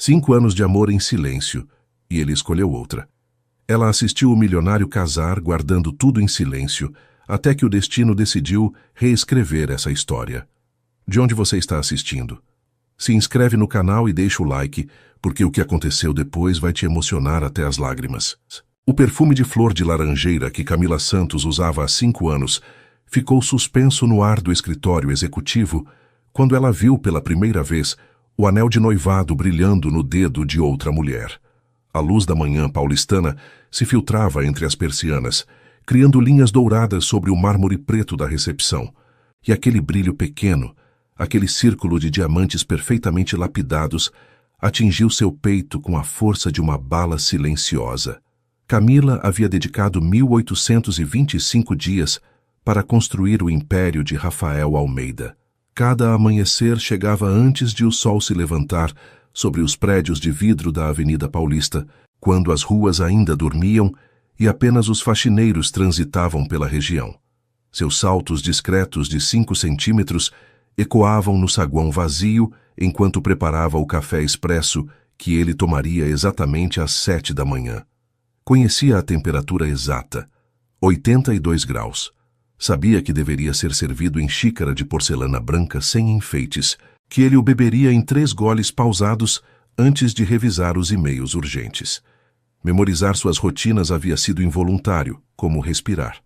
5 anos de amor em silêncio, e ele escolheu outra. Ela assistiu o milionário casar, guardando tudo em silêncio, até que o destino decidiu reescrever essa história. De onde você está assistindo? Se inscreve no canal e deixa o like, porque o que aconteceu depois vai te emocionar até as lágrimas. O perfume de flor de laranjeira que Camila Santos usava há 5 anos ficou suspenso no ar do escritório executivo quando ela viu pela primeira vez o anel de noivado brilhando no dedo de outra mulher. A luz da manhã paulistana se filtrava entre as persianas, criando linhas douradas sobre o mármore preto da recepção, e aquele brilho pequeno, aquele círculo de diamantes perfeitamente lapidados, atingiu seu peito com a força de uma bala silenciosa. Camila havia dedicado 1825 dias para construir o império de Rafael Almeida. Cada amanhecer chegava antes de o sol se levantar sobre os prédios de vidro da Avenida Paulista, quando as ruas ainda dormiam e apenas os faxineiros transitavam pela região. Seus saltos discretos de 5 centímetros ecoavam no saguão vazio enquanto preparava o café expresso que ele tomaria exatamente às 7 da manhã. Conhecia a temperatura exata, 82 graus. Sabia que deveria ser servido em xícara de porcelana branca sem enfeites, que ele o beberia em 3 goles pausados antes de revisar os e-mails urgentes. Memorizar suas rotinas havia sido involuntário, como respirar.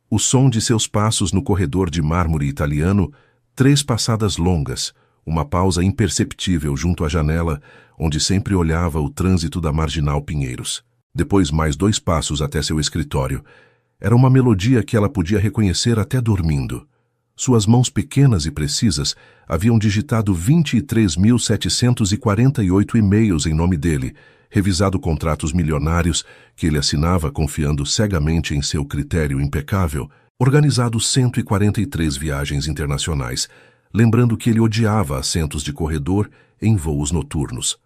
O som de seus passos no corredor de mármore italiano, 3 passadas longas, uma pausa imperceptível junto à janela, onde sempre olhava o trânsito da Marginal Pinheiros. Depois mais 2 passos até seu escritório. Era uma melodia que ela podia reconhecer até dormindo. Suas mãos pequenas e precisas haviam digitado 23.748 e-mails em nome dele, revisado contratos milionários que ele assinava confiando cegamente em seu critério impecável, organizado 143 viagens internacionais, lembrando que ele odiava assentos de corredor em voos noturnos.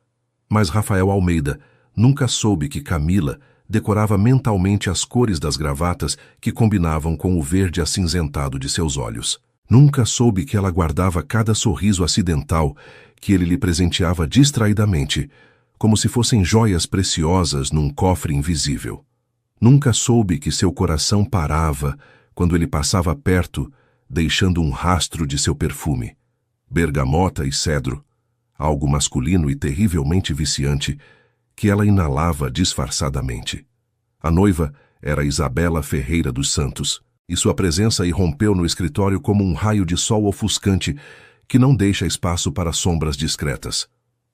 Mas Rafael Almeida nunca soube que Camila decorava mentalmente as cores das gravatas que combinavam com o verde acinzentado de seus olhos. Nunca soube que ela guardava cada sorriso acidental que ele lhe presenteava distraidamente, como se fossem joias preciosas num cofre invisível. Nunca soube que seu coração parava quando ele passava perto, deixando um rastro de seu perfume. Bergamota e cedro, algo masculino e terrivelmente viciante, que ela inalava disfarçadamente. A noiva era Isabela Ferreira dos Santos, e sua presença irrompeu no escritório como um raio de sol ofuscante que não deixa espaço para sombras discretas.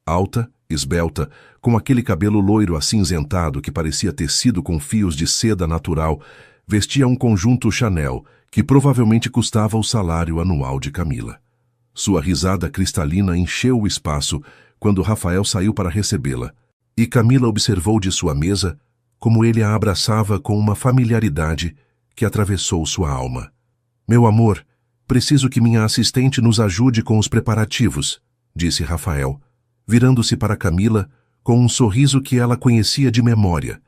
Alta, esbelta, com aquele cabelo loiro acinzentado que parecia tecido com fios de seda natural, vestia um conjunto Chanel que provavelmente custava o salário anual de Camila. Sua risada cristalina encheu o espaço quando Rafael saiu para recebê-la, e Camila observou de sua mesa como ele a abraçava com uma familiaridade que atravessou sua alma. "Meu amor, preciso que minha assistente nos ajude com os preparativos", disse Rafael, virando-se para Camila com um sorriso que ela conhecia de memória,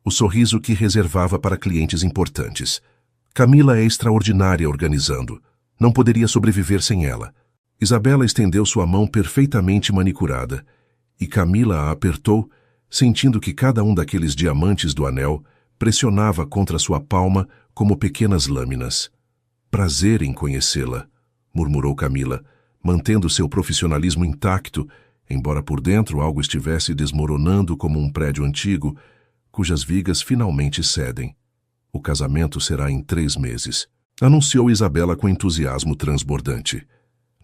o sorriso que reservava para clientes importantes. Camila é extraordinária organizando. Não poderia sobreviver sem ela. Isabela estendeu sua mão perfeitamente manicurada, e Camila a apertou, sentindo que cada um daqueles diamantes do anel pressionava contra sua palma como pequenas lâminas. "Prazer em conhecê-la", murmurou Camila, mantendo seu profissionalismo intacto, embora por dentro algo estivesse desmoronando como um prédio antigo, cujas vigas finalmente cedem. "O casamento será em 3 meses", anunciou Isabela com entusiasmo transbordante.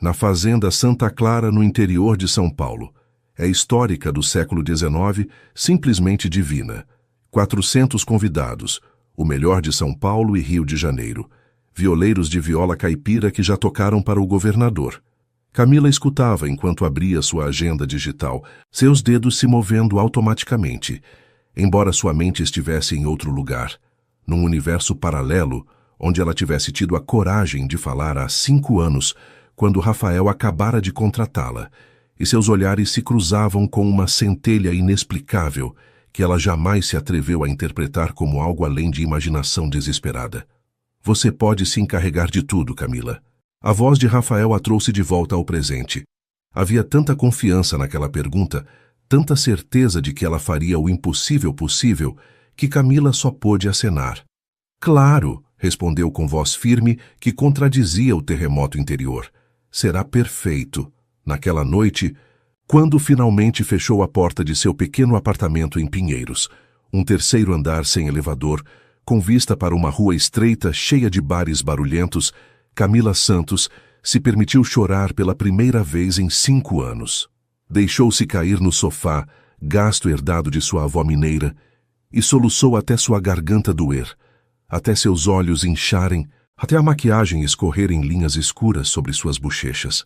"Na fazenda Santa Clara, no interior de São Paulo. É histórica do século XIX, simplesmente divina. 400 convidados, o melhor de São Paulo e Rio de Janeiro. Violeiros de viola caipira que já tocaram para o governador." Camila escutava enquanto abria sua agenda digital, seus dedos se movendo automaticamente, embora sua mente estivesse em outro lugar, num universo paralelo, onde ela tivesse tido a coragem de falar há 5 anos, quando Rafael acabara de contratá-la, e seus olhares se cruzavam com uma centelha inexplicável que ela jamais se atreveu a interpretar como algo além de imaginação desesperada. "Você pode se encarregar de tudo, Camila." A voz de Rafael a trouxe de volta ao presente. Havia tanta confiança naquela pergunta, tanta certeza de que ela faria o impossível possível, que Camila só pôde acenar. Claro, respondeu com voz firme que contradizia o terremoto interior. Será perfeito. Naquela noite, quando finalmente fechou a porta de seu pequeno apartamento em Pinheiros, um terceiro andar sem elevador, com vista para uma rua estreita cheia de bares barulhentos, Camila Santos se permitiu chorar pela primeira vez em 5 anos. Deixou-se cair no sofá, gasto herdado de sua avó mineira, e soluçou até sua garganta doer, até seus olhos incharem, até a maquiagem escorrer em linhas escuras sobre suas bochechas.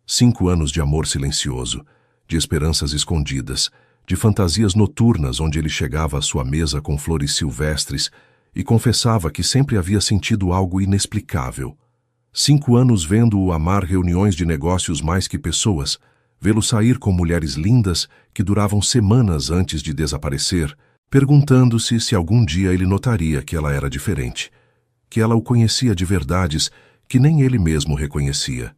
5 anos de amor silencioso, de esperanças escondidas, de fantasias noturnas onde ele chegava à sua mesa com flores silvestres e confessava que sempre havia sentido algo inexplicável. 5 anos vendo-o amar reuniões de negócios mais que pessoas, vê-lo sair com mulheres lindas que duravam semanas antes de desaparecer, perguntando-se se algum dia ele notaria que ela era diferente, que ela o conhecia de verdades que nem ele mesmo reconhecia.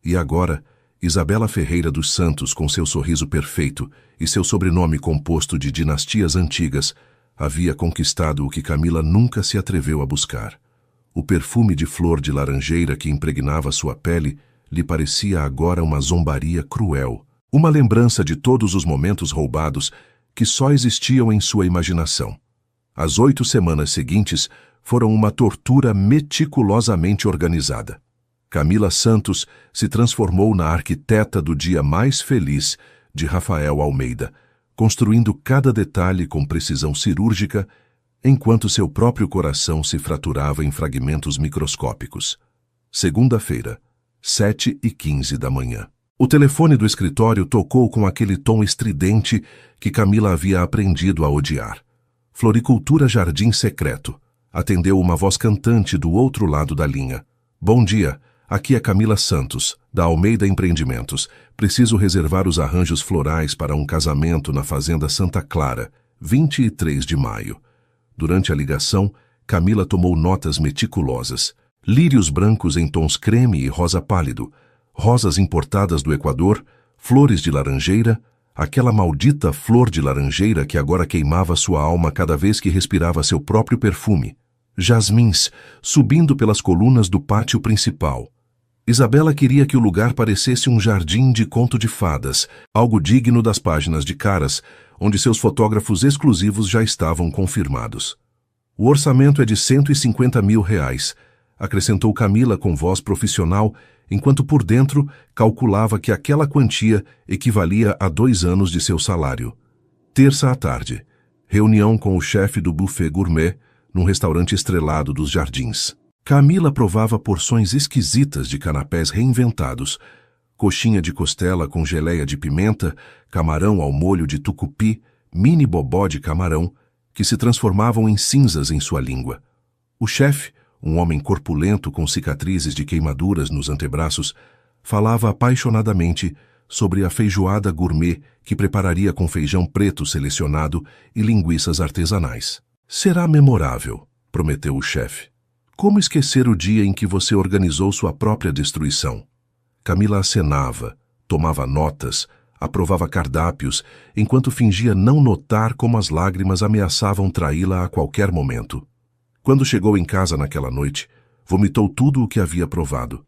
E agora, Isabela Ferreira dos Santos, com seu sorriso perfeito e seu sobrenome composto de dinastias antigas, havia conquistado o que Camila nunca se atreveu a buscar. O perfume de flor de laranjeira que impregnava sua pele lhe parecia agora uma zombaria cruel, uma lembrança de todos os momentos roubados que só existiam em sua imaginação. As 8 semanas seguintes foram uma tortura meticulosamente organizada. Camila Santos se transformou na arquiteta do dia mais feliz de Rafael Almeida, construindo cada detalhe com precisão cirúrgica, enquanto seu próprio coração se fraturava em fragmentos microscópicos. Segunda-feira, 7h15 da manhã. O telefone do escritório tocou com aquele tom estridente que Camila havia aprendido a odiar. Floricultura Jardim Secreto. Atendeu uma voz cantante do outro lado da linha. Bom dia, aqui é Camila Santos, da Almeida Empreendimentos. Preciso reservar os arranjos florais para um casamento na Fazenda Santa Clara, 23 de maio. Durante a ligação, Camila tomou notas meticulosas. Lírios brancos em tons creme e rosa pálido, rosas importadas do Equador, flores de laranjeira, aquela maldita flor de laranjeira que agora queimava sua alma cada vez que respirava seu próprio perfume. Jasmins, subindo pelas colunas do pátio principal. Isabela queria que o lugar parecesse um jardim de conto de fadas, algo digno das páginas de caras, onde seus fotógrafos exclusivos já estavam confirmados. O orçamento é de R$150 mil, acrescentou Camila com voz profissional, enquanto por dentro calculava que aquela quantia equivalia a 2 anos de seu salário. Terça à tarde, reunião com o chefe do buffet gourmet num restaurante estrelado dos Jardins. Camila provava porções esquisitas de canapés reinventados, coxinha de costela com geleia de pimenta, camarão ao molho de tucupi, mini bobó de camarão, que se transformavam em cinzas em sua língua. O chefe, um homem corpulento com cicatrizes de queimaduras nos antebraços, falava apaixonadamente sobre a feijoada gourmet que prepararia com feijão preto selecionado e linguiças artesanais. Será memorável, prometeu o chefe. Como esquecer o dia em que você organizou sua própria destruição? Camila acenava, tomava notas, aprovava cardápios, enquanto fingia não notar como as lágrimas ameaçavam traí-la a qualquer momento. Quando chegou em casa naquela noite, vomitou tudo o que havia provado.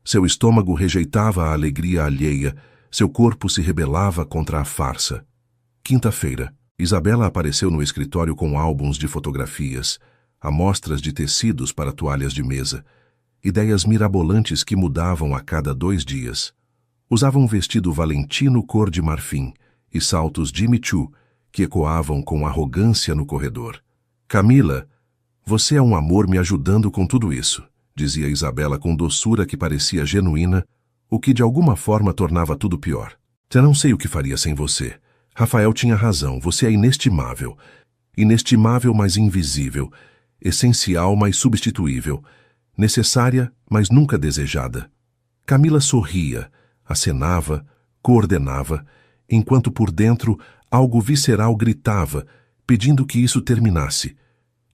Seu estômago rejeitava a alegria alheia, seu corpo se rebelava contra a farsa. Quinta-feira, Isabela apareceu no escritório com álbuns de fotografias, amostras de tecidos para toalhas de mesa, ideias mirabolantes que mudavam a cada 2 dias. Usava um vestido valentino cor de marfim e saltos Jimmy Choo, que ecoavam com arrogância no corredor. Camila, você é um amor me ajudando com tudo isso, dizia Isabela com doçura que parecia genuína, o que de alguma forma tornava tudo pior. Eu não sei o que faria sem você. Rafael tinha razão, você é inestimável. Inestimável, mas invisível. Essencial, mas substituível. Necessária, mas nunca desejada. Camila sorria, acenava, coordenava, enquanto por dentro algo visceral gritava, pedindo que isso terminasse,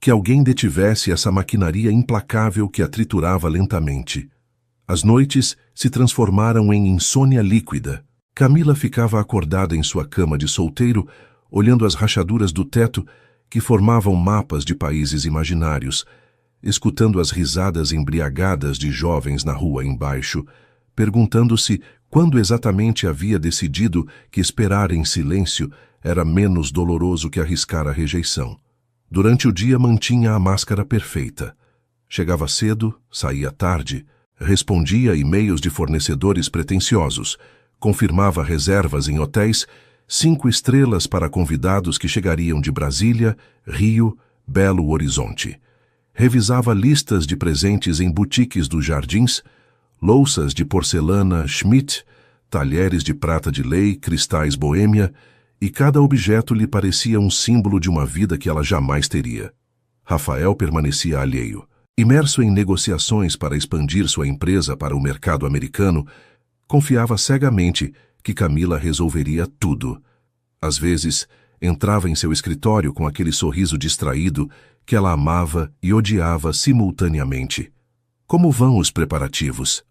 que alguém detivesse essa maquinaria implacável que a triturava lentamente. As noites se transformaram em insônia líquida. Camila ficava acordada em sua cama de solteiro, olhando as rachaduras do teto que formavam mapas de países imaginários, escutando as risadas embriagadas de jovens na rua embaixo, perguntando-se quando exatamente havia decidido que esperar em silêncio era menos doloroso que arriscar a rejeição. Durante o dia mantinha a máscara perfeita. Chegava cedo, saía tarde, respondia a e-mails de fornecedores pretensiosos, confirmava reservas em hotéis, 5 estrelas para convidados que chegariam de Brasília, Rio, Belo Horizonte. Revisava listas de presentes em boutiques dos Jardins, louças de porcelana Schmidt, talheres de prata de lei, cristais Boêmia, e cada objeto lhe parecia um símbolo de uma vida que ela jamais teria. Rafael permanecia alheio. Imerso em negociações para expandir sua empresa para o mercado americano, confiava cegamente que Camila resolveria tudo. Às vezes, entrava em seu escritório com aquele sorriso distraído que ela amava e odiava simultaneamente. Como vão os preparativos?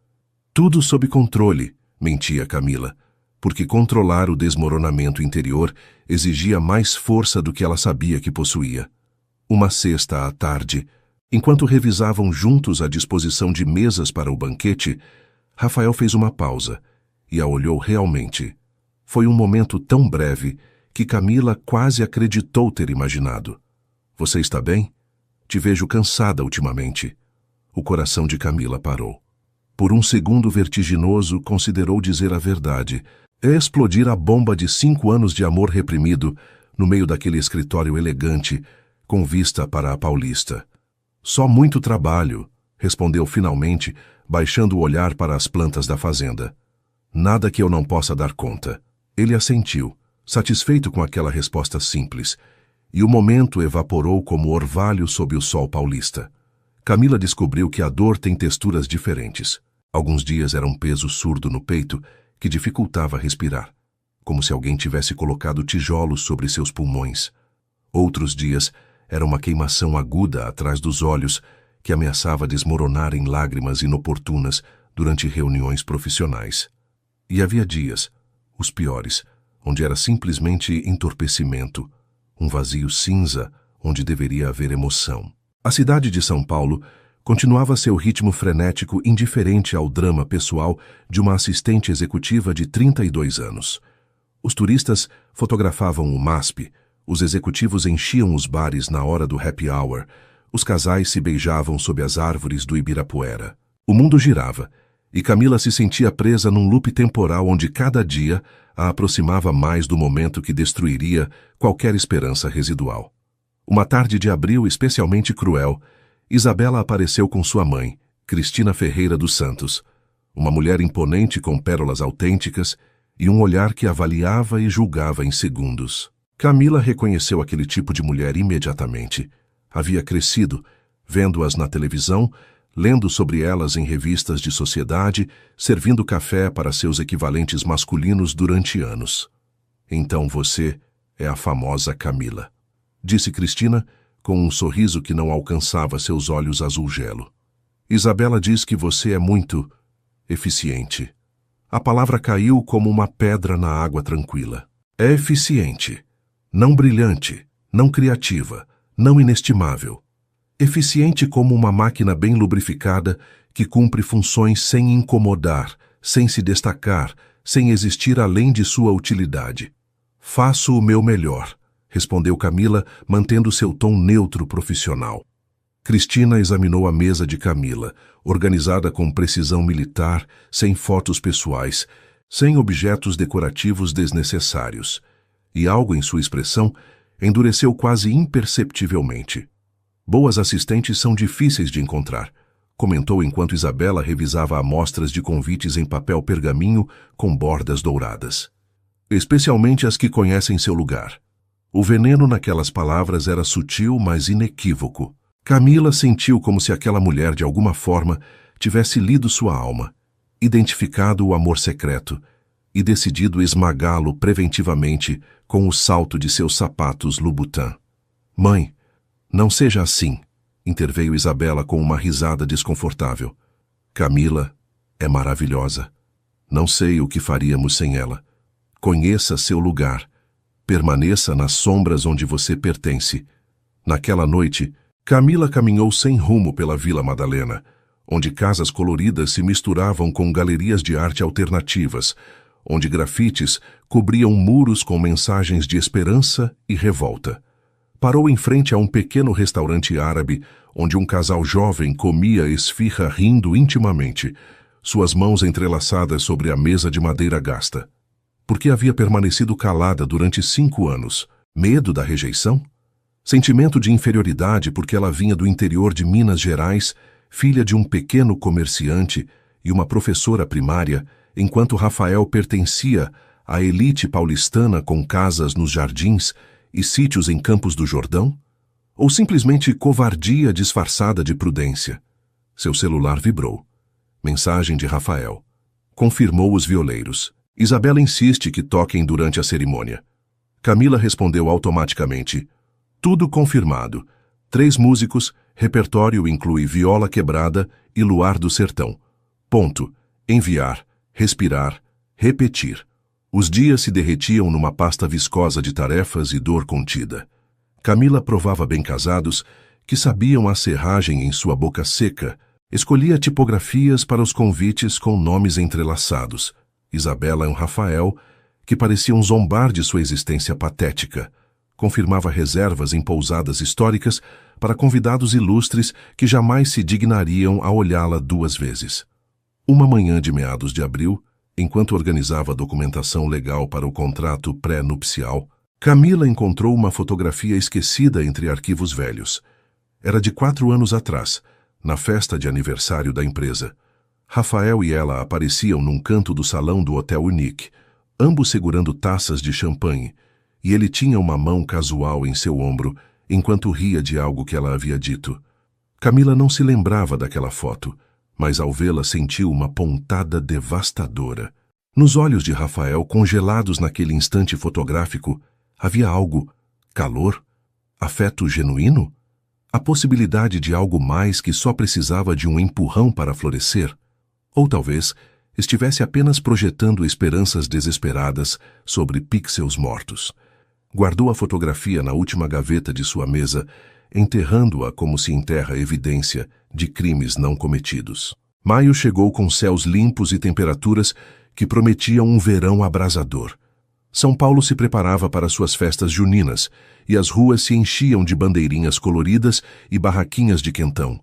Tudo sob controle, mentia Camila, porque controlar o desmoronamento interior exigia mais força do que ela sabia que possuía. Uma sexta à tarde, enquanto revisavam juntos a disposição de mesas para o banquete, Rafael fez uma pausa e a olhou realmente. Foi um momento tão breve que Camila quase acreditou ter imaginado. Você está bem? Te vejo cansada ultimamente. O coração de Camila parou. Por um segundo vertiginoso, considerou dizer a verdade. É explodir a bomba de 5 anos de amor reprimido no meio daquele escritório elegante, com vista para a Paulista. Só muito trabalho, respondeu finalmente, baixando o olhar para as plantas da fazenda. Nada que eu não possa dar conta. Ele assentiu, satisfeito com aquela resposta simples, e o momento evaporou como orvalho sob o sol paulista. Camila descobriu que a dor tem texturas diferentes. Alguns dias era um peso surdo no peito que dificultava respirar, como se alguém tivesse colocado tijolos sobre seus pulmões. Outros dias era uma queimação aguda atrás dos olhos que ameaçava desmoronar em lágrimas inoportunas durante reuniões profissionais. E havia dias, os piores, onde era simplesmente entorpecimento, um vazio cinza onde deveria haver emoção. A cidade de São Paulo continuava seu ritmo frenético indiferente ao drama pessoal de uma assistente executiva de 32 anos. Os turistas fotografavam o MASP, os executivos enchiam os bares na hora do happy hour, os casais se beijavam sob as árvores do Ibirapuera. O mundo girava, e Camila se sentia presa num loop temporal onde cada dia a aproximava mais do momento que destruiria qualquer esperança residual. Uma tarde de abril especialmente cruel, Isabela apareceu com sua mãe, Cristina Ferreira dos Santos, uma mulher imponente com pérolas autênticas e um olhar que avaliava e julgava em segundos. Camila reconheceu aquele tipo de mulher imediatamente. Havia crescido, vendo-as na televisão, lendo sobre elas em revistas de sociedade, servindo café para seus equivalentes masculinos durante anos. Então você é a famosa Camila, disse Cristina, com um sorriso que não alcançava seus olhos azul gelo. Isabela diz que você é muito eficiente. A palavra caiu como uma pedra na água tranquila. É eficiente. Não brilhante, não criativa, não inestimável. Eficiente como uma máquina bem lubrificada que cumpre funções sem incomodar, sem se destacar, sem existir além de sua utilidade. Faço o meu melhor, respondeu Camila, mantendo seu tom neutro profissional. Cristina examinou a mesa de Camila, organizada com precisão militar, sem fotos pessoais, sem objetos decorativos desnecessários, e algo em sua expressão endureceu quase imperceptivelmente. Boas assistentes são difíceis de encontrar, comentou enquanto Isabela revisava amostras de convites em papel pergaminho com bordas douradas. Especialmente as que conhecem seu lugar. O veneno naquelas palavras era sutil, mas inequívoco. Camila sentiu como se aquela mulher, de alguma forma, tivesse lido sua alma, identificado o amor secreto e decidido esmagá-lo preventivamente com o salto de seus sapatos Louboutin. Mãe, não seja assim, interveio Isabela com uma risada desconfortável. Camila é maravilhosa. Não sei o que faríamos sem ela. Conheça seu lugar. Permaneça nas sombras onde você pertence. Naquela noite, Camila caminhou sem rumo pela Vila Madalena, onde casas coloridas se misturavam com galerias de arte alternativas, onde grafites cobriam muros com mensagens de esperança e revolta. Parou em frente a um pequeno restaurante árabe, onde um casal jovem comia esfirra rindo intimamente, suas mãos entrelaçadas sobre a mesa de madeira gasta. Por que havia permanecido calada durante 5 anos? Medo da rejeição? Sentimento de inferioridade porque ela vinha do interior de Minas Gerais, filha de um pequeno comerciante e uma professora primária, enquanto Rafael pertencia à elite paulistana com casas nos jardins e sítios em Campos do Jordão? Ou simplesmente covardia disfarçada de prudência? Seu celular vibrou. Mensagem de Rafael. Confirmou os violeiros. Isabela insiste que toquem durante a cerimônia. Camila respondeu automaticamente. Tudo confirmado. 3 músicos, repertório inclui Viola Quebrada e Luar do Sertão. Ponto. Enviar, respirar, repetir. Os dias se derretiam numa pasta viscosa de tarefas e dor contida. Camila provava bem-casados que sabiam a serragem em sua boca seca, escolhia tipografias para os convites com nomes entrelaçados. Isabela e Rafael, que pareciam zombar de sua existência patética. Confirmava reservas em pousadas históricas para convidados ilustres que jamais se dignariam a olhá-la 2 vezes. Uma manhã de meados de abril, enquanto organizava a documentação legal para o contrato pré-nupcial, Camila encontrou uma fotografia esquecida entre arquivos velhos. Era de 4 anos atrás, na festa de aniversário da empresa. Rafael e ela apareciam num canto do salão do Hotel Unique, ambos segurando taças de champanhe, e ele tinha uma mão casual em seu ombro, enquanto ria de algo que ela havia dito. Camila não se lembrava daquela foto, mas ao vê-la sentiu uma pontada devastadora. Nos olhos de Rafael, congelados naquele instante fotográfico, havia algo, calor, afeto genuíno? A possibilidade de algo mais que só precisava de um empurrão para florescer? Ou talvez estivesse apenas projetando esperanças desesperadas sobre pixels mortos. Guardou a fotografia na última gaveta de sua mesa, enterrando-a como se enterra evidência de crimes não cometidos. Maio chegou com céus limpos e temperaturas que prometiam um verão abrasador. São Paulo se preparava para suas festas juninas, e as ruas se enchiam de bandeirinhas coloridas e barraquinhas de quentão.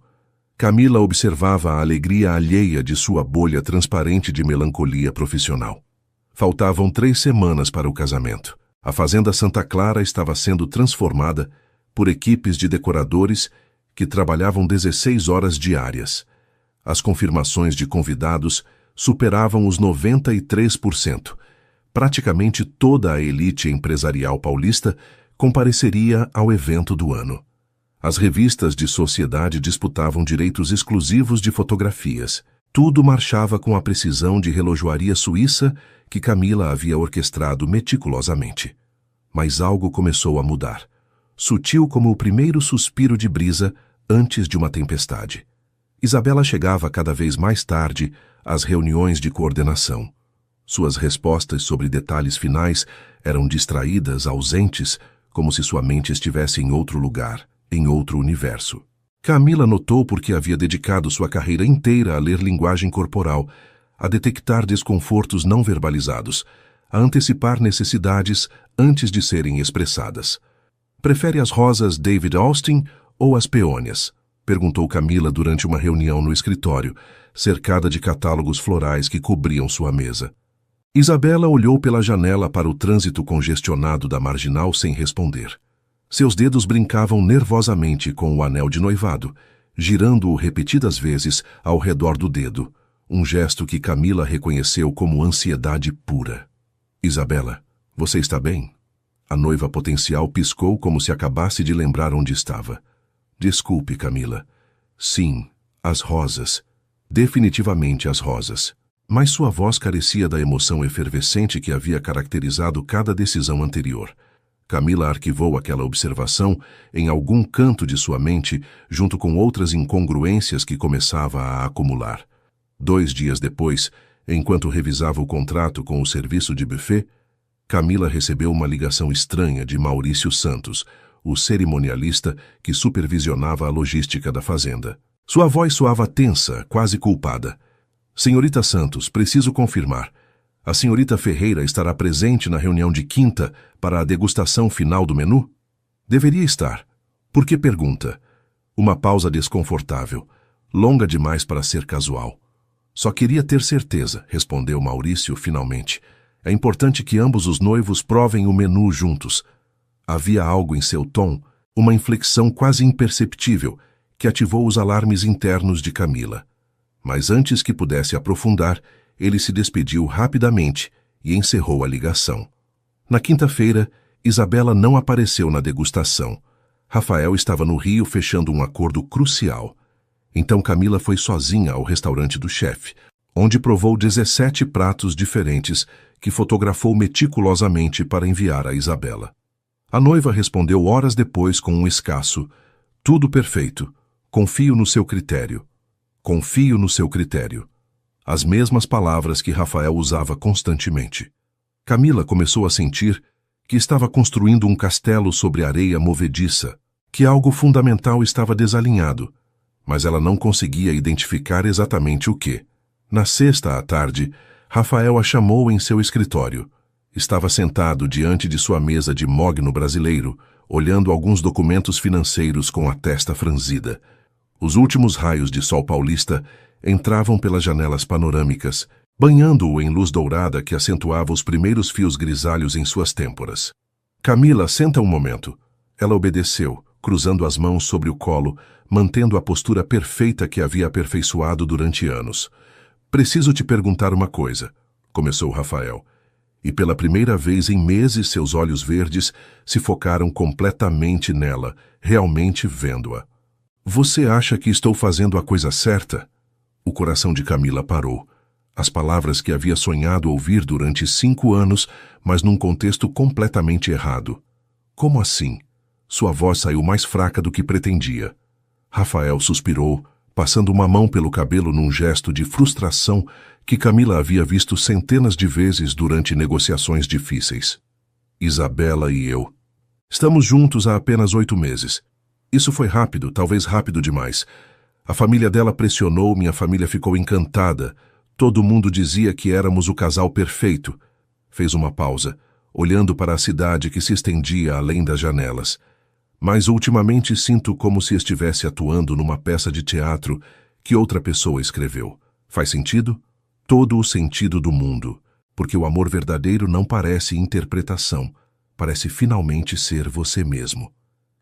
Camila observava a alegria alheia de sua bolha transparente de melancolia profissional. Faltavam 3 semanas para o casamento. A Fazenda Santa Clara estava sendo transformada por equipes de decoradores que trabalhavam 16 horas diárias. As confirmações de convidados superavam os 93%. Praticamente toda a elite empresarial paulista compareceria ao evento do ano. As revistas de sociedade disputavam direitos exclusivos de fotografias. Tudo marchava com a precisão de relojoaria suíça que Camila havia orquestrado meticulosamente. Mas algo começou a mudar, sutil como o primeiro suspiro de brisa antes de uma tempestade. Isabela chegava cada vez mais tarde às reuniões de coordenação. Suas respostas sobre detalhes finais eram distraídas, ausentes, como se sua mente estivesse em outro lugar, em outro universo. Camila notou porque havia dedicado sua carreira inteira a ler linguagem corporal, a detectar desconfortos não verbalizados, a antecipar necessidades antes de serem expressadas. Prefere as rosas David Austin ou as peônias? Perguntou Camila durante uma reunião no escritório, cercada de catálogos florais que cobriam sua mesa. Isabela olhou pela janela para o trânsito congestionado da marginal sem responder. Seus dedos brincavam nervosamente com o anel de noivado, girando-o repetidas vezes ao redor do dedo, um gesto que Camila reconheceu como ansiedade pura. Isabela, você está bem? A noiva potencial piscou como se acabasse de lembrar onde estava. Desculpe, Camila. Sim, as rosas. Definitivamente as rosas. Mas sua voz carecia da emoção efervescente que havia caracterizado cada decisão anterior. Camila arquivou aquela observação em algum canto de sua mente, junto com outras incongruências que começava a acumular. 2 dias depois, enquanto revisava o contrato com o serviço de buffet, Camila recebeu uma ligação estranha de Maurício Santos, o cerimonialista que supervisionava a logística da fazenda. Sua voz soava tensa, quase culpada. Senhorita Santos, preciso confirmar. A senhorita Ferreira estará presente na reunião de quinta para a degustação final do menu? Deveria estar. Por que pergunta? Uma pausa desconfortável, longa demais para ser casual. Só queria ter certeza, respondeu Maurício finalmente. É importante que ambos os noivos provem o menu juntos. Havia algo em seu tom, uma inflexão quase imperceptível, que ativou os alarmes internos de Camila. Mas antes que pudesse aprofundar, ele se despediu rapidamente e encerrou a ligação. Na quinta-feira, Isabela não apareceu na degustação. Rafael estava no Rio fechando um acordo crucial. Então Camila foi sozinha ao restaurante do chefe, onde provou 17 pratos diferentes que fotografou meticulosamente para enviar a Isabela. A noiva respondeu horas depois com um escasso: "Tudo perfeito. Confio no seu critério. Confio no seu critério." As mesmas palavras que Rafael usava constantemente. Camila começou a sentir que estava construindo um castelo sobre areia movediça, que algo fundamental estava desalinhado, mas ela não conseguia identificar exatamente o que. Na sexta à tarde, Rafael a chamou em seu escritório. Estava sentado diante de sua mesa de mogno brasileiro, olhando alguns documentos financeiros com a testa franzida. Os últimos raios de sol paulista entravam pelas janelas panorâmicas, banhando-o em luz dourada que acentuava os primeiros fios grisalhos em suas têmporas. "Camila, senta um momento." Ela obedeceu, cruzando as mãos sobre o colo, mantendo a postura perfeita que havia aperfeiçoado durante anos. "Preciso te perguntar uma coisa", começou Rafael. E pela primeira vez em meses seus olhos verdes se focaram completamente nela, realmente vendo-a. "Você acha que estou fazendo a coisa certa?" O coração de Camila parou. As palavras que havia sonhado ouvir durante 5 anos, mas num contexto completamente errado. "Como assim?" Sua voz saiu mais fraca do que pretendia. Rafael suspirou, passando uma mão pelo cabelo num gesto de frustração que Camila havia visto centenas de vezes durante negociações difíceis. "Isabela e eu. Estamos juntos há apenas 8 meses. Isso foi rápido, talvez rápido demais. A família dela pressionou, minha família ficou encantada. Todo mundo dizia que éramos o casal perfeito." Fez uma pausa, olhando para a cidade que se estendia além das janelas. "Mas ultimamente sinto como se estivesse atuando numa peça de teatro que outra pessoa escreveu. Faz sentido? Todo o sentido do mundo, porque o amor verdadeiro não parece interpretação, parece finalmente ser você mesmo."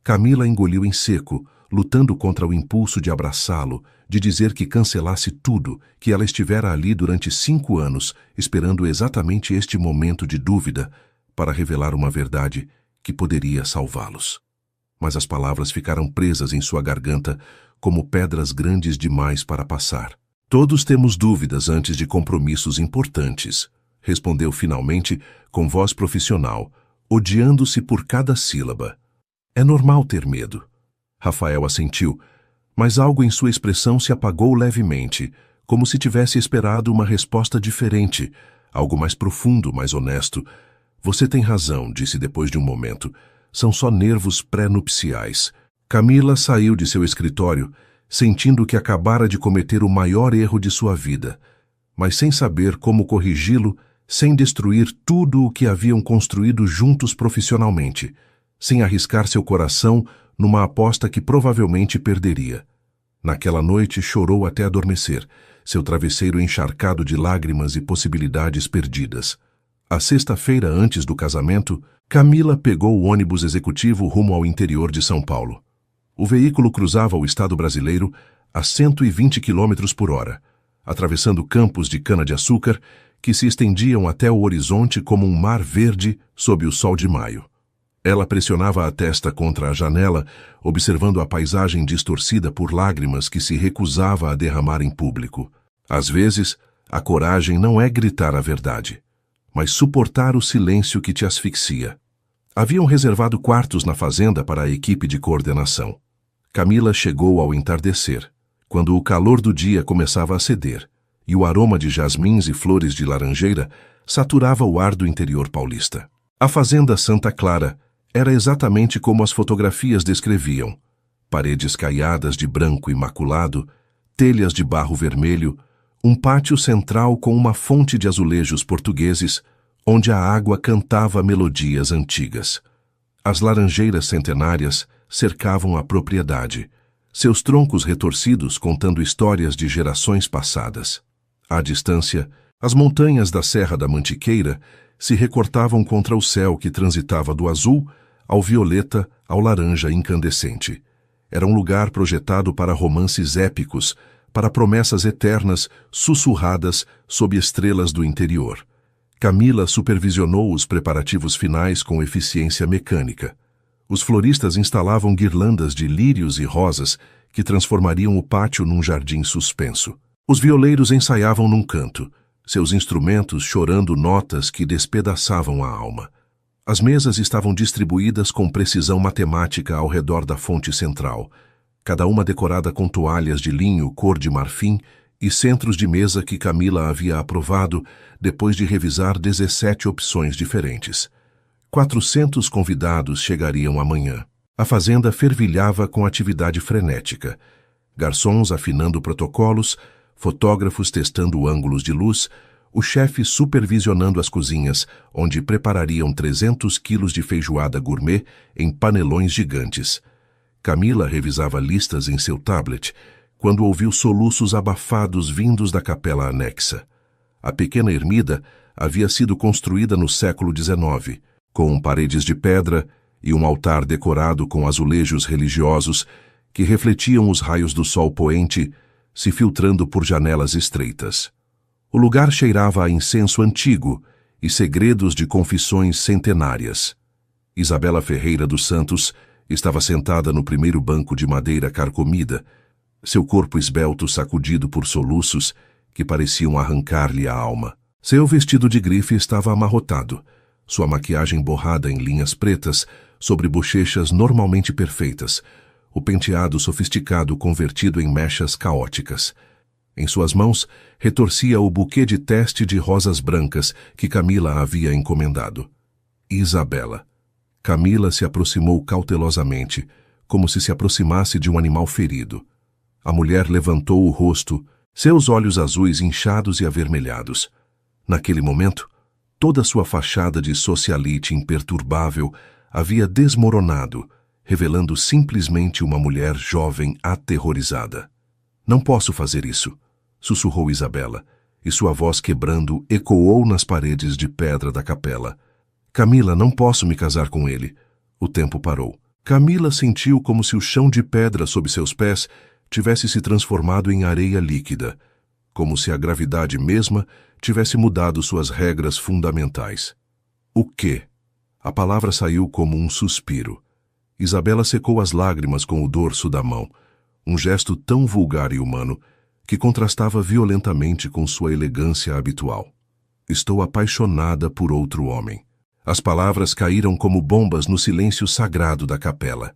Camila engoliu em seco, lutando contra o impulso de abraçá-lo, de dizer que cancelasse tudo, que ela estivera ali durante 5 anos, esperando exatamente este momento de dúvida para revelar uma verdade que poderia salvá-los. Mas as palavras ficaram presas em sua garganta como pedras grandes demais para passar. "Todos temos dúvidas antes de compromissos importantes", respondeu finalmente com voz profissional, odiando-se por cada sílaba. "É normal ter medo." Rafael assentiu, mas algo em sua expressão se apagou levemente, como se tivesse esperado uma resposta diferente, algo mais profundo, mais honesto. "Você tem razão", disse depois de um momento. "São só nervos pré-nupciais." Camila saiu de seu escritório, sentindo que acabara de cometer o maior erro de sua vida, mas sem saber como corrigi-lo, sem destruir tudo o que haviam construído juntos profissionalmente, sem arriscar seu coração numa aposta que provavelmente perderia. Naquela noite chorou até adormecer, seu travesseiro encharcado de lágrimas e possibilidades perdidas. A sexta-feira antes do casamento, Camila pegou o ônibus executivo rumo ao interior de São Paulo. O veículo cruzava o estado brasileiro a 120 km por hora, atravessando campos de cana-de-açúcar que se estendiam até o horizonte como um mar verde sob o sol de maio. Ela pressionava a testa contra a janela, observando a paisagem distorcida por lágrimas que se recusava a derramar em público. Às vezes, a coragem não é gritar a verdade, mas suportar o silêncio que te asfixia. Haviam reservado quartos na fazenda para a equipe de coordenação. Camila chegou ao entardecer, quando o calor do dia começava a ceder, e o aroma de jasmins e flores de laranjeira saturava o ar do interior paulista. A fazenda Santa Clara era exatamente como as fotografias descreviam. Paredes caiadas de branco imaculado, telhas de barro vermelho, um pátio central com uma fonte de azulejos portugueses, onde a água cantava melodias antigas. As laranjeiras centenárias cercavam a propriedade, seus troncos retorcidos contando histórias de gerações passadas. À distância, as montanhas da Serra da Mantiqueira se recortavam contra o céu que transitava do azul ao violeta ao laranja incandescente. Era um lugar projetado para romances épicos, para promessas eternas sussurradas sob estrelas do interior. Camila supervisionou os preparativos finais com eficiência mecânica. Os floristas instalavam guirlandas de lírios e rosas que transformariam o pátio num jardim suspenso. Os violeiros ensaiavam num canto, seus instrumentos chorando notas que despedaçavam a alma. As mesas estavam distribuídas com precisão matemática ao redor da fonte central, cada uma decorada com toalhas de linho cor de marfim e centros de mesa que Camila havia aprovado depois de revisar 17 opções diferentes. 400 convidados chegariam amanhã. A fazenda fervilhava com atividade frenética. Garçons afinando protocolos, fotógrafos testando ângulos de luz, o chefe supervisionando as cozinhas, onde preparariam 300 quilos de feijoada gourmet em panelões gigantes. Camila revisava listas em seu tablet, quando ouviu soluços abafados vindos da capela anexa. A pequena ermida havia sido construída no século XIX, com paredes de pedra e um altar decorado com azulejos religiosos que refletiam os raios do sol poente, se filtrando por janelas estreitas. O lugar cheirava a incenso antigo e segredos de confissões centenárias. Isabela Ferreira dos Santos estava sentada no primeiro banco de madeira carcomida, seu corpo esbelto sacudido por soluços que pareciam arrancar-lhe a alma. Seu vestido de grife estava amarrotado, sua maquiagem borrada em linhas pretas sobre bochechas normalmente perfeitas, o penteado sofisticado convertido em mechas caóticas. Em suas mãos, retorcia o buquê de teste de rosas brancas que Camila havia encomendado. Isabela. Camila se aproximou cautelosamente, como se aproximasse de um animal ferido. A mulher levantou o rosto, seus olhos azuis inchados e avermelhados. Naquele momento, toda sua fachada de socialite imperturbável havia desmoronado, revelando simplesmente uma mulher jovem aterrorizada. "Não posso fazer isso", sussurrou Isabela, e sua voz quebrando ecoou nas paredes de pedra da capela. "Camila, não posso me casar com ele." O tempo parou. Camila sentiu como se o chão de pedra sob seus pés tivesse se transformado em areia líquida, como se a gravidade mesma tivesse mudado suas regras fundamentais. "O quê?" A palavra saiu como um suspiro. Isabela secou as lágrimas com o dorso da mão, um gesto tão vulgar e humano que contrastava violentamente com sua elegância habitual. "Estou apaixonada por outro homem." As palavras caíram como bombas no silêncio sagrado da capela.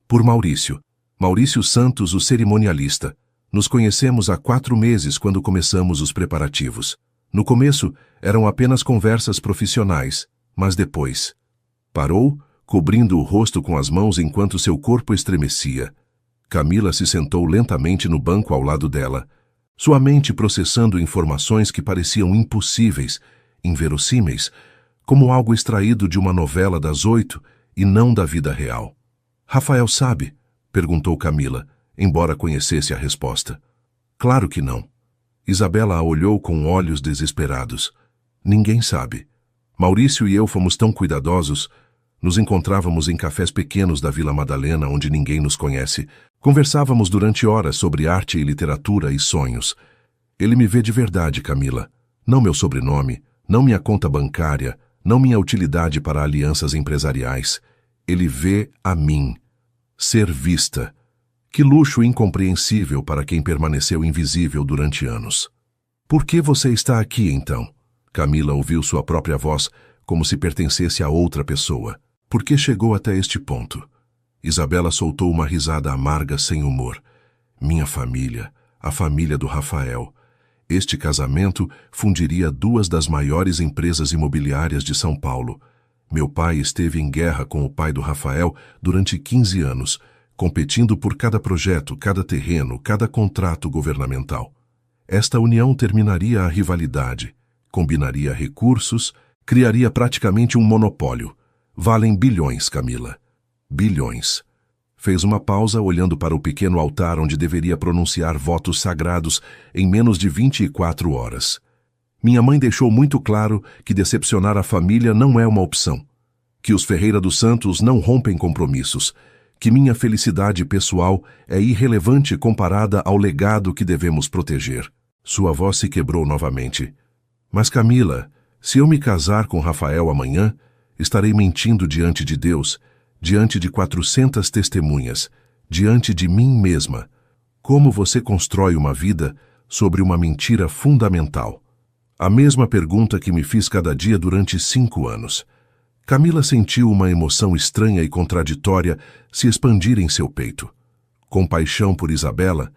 "Por Maurício. Maurício Santos, o cerimonialista. Nos conhecemos há 4 meses quando começamos os preparativos. No começo, eram apenas conversas profissionais, mas depois..." Parou, cobrindo o rosto com as mãos enquanto seu corpo estremecia. Camila se sentou lentamente no banco ao lado dela, sua mente processando informações que pareciam impossíveis, inverossímeis, como algo extraído de uma novela das 8 e não da vida real. "Rafael sabe?" perguntou Camila, embora conhecesse a resposta. "Claro que não." Isabela a olhou com olhos desesperados. "Ninguém sabe. Maurício e eu fomos tão cuidadosos. Nos encontrávamos em cafés pequenos da Vila Madalena, onde ninguém nos conhece. Conversávamos durante horas sobre arte e literatura e sonhos. Ele me vê de verdade, Camila. Não meu sobrenome, não minha conta bancária, não minha utilidade para alianças empresariais. Ele vê a mim. Ser vista. Que luxo incompreensível para quem permaneceu invisível durante anos." "Por que você está aqui, então?" Camila ouviu sua própria voz como se pertencesse a outra pessoa. "Por que chegou até este ponto?" Isabela soltou uma risada amarga sem humor. "Minha família, a família do Rafael. Este casamento fundiria duas das maiores empresas imobiliárias de São Paulo. Meu pai esteve em guerra com o pai do Rafael durante 15 anos, competindo por cada projeto, cada terreno, cada contrato governamental. Esta união terminaria a rivalidade, combinaria recursos, criaria praticamente um monopólio. Valem bilhões, Camila. Bilhões. Fez uma pausa olhando para o pequeno altar onde deveria pronunciar votos sagrados em menos de 24 horas. Minha mãe deixou muito claro que decepcionar a família não é uma opção, que os Ferreira dos Santos não rompem compromissos, que minha felicidade pessoal é irrelevante comparada ao legado que devemos proteger. Sua voz se quebrou novamente. Mas Camila, se eu me casar com Rafael amanhã, estarei mentindo diante de Deus, diante de 400 testemunhas, diante de mim mesma. Como você constrói uma vida sobre uma mentira fundamental? A mesma pergunta que me fiz cada dia durante 5 anos. Camila sentiu uma emoção estranha e contraditória se expandir em seu peito. Compaixão por Isabela,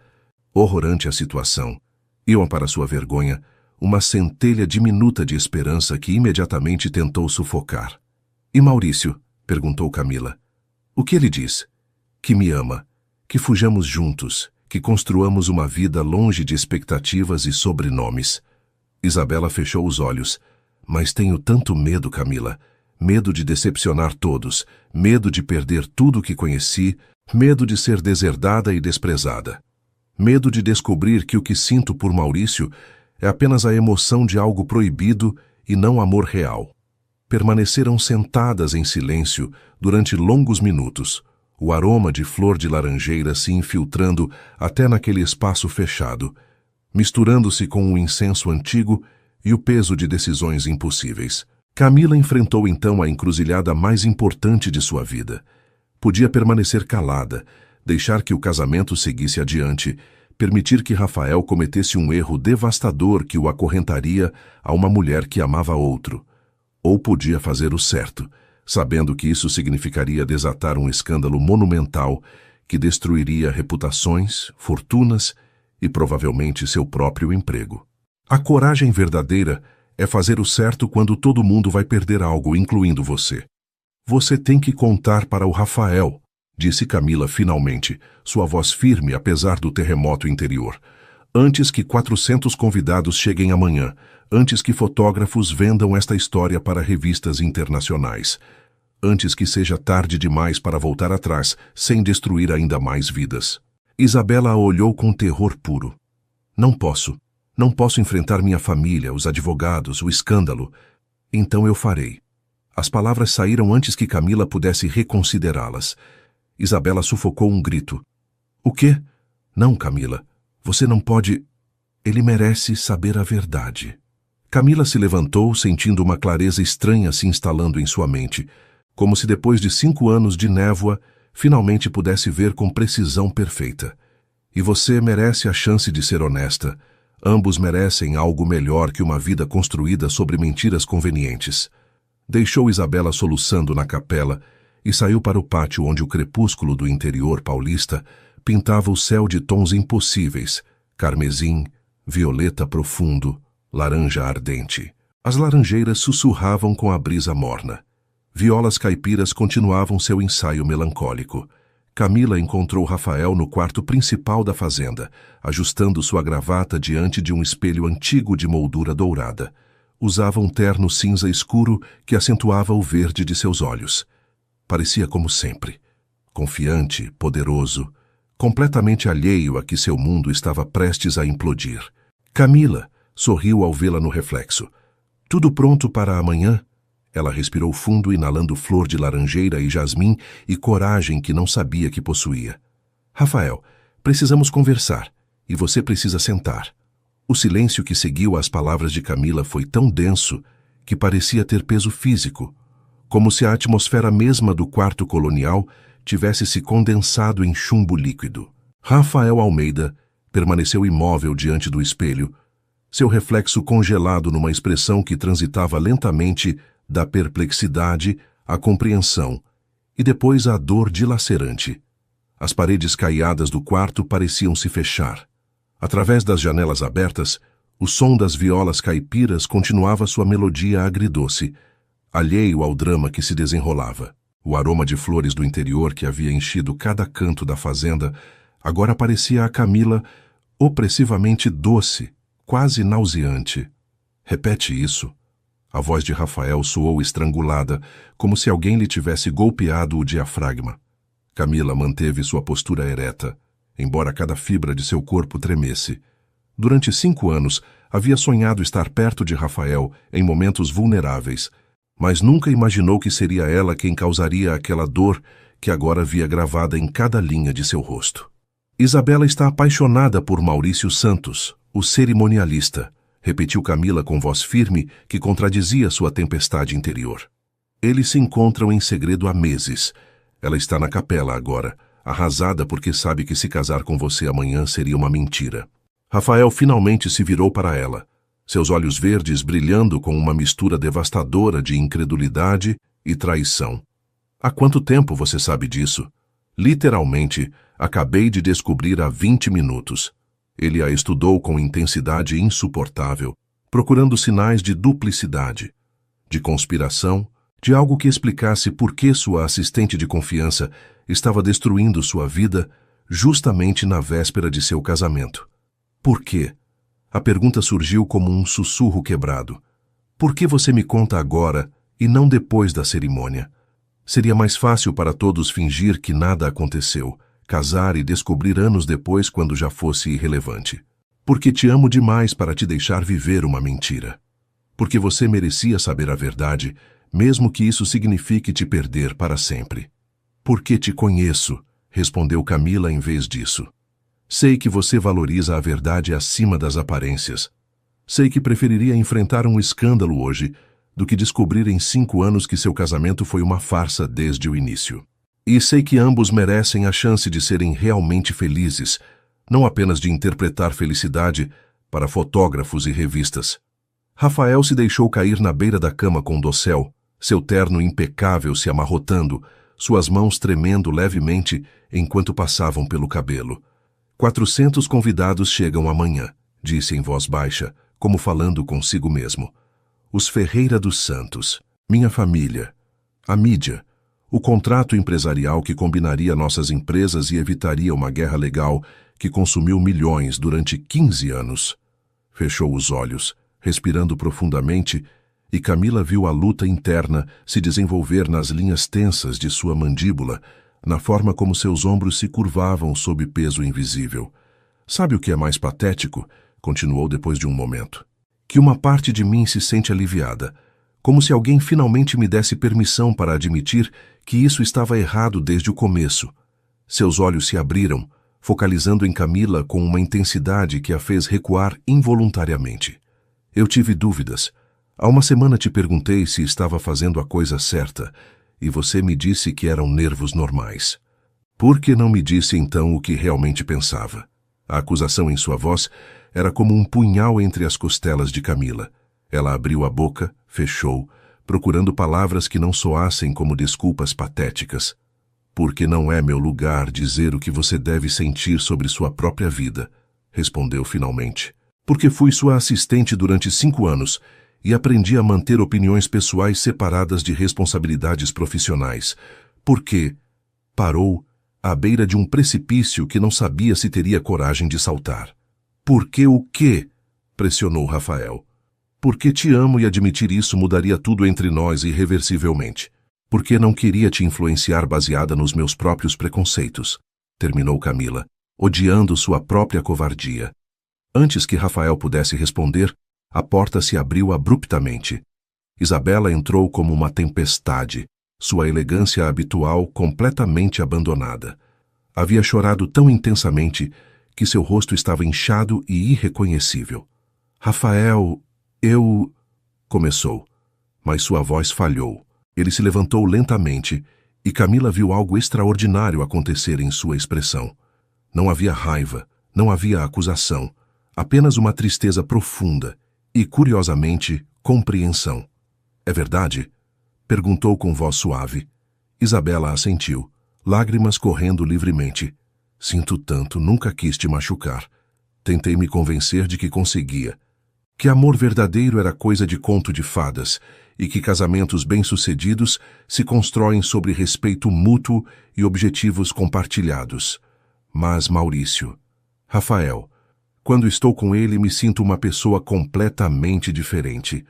horror ante a situação, e, para sua vergonha, uma centelha diminuta de esperança que imediatamente tentou sufocar. E Maurício? Perguntou Camila. O que ele diz? Que me ama, que fujamos juntos, que construamos uma vida longe de expectativas e sobrenomes. Isabela fechou os olhos. Mas tenho tanto medo, Camila. Medo de decepcionar todos, medo de perder tudo o que conheci, medo de ser deserdada e desprezada. Medo de descobrir que o que sinto por Maurício é apenas a emoção de algo proibido e não amor real. Permaneceram sentadas em silêncio durante longos minutos, o aroma de flor de laranjeira se infiltrando até naquele espaço fechado, misturando-se com o incenso antigo e o peso de decisões impossíveis. Camila enfrentou então a encruzilhada mais importante de sua vida. Podia permanecer calada, deixar que o casamento seguisse adiante, permitir que Rafael cometesse um erro devastador que o acorrentaria a uma mulher que amava outro. Ou podia fazer o certo, sabendo que isso significaria desatar um escândalo monumental que destruiria reputações, fortunas e provavelmente seu próprio emprego. A coragem verdadeira é fazer o certo quando todo mundo vai perder algo, incluindo você. Você tem que contar para o Rafael, disse Camila finalmente, sua voz firme apesar do terremoto interior. Antes que 400 convidados cheguem amanhã, antes que fotógrafos vendam esta história para revistas internacionais, antes que seja tarde demais para voltar atrás, sem destruir ainda mais vidas. Isabela a olhou com terror puro. Não posso enfrentar minha família, os advogados, o escândalo. Então eu farei. As palavras saíram antes que Camila pudesse reconsiderá-las. Isabela sufocou um grito. O quê? Não, Camila. Você não pode... Ele merece saber a verdade. Camila se levantou, sentindo uma clareza estranha se instalando em sua mente, como se depois de 5 anos de névoa, finalmente pudesse ver com precisão perfeita. E você merece a chance de ser honesta. Ambos merecem algo melhor que uma vida construída sobre mentiras convenientes. Deixou Isabela soluçando na capela e saiu para o pátio onde o crepúsculo do interior paulista pintava o céu de tons impossíveis, carmesim, violeta profundo, laranja ardente. As laranjeiras sussurravam com a brisa morna. Violas caipiras continuavam seu ensaio melancólico. Camila encontrou Rafael no quarto principal da fazenda, ajustando sua gravata diante de um espelho antigo de moldura dourada. Usava um terno cinza escuro que acentuava o verde de seus olhos. Parecia como sempre, confiante, poderoso, completamente alheio a que seu mundo estava prestes a implodir. Camila sorriu ao vê-la no reflexo. Tudo pronto para amanhã? Ela respirou fundo, inalando flor de laranjeira e jasmim e coragem que não sabia que possuía. Rafael, precisamos conversar, e você precisa sentar. O silêncio que seguiu às palavras de Camila foi tão denso que parecia ter peso físico, como se a atmosfera mesma do quarto colonial tivesse se condensado em chumbo líquido. Rafael Almeida permaneceu imóvel diante do espelho, seu reflexo congelado numa expressão que transitava lentamente da perplexidade à compreensão e depois à dor dilacerante. As paredes caiadas do quarto pareciam se fechar. Através das janelas abertas, O som das violas caipiras continuava sua melodia agridoce, alheio ao drama que se desenrolava. O aroma de flores do interior que havia enchido cada canto da fazenda agora parecia a Camila opressivamente doce, quase nauseante. Repete isso. A voz de Rafael soou estrangulada, como se alguém lhe tivesse golpeado o diafragma. Camila manteve sua postura ereta, embora cada fibra de seu corpo tremesse. Durante 5 anos, havia sonhado estar perto de Rafael em momentos vulneráveis, mas nunca imaginou que seria ela quem causaria aquela dor que agora via gravada em cada linha de seu rosto. Isabela está apaixonada por Maurício Santos, o cerimonialista, repetiu Camila com voz firme que contradizia sua tempestade interior. Eles se encontram em segredo há meses. Ela está na capela agora, arrasada porque sabe que se casar com você amanhã seria uma mentira. Rafael finalmente se virou para ela, seus olhos verdes brilhando com uma mistura devastadora de incredulidade e traição. Há quanto tempo você sabe disso? Literalmente, acabei de descobrir há 20 minutos. Ele a estudou com intensidade insuportável, procurando sinais de duplicidade, de conspiração, de algo que explicasse por que sua assistente de confiança estava destruindo sua vida justamente na véspera de seu casamento. Por quê? A pergunta surgiu como um sussurro quebrado. Por que você me conta agora e não depois da cerimônia? Seria mais fácil para todos fingir que nada aconteceu, casar e descobrir anos depois quando já fosse irrelevante. Porque te amo demais para te deixar viver uma mentira. Porque você merecia saber a verdade, mesmo que isso signifique te perder para sempre. Porque te conheço, respondeu Camila em vez disso. Sei que você valoriza a verdade acima das aparências. Sei que preferiria enfrentar um escândalo hoje do que descobrir em 5 anos que seu casamento foi uma farsa desde o início. E sei que ambos merecem a chance de serem realmente felizes, não apenas de interpretar felicidade para fotógrafos e revistas. Rafael se deixou cair na beira da cama com dossel, seu terno impecável se amarrotando, suas mãos tremendo levemente enquanto passavam pelo cabelo. 400 convidados chegam amanhã, disse em voz baixa, como falando consigo mesmo. Os Ferreira dos Santos, minha família, a mídia, o contrato empresarial que combinaria nossas empresas e evitaria uma guerra legal que consumiu milhões durante 15 anos. Fechou os olhos, respirando profundamente, e Camila viu a luta interna se desenvolver nas linhas tensas de sua mandíbula, na forma como seus ombros se curvavam sob peso invisível. Sabe o que é mais patético? Continuou depois de um momento. Que uma parte de mim se sente aliviada, como se alguém finalmente me desse permissão para admitir que isso estava errado desde o começo. Seus olhos se abriram, focalizando em Camila com uma intensidade que a fez recuar involuntariamente. Eu tive dúvidas. Há uma semana te perguntei se estava fazendo a coisa certa, e você me disse que eram nervos normais. Por que não me disse então o que realmente pensava? A acusação em sua voz era como um punhal entre as costelas de Camila. Ela abriu a boca, fechou, procurando palavras que não soassem como desculpas patéticas. Porque não é meu lugar dizer o que você deve sentir sobre sua própria vida, respondeu finalmente. Porque fui sua assistente durante 5 anos e aprendi a manter opiniões pessoais separadas de responsabilidades profissionais. Porque parou à beira de um precipício que não sabia se teria coragem de saltar. Porque o quê? Pressionou Rafael. Porque te amo e admitir isso mudaria tudo entre nós irreversivelmente. Porque não queria te influenciar baseada nos meus próprios preconceitos, terminou Camila, odiando sua própria covardia. Antes que Rafael pudesse responder, a porta se abriu abruptamente. Isabela entrou como uma tempestade, sua elegância habitual completamente abandonada. Havia chorado tão intensamente que seu rosto estava inchado e irreconhecível. Rafael, eu... começou, mas sua voz falhou. Ele se levantou lentamente e Camila viu algo extraordinário acontecer em sua expressão. Não havia raiva, não havia acusação, apenas uma tristeza profunda e, curiosamente, compreensão. É verdade? Perguntou com voz suave. Isabela assentiu, lágrimas correndo livremente. Sinto tanto, nunca quis te machucar. Tentei me convencer de que conseguia. Que amor verdadeiro era coisa de conto de fadas e que casamentos bem-sucedidos se constroem sobre respeito mútuo e objetivos compartilhados. Mas Maurício, Rafael, quando estou com ele me sinto uma pessoa completamente diferente,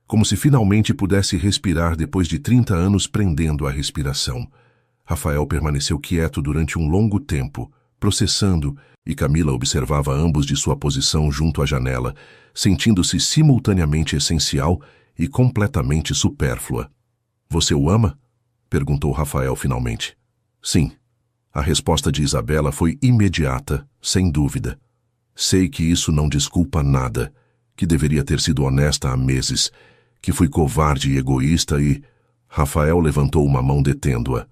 como se finalmente pudesse respirar depois de 30 anos prendendo a respiração. Rafael permaneceu quieto durante um longo tempo, processando, e Camila observava ambos de sua posição junto à janela, sentindo-se simultaneamente essencial e completamente supérflua. "Você o ama?" perguntou Rafael finalmente. "Sim." A resposta de Isabela foi imediata, sem dúvida. "Sei que isso não desculpa nada, que deveria ter sido honesta há meses, que fui covarde e egoísta e..." Rafael levantou uma mão detendo-a.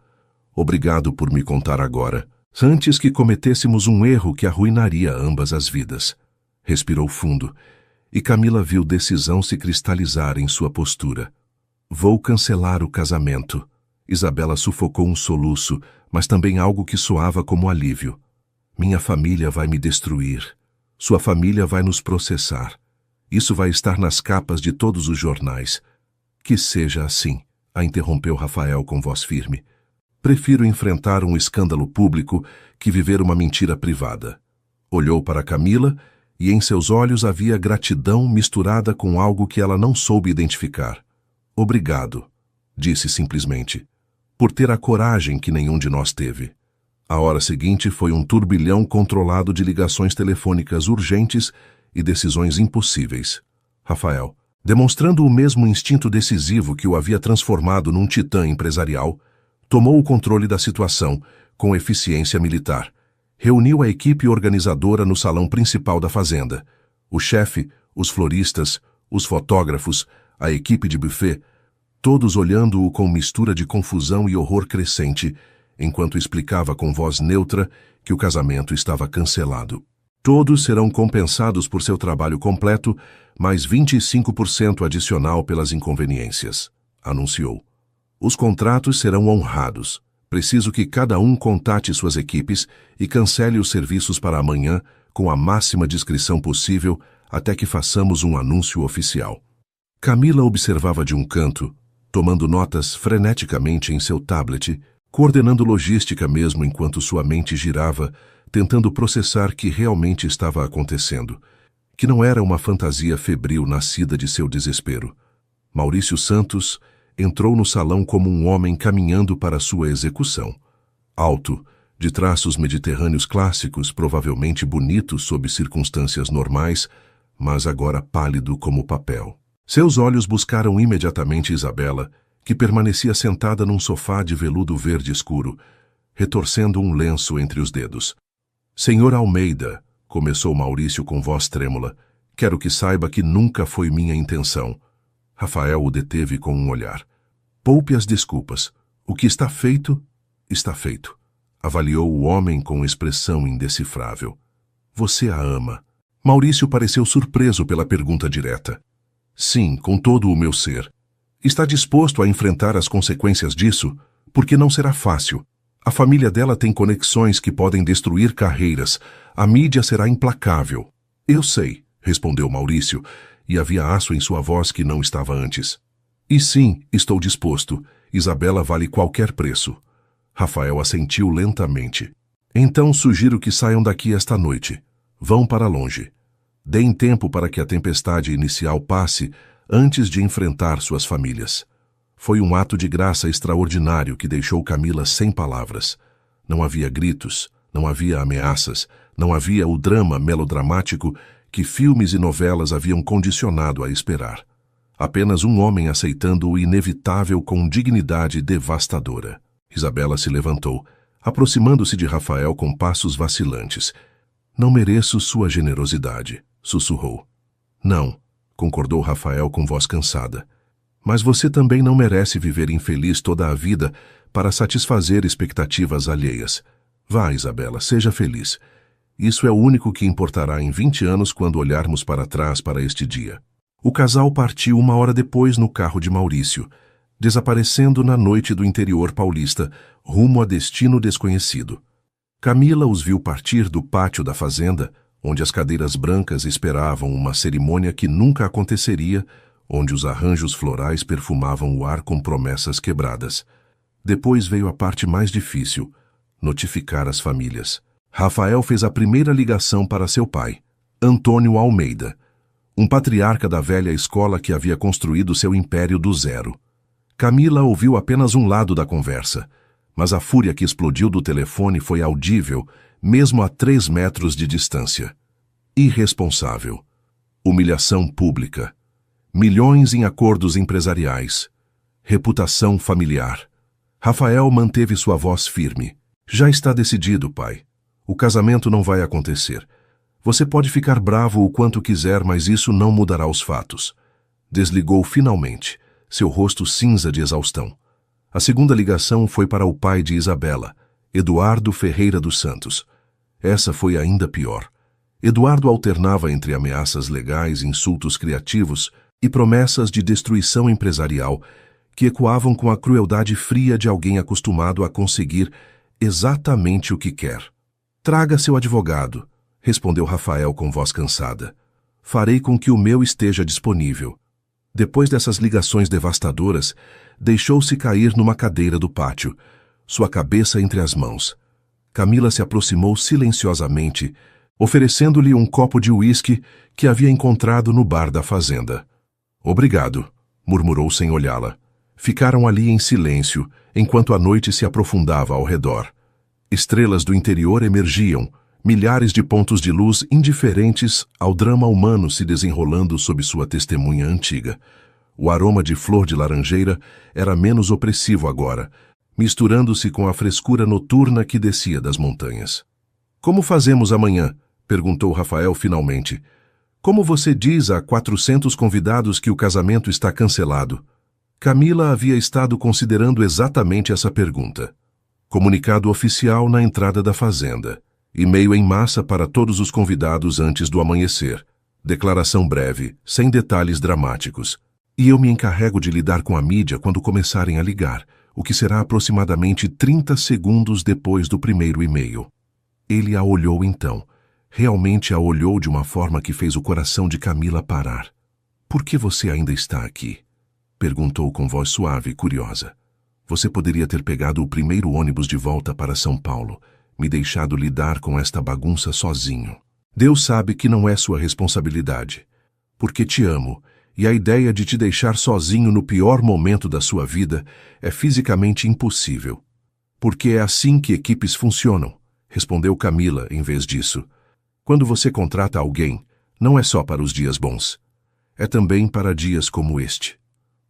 "Obrigado por me contar agora, antes que cometêssemos um erro que arruinaria ambas as vidas." Respirou fundo, e Camila viu decisão se cristalizar em sua postura. "Vou cancelar o casamento." Isabela sufocou um soluço, mas também algo que soava como alívio. "Minha família vai me destruir. Sua família vai nos processar. Isso vai estar nas capas de todos os jornais." "Que seja assim," a interrompeu Rafael com voz firme. "Prefiro enfrentar um escândalo público que viver uma mentira privada." Olhou para Camila e em seus olhos havia gratidão misturada com algo que ela não soube identificar. "Obrigado," disse simplesmente, "por ter a coragem que nenhum de nós teve." A hora seguinte foi um turbilhão controlado de ligações telefônicas urgentes e decisões impossíveis. Rafael, demonstrando o mesmo instinto decisivo que o havia transformado num titã empresarial, tomou o controle da situação com eficiência militar. Reuniu a equipe organizadora no salão principal da fazenda. O chefe, os floristas, os fotógrafos, a equipe de buffet, todos olhando-o com mistura de confusão e horror crescente, enquanto explicava com voz neutra que o casamento estava cancelado. "Todos serão compensados por seu trabalho completo, mais 25% adicional pelas inconveniências", anunciou. "Os contratos serão honrados. Preciso que cada um contate suas equipes e cancele os serviços para amanhã com a máxima discrição possível até que façamos um anúncio oficial." Camila observava de um canto, tomando notas freneticamente em seu tablet, coordenando logística mesmo enquanto sua mente girava, tentando processar que realmente estava acontecendo, que não era uma fantasia febril nascida de seu desespero. Maurício Santos entrou no salão como um homem caminhando para sua execução. Alto, de traços mediterrâneos clássicos, provavelmente bonito sob circunstâncias normais, mas agora pálido como papel. Seus olhos buscaram imediatamente Isabela, que permanecia sentada num sofá de veludo verde escuro, retorcendo um lenço entre os dedos. "Senhor Almeida", começou Maurício com voz trêmula, "quero que saiba que nunca foi minha intenção." Rafael o deteve com um olhar. "Poupe as desculpas. O que está feito, está feito." Avaliou o homem com expressão indecifrável. "Você a ama." Maurício pareceu surpreso pela pergunta direta. "Sim, com todo o meu ser." "Está disposto a enfrentar as consequências disso? Porque não será fácil. A família dela tem conexões que podem destruir carreiras. A mídia será implacável." "Eu sei", respondeu Maurício, e havia aço em sua voz que não estava antes. "E sim, estou disposto. Isabela vale qualquer preço." Rafael assentiu lentamente. "Então sugiro que saiam daqui esta noite. Vão para longe. Deem tempo para que a tempestade inicial passe antes de enfrentar suas famílias." Foi um ato de graça extraordinário que deixou Camila sem palavras. Não havia gritos, não havia ameaças, não havia o drama melodramático que filmes e novelas haviam condicionado a esperar. Apenas um homem aceitando o inevitável com dignidade devastadora. Isabela se levantou, aproximando-se de Rafael com passos vacilantes. "Não mereço sua generosidade", sussurrou. "Não", concordou Rafael com voz cansada. "Mas você também não merece viver infeliz toda a vida para satisfazer expectativas alheias. Vá, Isabela, seja feliz. Isso é o único que importará em 20 anos quando olharmos para trás para este dia." O casal partiu 1 hora depois no carro de Maurício, desaparecendo na noite do interior paulista, rumo a destino desconhecido. Camila os viu partir do pátio da fazenda, onde as cadeiras brancas esperavam uma cerimônia que nunca aconteceria, onde os arranjos florais perfumavam o ar com promessas quebradas. Depois veio a parte mais difícil: notificar as famílias. Rafael fez a primeira ligação para seu pai, Antônio Almeida, um patriarca da velha escola que havia construído seu império do zero. Camila ouviu apenas um lado da conversa, mas a fúria que explodiu do telefone foi audível, mesmo a 3 metros de distância. Irresponsável. Humilhação pública. Milhões em acordos empresariais. Reputação familiar. Rafael manteve sua voz firme. Já está decidido, pai. O casamento não vai acontecer. Você pode ficar bravo o quanto quiser, mas isso não mudará os fatos. Desligou finalmente, seu rosto cinza de exaustão. A segunda ligação foi para o pai de Isabela, Eduardo Ferreira dos Santos. Essa foi ainda pior. Eduardo alternava entre ameaças legais, insultos criativos e promessas de destruição empresarial que ecoavam com a crueldade fria de alguém acostumado a conseguir exatamente o que quer. Traga seu advogado, respondeu Rafael com voz cansada. Farei com que o meu esteja disponível. Depois dessas ligações devastadoras, deixou-se cair numa cadeira do pátio, sua cabeça entre as mãos. Camila se aproximou silenciosamente, oferecendo-lhe um copo de uísque que havia encontrado no bar da fazenda. Obrigado, murmurou sem olhá-la. Ficaram ali em silêncio, enquanto a noite se aprofundava ao redor. Estrelas do interior emergiam, milhares de pontos de luz indiferentes ao drama humano se desenrolando sob sua testemunha antiga. O aroma de flor de laranjeira era menos opressivo agora, misturando-se com a frescura noturna que descia das montanhas. Como fazemos amanhã? Perguntou Rafael finalmente. Como você diz a 400 convidados que o casamento está cancelado? Camila havia estado considerando exatamente essa pergunta. Comunicado oficial na entrada da fazenda. E-mail em massa para todos os convidados antes do amanhecer. Declaração breve, sem detalhes dramáticos. E eu me encarrego de lidar com a mídia quando começarem a ligar, o que será aproximadamente 30 segundos depois do primeiro e-mail. Ele a olhou então. Realmente a olhou de uma forma que fez o coração de Camila parar. Por que você ainda está aqui? Perguntou com voz suave e curiosa. Você poderia ter pegado o primeiro ônibus de volta para São Paulo, me deixado lidar com esta bagunça sozinho. Deus sabe que não é sua responsabilidade. Porque te amo, e a ideia de te deixar sozinho no pior momento da sua vida é fisicamente impossível. Porque é assim que equipes funcionam, respondeu Camila em vez disso. Quando você contrata alguém, não é só para os dias bons. É também para dias como este.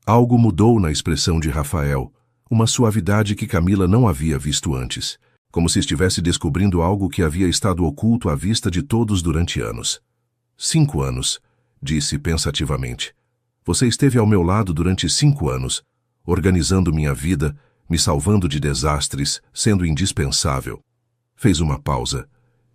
Algo mudou na expressão de Rafael, uma suavidade que Camila não havia visto antes, como se estivesse descobrindo algo que havia estado oculto à vista de todos durante anos. 5 anos, disse pensativamente. Você esteve ao meu lado durante 5 anos, organizando minha vida, me salvando de desastres, sendo indispensável. Fez uma pausa.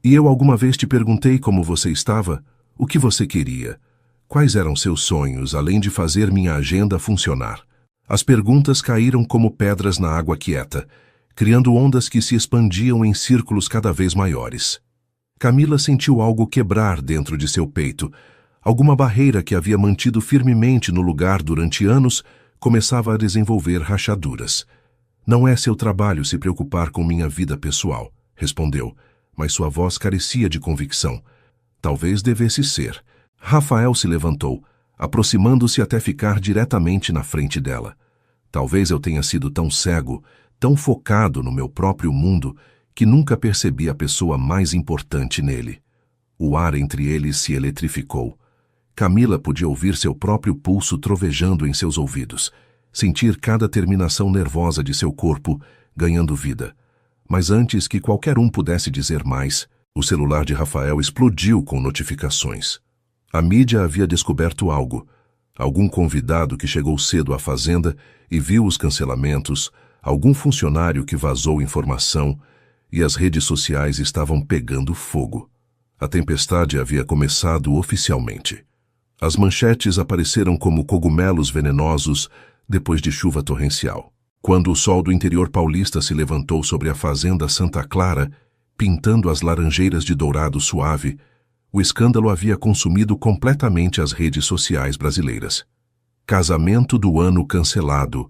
E eu alguma vez te perguntei como você estava? O que você queria? Quais eram seus sonhos, além de fazer minha agenda funcionar? As perguntas caíram como pedras na água quieta, criando ondas que se expandiam em círculos cada vez maiores. Camila sentiu algo quebrar dentro de seu peito. Alguma barreira que havia mantido firmemente no lugar durante anos começava a desenvolver rachaduras. Não é seu trabalho se preocupar com minha vida pessoal, respondeu, mas sua voz carecia de convicção. Talvez devesse ser. Rafael se levantou, aproximando-se até ficar diretamente na frente dela. Talvez eu tenha sido tão cego, tão focado no meu próprio mundo, que nunca percebi a pessoa mais importante nele. O ar entre eles se eletrificou. Camila podia ouvir seu próprio pulso trovejando em seus ouvidos, sentir cada terminação nervosa de seu corpo ganhando vida. Mas antes que qualquer um pudesse dizer mais, o celular de Rafael explodiu com notificações. A mídia havia descoberto algo. Algum convidado que chegou cedo à fazenda e viu os cancelamentos, algum funcionário que vazou informação, e as redes sociais estavam pegando fogo. A tempestade havia começado oficialmente. As manchetes apareceram como cogumelos venenosos depois de chuva torrencial. Quando o sol do interior paulista se levantou sobre a fazenda Santa Clara, pintando as laranjeiras de dourado suave, O escândalo havia consumido completamente as redes sociais brasileiras. Casamento do ano cancelado,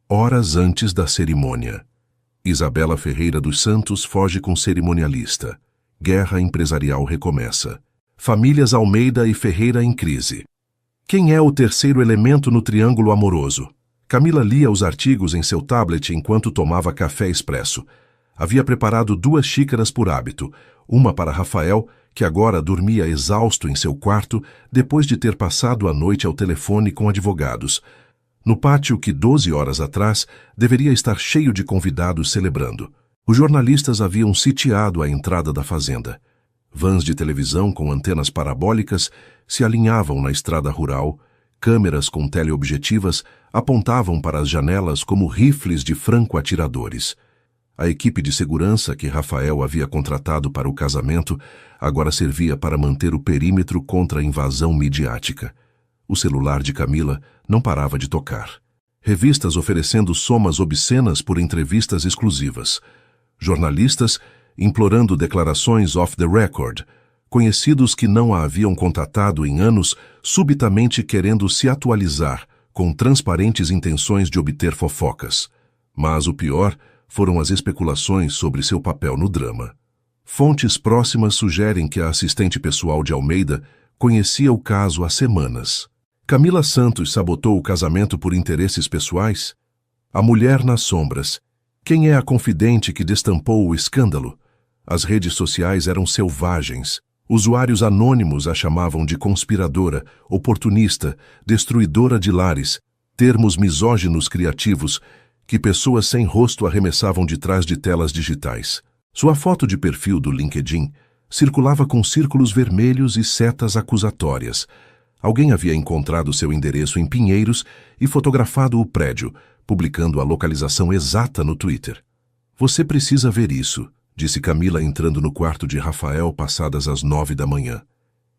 horas antes da cerimônia. Isabela Ferreira dos Santos foge com cerimonialista. Guerra empresarial recomeça. Famílias Almeida e Ferreira em crise. Quem é o terceiro elemento no triângulo amoroso? Camila lia os artigos em seu tablet enquanto tomava café expresso. Havia preparado 2 xícaras por hábito, uma para Rafael, que agora dormia exausto em seu quarto depois de ter passado a noite ao telefone com advogados, no pátio que 12 horas atrás deveria estar cheio de convidados celebrando. Os jornalistas haviam sitiado a entrada da fazenda. Vans de televisão com antenas parabólicas se alinhavam na estrada rural, câmeras com teleobjetivas apontavam para as janelas como rifles de franco-atiradores. A equipe de segurança que Rafael havia contratado para o casamento agora servia para manter o perímetro contra a invasão midiática. O celular de Camila não parava de tocar. Revistas oferecendo somas obscenas por entrevistas exclusivas. Jornalistas implorando declarações off the record. Conhecidos que não a haviam contatado em anos subitamente querendo se atualizar com transparentes intenções de obter fofocas. Mas o pior foram as especulações sobre seu papel no drama. Fontes próximas sugerem que a assistente pessoal de Almeida conhecia o caso há semanas. Camila Santos sabotou o casamento por interesses pessoais? A mulher nas sombras. Quem é a confidente que destampou o escândalo? As redes sociais eram selvagens. Usuários anônimos a chamavam de conspiradora, oportunista, destruidora de lares, termos misóginos criativos que pessoas sem rosto arremessavam de trás de telas digitais. Sua foto de perfil do LinkedIn circulava com círculos vermelhos e setas acusatórias. Alguém havia encontrado seu endereço em Pinheiros e fotografado o prédio, publicando a localização exata no Twitter. "Você precisa ver isso", disse Camila entrando no quarto de Rafael passadas as 9 da manhã.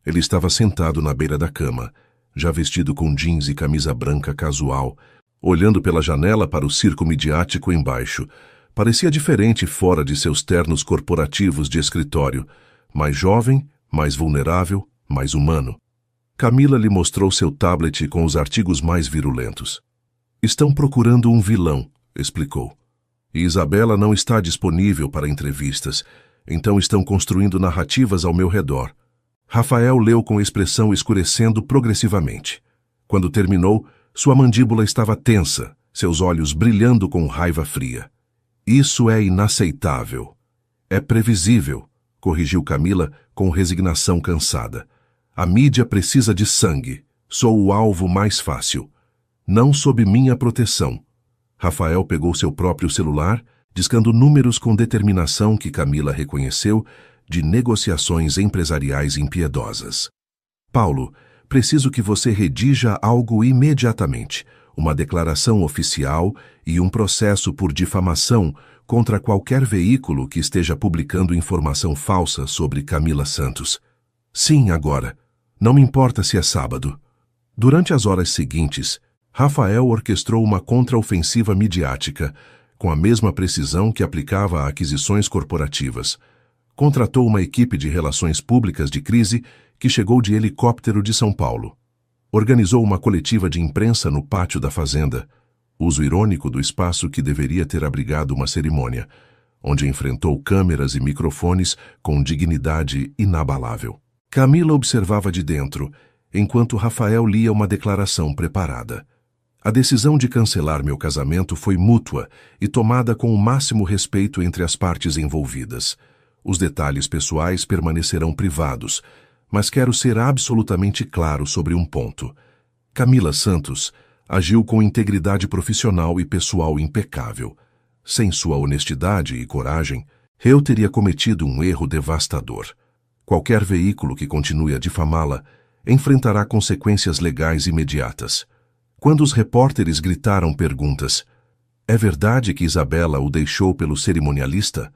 Ele estava sentado na beira da cama, já vestido com jeans e camisa branca casual, olhando pela janela para o circo midiático embaixo. Parecia diferente fora de seus ternos corporativos de escritório, mais jovem, mais vulnerável, mais humano. Camila lhe mostrou seu tablet com os artigos mais virulentos. "Estão procurando um vilão", explicou. "E Isabela não está disponível para entrevistas, então estão construindo narrativas ao meu redor." Rafael leu com expressão escurecendo progressivamente. Quando terminou, sua mandíbula estava tensa, seus olhos brilhando com raiva fria. "Isso é inaceitável." "É previsível", corrigiu Camila com resignação cansada. "A mídia precisa de sangue. Sou o alvo mais fácil. Não sob minha proteção." Rafael pegou seu próprio celular, discando números com determinação que Camila reconheceu de negociações empresariais impiedosas. "Paulo, preciso que você redija algo imediatamente. Uma declaração oficial e um processo por difamação contra qualquer veículo que esteja publicando informação falsa sobre Camila Santos." "Sim, agora. Não me importa se é sábado." Durante as horas seguintes, Rafael orquestrou uma contraofensiva midiática, com a mesma precisão que aplicava a aquisições corporativas. Contratou uma equipe de relações públicas de crise que chegou de helicóptero de São Paulo. Organizou uma coletiva de imprensa no pátio da fazenda, uso irônico do espaço que deveria ter abrigado uma cerimônia, onde enfrentou câmeras e microfones com dignidade inabalável. Camila observava de dentro, enquanto Rafael lia uma declaração preparada. "A decisão de cancelar meu casamento foi mútua e tomada com o máximo respeito entre as partes envolvidas. Os detalhes pessoais permanecerão privados, mas quero ser absolutamente claro sobre um ponto. Camila Santos agiu com integridade profissional e pessoal impecável. Sem sua honestidade e coragem, eu teria cometido um erro devastador. Qualquer veículo que continue a difamá-la enfrentará consequências legais imediatas." Quando os repórteres gritaram perguntas: "É verdade que Isabela o deixou pelo cerimonialista?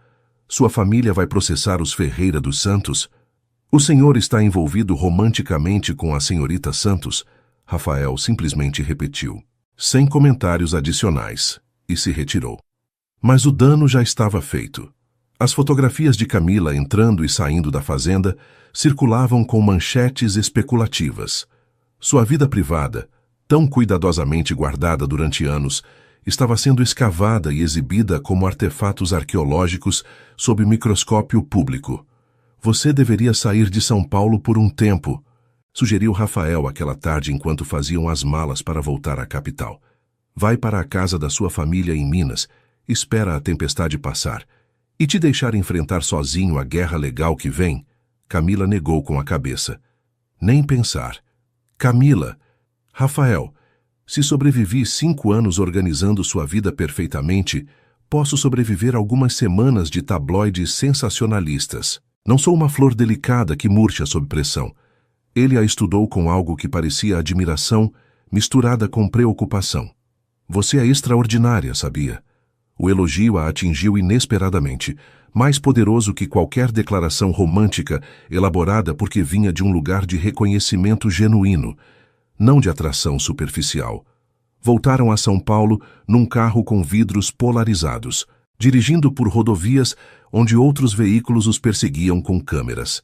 Sua família vai processar os Ferreira dos Santos? O senhor está envolvido romanticamente com a senhorita Santos?" Rafael simplesmente repetiu, sem comentários adicionais, e se retirou. Mas o dano já estava feito. As fotografias de Camila entrando e saindo da fazenda circulavam com manchetes especulativas. Sua vida privada, tão cuidadosamente guardada durante anos, estava sendo escavada e exibida como artefatos arqueológicos sob microscópio público. Você deveria sair de São Paulo por um tempo, sugeriu Rafael aquela tarde enquanto faziam as malas para voltar à capital. Vai para a casa da sua família em Minas, espera a tempestade passar. E te deixar enfrentar sozinho a guerra legal que vem? Camila negou com a cabeça. Nem pensar. Camila, Rafael, se sobrevivi 5 anos organizando sua vida perfeitamente, posso sobreviver algumas semanas de tabloides sensacionalistas. Não sou uma flor delicada que murcha sob pressão. Ele a estudou com algo que parecia admiração, misturada com preocupação. Você é extraordinária, sabia? O elogio a atingiu inesperadamente, mais poderoso que qualquer declaração romântica elaborada porque vinha de um lugar de reconhecimento genuíno, não de atração superficial. Voltaram a São Paulo num carro com vidros polarizados, dirigindo por rodovias onde outros veículos os perseguiam com câmeras.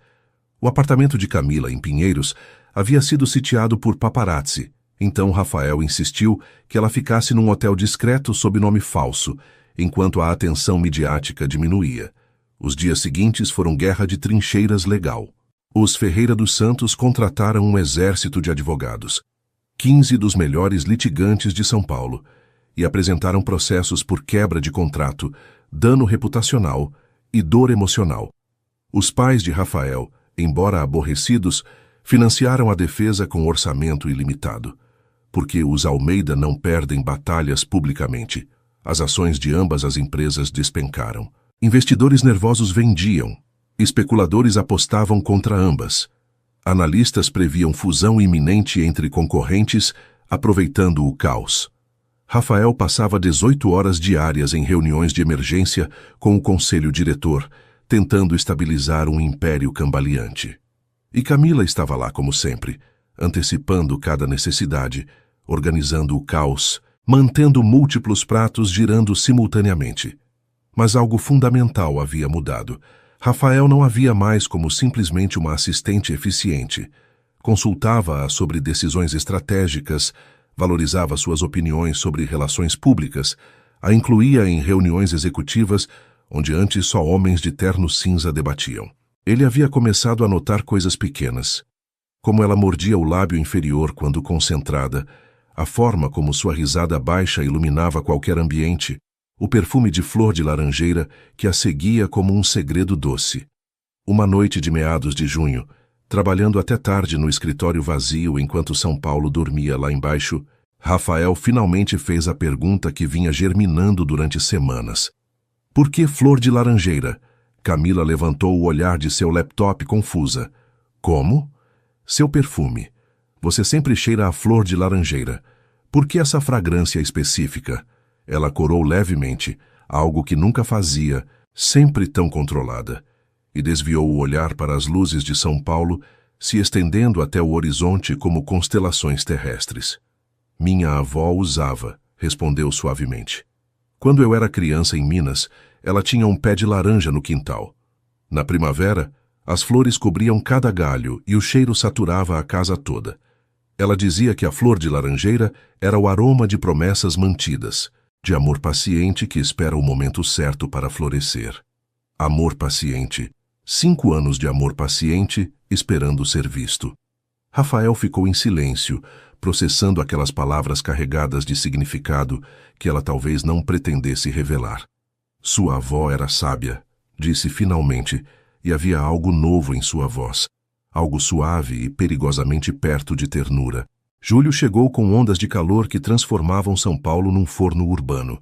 O apartamento de Camila, em Pinheiros, havia sido sitiado por paparazzi. Então Rafael insistiu que ela ficasse num hotel discreto sob nome falso, enquanto a atenção midiática diminuía. Os dias seguintes foram guerra de trincheiras legal. Os Ferreira dos Santos contrataram um exército de advogados, 15 dos melhores litigantes de São Paulo, e apresentaram processos por quebra de contrato, dano reputacional e dor emocional. Os pais de Rafael, embora aborrecidos, financiaram a defesa com orçamento ilimitado, porque os Almeida não perdem batalhas publicamente. As ações de ambas as empresas despencaram. Investidores nervosos vendiam. Especuladores apostavam contra ambas. Analistas previam fusão iminente entre concorrentes, aproveitando o caos. Rafael passava 18 horas diárias em reuniões de emergência com o conselho diretor, tentando estabilizar um império cambaleante. E Camila estava lá como sempre, antecipando cada necessidade, organizando o caos, mantendo múltiplos pratos girando simultaneamente. Mas algo fundamental havia mudado. Rafael não havia mais como simplesmente uma assistente eficiente. Consultava-a sobre decisões estratégicas, valorizava suas opiniões sobre relações públicas, a incluía em reuniões executivas onde antes só homens de terno cinza debatiam. Ele havia começado a notar coisas pequenas, como ela mordia o lábio inferior quando concentrada, a forma como sua risada baixa iluminava qualquer ambiente, o perfume de flor de laranjeira que a seguia como um segredo doce. Uma noite de meados de junho, trabalhando até tarde no escritório vazio enquanto São Paulo dormia lá embaixo, Rafael finalmente fez a pergunta que vinha germinando durante semanas. Por que flor de laranjeira? Camila levantou o olhar de seu laptop confusa. Como? Seu perfume. Você sempre cheira a flor de laranjeira. Por que essa fragrância específica? Ela corou levemente, algo que nunca fazia, sempre tão controlada, e desviou o olhar para as luzes de São Paulo, se estendendo até o horizonte como constelações terrestres. Minha avó usava, respondeu suavemente. Quando eu era criança em Minas, ela tinha um pé de laranja no quintal. Na primavera, as flores cobriam cada galho e o cheiro saturava a casa toda. Ela dizia que a flor de laranjeira era o aroma de promessas mantidas, de amor paciente que espera o momento certo para florescer. Amor paciente. 5 anos de amor paciente, esperando ser visto. Rafael ficou em silêncio, processando aquelas palavras carregadas de significado que ela talvez não pretendesse revelar. Sua avó era sábia, disse finalmente, e havia algo novo em sua voz. Algo suave e perigosamente perto de ternura. Julho chegou com ondas de calor que transformavam São Paulo num forno urbano.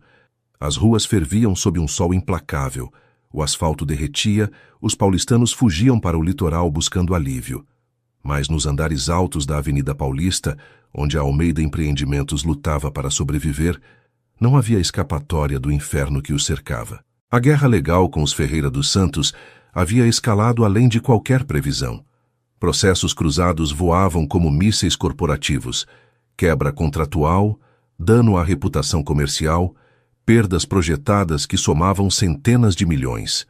As ruas ferviam sob um sol implacável. O asfalto derretia, os paulistanos fugiam para o litoral buscando alívio. Mas nos andares altos da Avenida Paulista, onde a Almeida Empreendimentos lutava para sobreviver, não havia escapatória do inferno que os cercava. A guerra legal com os Ferreira dos Santos havia escalado além de qualquer previsão. Processos cruzados voavam como mísseis corporativos, quebra contratual, dano à reputação comercial, perdas projetadas que somavam centenas de milhões.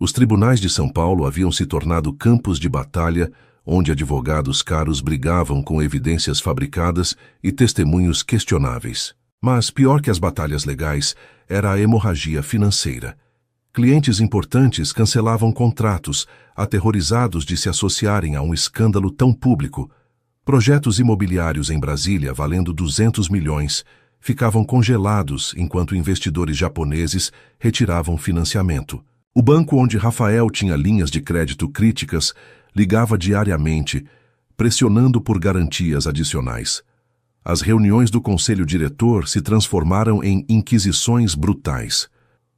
Os tribunais de São Paulo haviam se tornado campos de batalha onde advogados caros brigavam com evidências fabricadas e testemunhos questionáveis. Mas, pior que as batalhas legais, era a hemorragia financeira. Clientes importantes cancelavam contratos, aterrorizados de se associarem a um escândalo tão público. Projetos imobiliários em Brasília, valendo 200 milhões, ficavam congelados enquanto investidores japoneses retiravam financiamento. O banco onde Rafael tinha linhas de crédito críticas ligava diariamente, pressionando por garantias adicionais. As reuniões do conselho diretor se transformaram em inquisições brutais.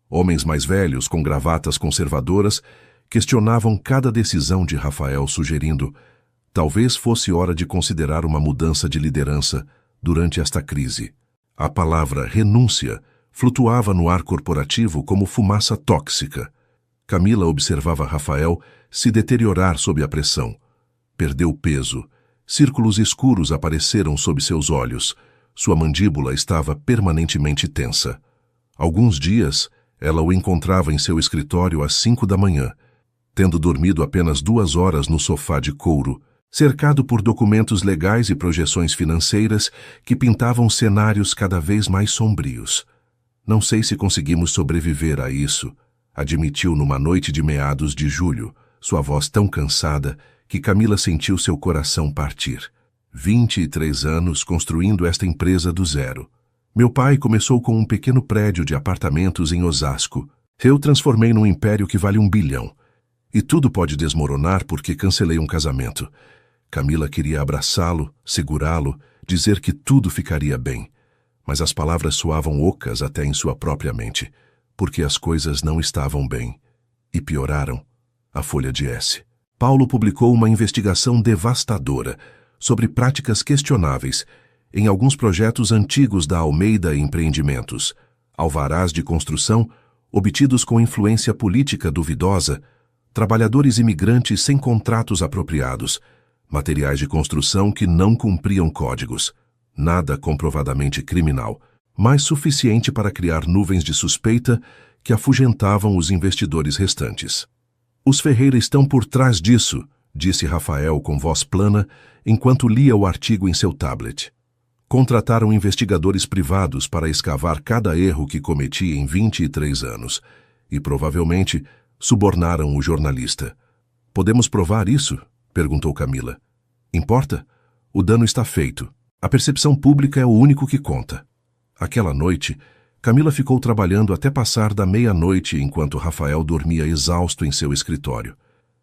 Homens mais velhos, com gravatas conservadoras, questionavam cada decisão de Rafael, sugerindo: talvez fosse hora de considerar uma mudança de liderança durante esta crise. A palavra renúncia flutuava no ar corporativo como fumaça tóxica. Camila observava Rafael se deteriorar sob a pressão. Perdeu peso. Círculos escuros apareceram sob seus olhos. Sua mandíbula estava permanentemente tensa. Alguns dias, ela o encontrava em seu escritório às 5 da manhã, tendo dormido apenas 2 horas no sofá de couro, cercado por documentos legais e projeções financeiras que pintavam cenários cada vez mais sombrios. Não sei se conseguimos sobreviver a isso, admitiu numa noite de meados de julho, sua voz tão cansada que Camila sentiu seu coração partir. 23 anos construindo esta empresa do zero. Meu pai começou com um pequeno prédio de apartamentos em Osasco. Eu transformei num império que vale 1 bilhão. E tudo pode desmoronar porque cancelei um casamento. Camila queria abraçá-lo, segurá-lo, dizer que tudo ficaria bem. Mas as palavras soavam ocas até em sua própria mente, porque as coisas não estavam bem. E pioraram. A Folha de S. Paulo publicou uma investigação devastadora sobre práticas questionáveis em alguns projetos antigos da Almeida Empreendimentos, alvarás de construção obtidos com influência política duvidosa, trabalhadores imigrantes sem contratos apropriados, materiais de construção que não cumpriam códigos, nada comprovadamente criminal, mas suficiente para criar nuvens de suspeita que afugentavam os investidores restantes. Os Ferreira estão por trás disso, disse Rafael com voz plana, enquanto lia o artigo em seu tablet. Contrataram investigadores privados para escavar cada erro que cometi em 23 anos e, provavelmente, subornaram o jornalista. Podemos provar isso? Perguntou Camila. Importa? O dano está feito. A percepção pública é o único que conta. Aquela noite, Camila ficou trabalhando até passar da meia-noite enquanto Rafael dormia exausto em seu escritório.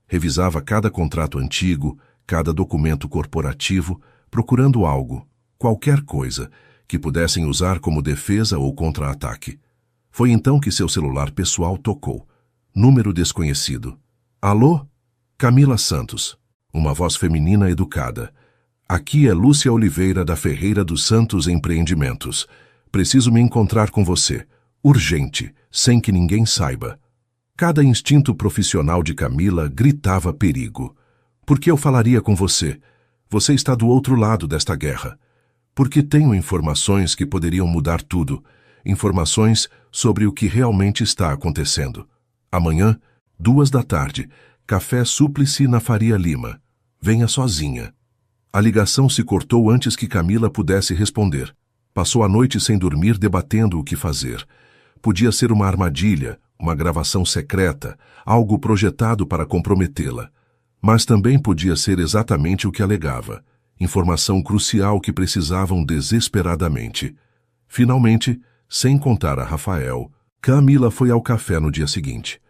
Revisava cada contrato antigo, cada documento corporativo, procurando algo, qualquer coisa, que pudessem usar como defesa ou contra-ataque. Foi então que seu celular pessoal tocou. Número desconhecido. Alô? Camila Santos. Uma voz feminina educada. Aqui é Lúcia Oliveira da Ferreira dos Santos Empreendimentos. Preciso me encontrar com você. Urgente, sem que ninguém saiba. Cada instinto profissional de Camila gritava perigo. Por que eu falaria com você? Você está do outro lado desta guerra. Porque tenho informações que poderiam mudar tudo. Informações sobre o que realmente está acontecendo. Amanhã, 2 da tarde, café súplice na Faria Lima. Venha sozinha. A ligação se cortou antes que Camila pudesse responder. Passou a noite sem dormir debatendo o que fazer. Podia ser uma armadilha, uma gravação secreta, algo projetado para comprometê-la. Mas também podia ser exatamente o que alegava. Informação crucial que precisavam desesperadamente. Finalmente, sem contar a Rafael, Camila foi ao café no dia seguinte.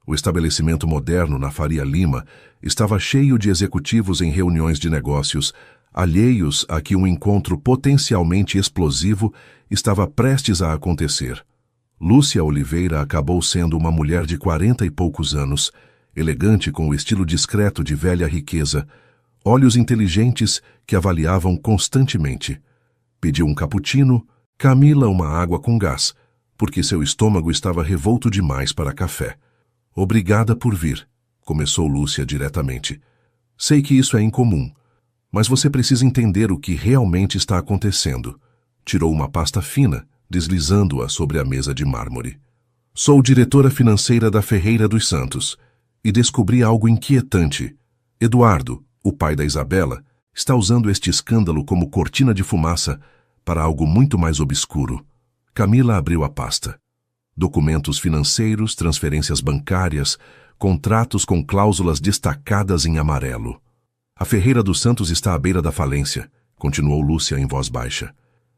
O estabelecimento moderno na Faria Lima estava cheio de executivos em reuniões de negócios, alheios a que um encontro potencialmente explosivo estava prestes a acontecer. Lúcia Oliveira acabou sendo uma mulher de 40 e poucos anos, elegante com o estilo discreto de velha riqueza, olhos inteligentes que avaliavam constantemente. Pediu um cappuccino, Camila uma água com gás, porque seu estômago estava revolto demais para café. Obrigada por vir, começou Lúcia diretamente. Sei que isso é incomum, mas você precisa entender o que realmente está acontecendo. Tirou uma pasta fina, deslizando-a sobre a mesa de mármore. Sou diretora financeira da Ferreira dos Santos e descobri algo inquietante. Eduardo, o pai da Isabela, está usando este escândalo como cortina de fumaça para algo muito mais obscuro. Camila abriu a pasta. Documentos financeiros, transferências bancárias, contratos com cláusulas destacadas em amarelo. A Ferreira dos Santos está à beira da falência, continuou Lúcia em voz baixa.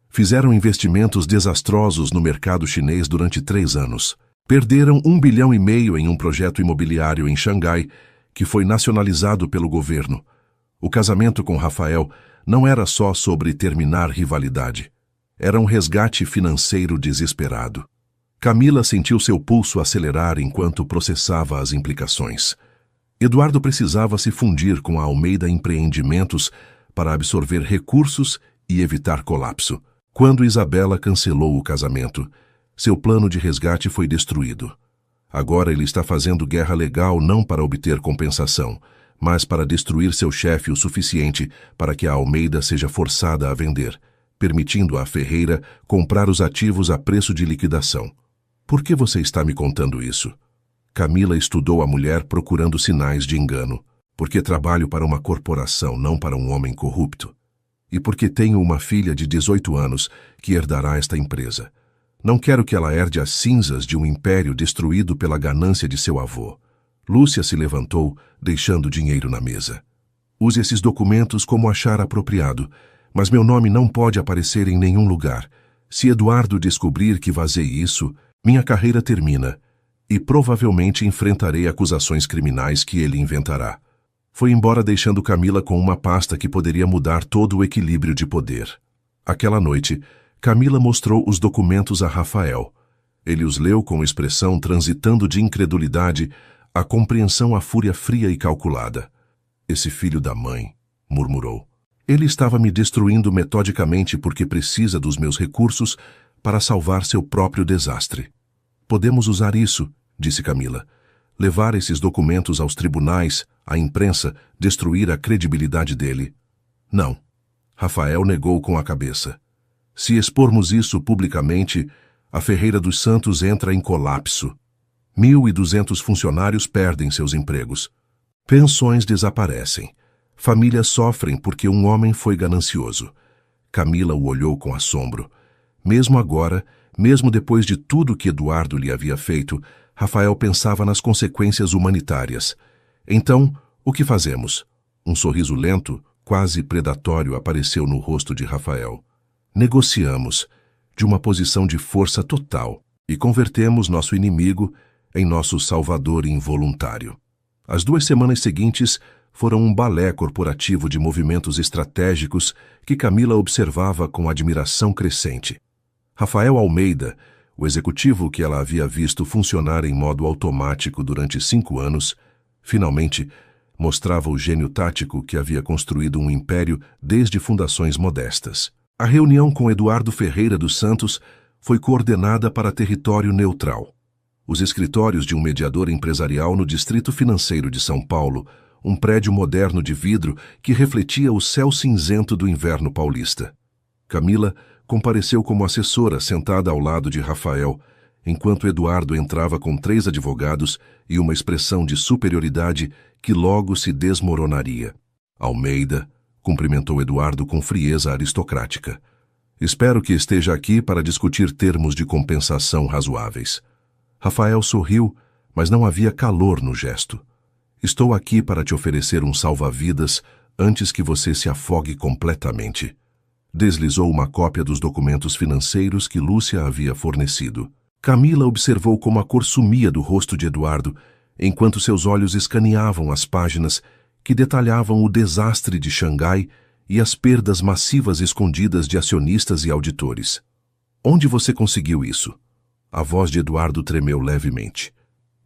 Fizeram investimentos desastrosos no mercado chinês durante 3 anos. Perderam 1,5 bilhão em um projeto imobiliário em Xangai, que foi nacionalizado pelo governo. O casamento com Rafael não era só sobre terminar rivalidade. Era um resgate financeiro desesperado. Camila sentiu seu pulso acelerar enquanto processava as implicações. Eduardo precisava se fundir com a Almeida Empreendimentos para absorver recursos e evitar colapso. Quando Isabela cancelou o casamento, seu plano de resgate foi destruído. Agora ele está fazendo guerra legal não para obter compensação, mas para destruir seu chefe o suficiente para que a Almeida seja forçada a vender, permitindo à Ferreira comprar os ativos a preço de liquidação. Por que você está me contando isso? Camila estudou a mulher procurando sinais de engano. Porque trabalho para uma corporação, não para um homem corrupto. E porque tenho uma filha de 18 anos que herdará esta empresa. Não quero que ela herde as cinzas de um império destruído pela ganância de seu avô. Lúcia se levantou, deixando o dinheiro na mesa. Use esses documentos como achar apropriado, mas meu nome não pode aparecer em nenhum lugar. Se Eduardo descobrir que vazei isso, minha carreira termina, e provavelmente enfrentarei acusações criminais que ele inventará. Foi embora deixando Camila com uma pasta que poderia mudar todo o equilíbrio de poder. Aquela noite, Camila mostrou os documentos a Rafael. Ele os leu com expressão transitando de incredulidade à compreensão à fúria fria e calculada. Esse filho da mãe, murmurou. Ele estava me destruindo metodicamente porque precisa dos meus recursos para salvar seu próprio desastre. Podemos usar isso, disse Camila. Levar esses documentos aos tribunais, à imprensa, destruir a credibilidade dele. Não. Rafael negou com a cabeça. Se expormos isso publicamente, a Ferreira dos Santos entra em colapso. 1.200 funcionários perdem seus empregos. Pensões desaparecem. Famílias sofrem porque um homem foi ganancioso. Camila o olhou com assombro. Mesmo agora, mesmo depois de tudo que Eduardo lhe havia feito, Rafael pensava nas consequências humanitárias. Então, o que fazemos? Um sorriso lento, quase predatório, apareceu no rosto de Rafael. Negociamos, de uma posição de força total, e convertemos nosso inimigo em nosso salvador involuntário. As 2 semanas seguintes foram um balé corporativo de movimentos estratégicos que Camila observava com admiração crescente. Rafael Almeida, o executivo que ela havia visto funcionar em modo automático durante 5 anos, finalmente mostrava o gênio tático que havia construído um império desde fundações modestas. A reunião com Eduardo Ferreira dos Santos foi coordenada para território neutral. Os escritórios de um mediador empresarial no Distrito Financeiro de São Paulo, um prédio moderno de vidro que refletia o céu cinzento do inverno paulista. Camila compareceu como assessora sentada ao lado de Rafael, enquanto Eduardo entrava com 3 advogados e uma expressão de superioridade que logo se desmoronaria. Almeida cumprimentou Eduardo com frieza aristocrática. Espero que esteja aqui para discutir termos de compensação razoáveis. Rafael sorriu, mas não havia calor no gesto. Estou aqui para te oferecer um salva-vidas antes que você se afogue completamente. Deslizou uma cópia dos documentos financeiros que Lúcia havia fornecido. Camila observou como a cor sumia do rosto de Eduardo, enquanto seus olhos escaneavam as páginas que detalhavam o desastre de Xangai e as perdas massivas escondidas de acionistas e auditores. Onde você conseguiu isso? A voz de Eduardo tremeu levemente.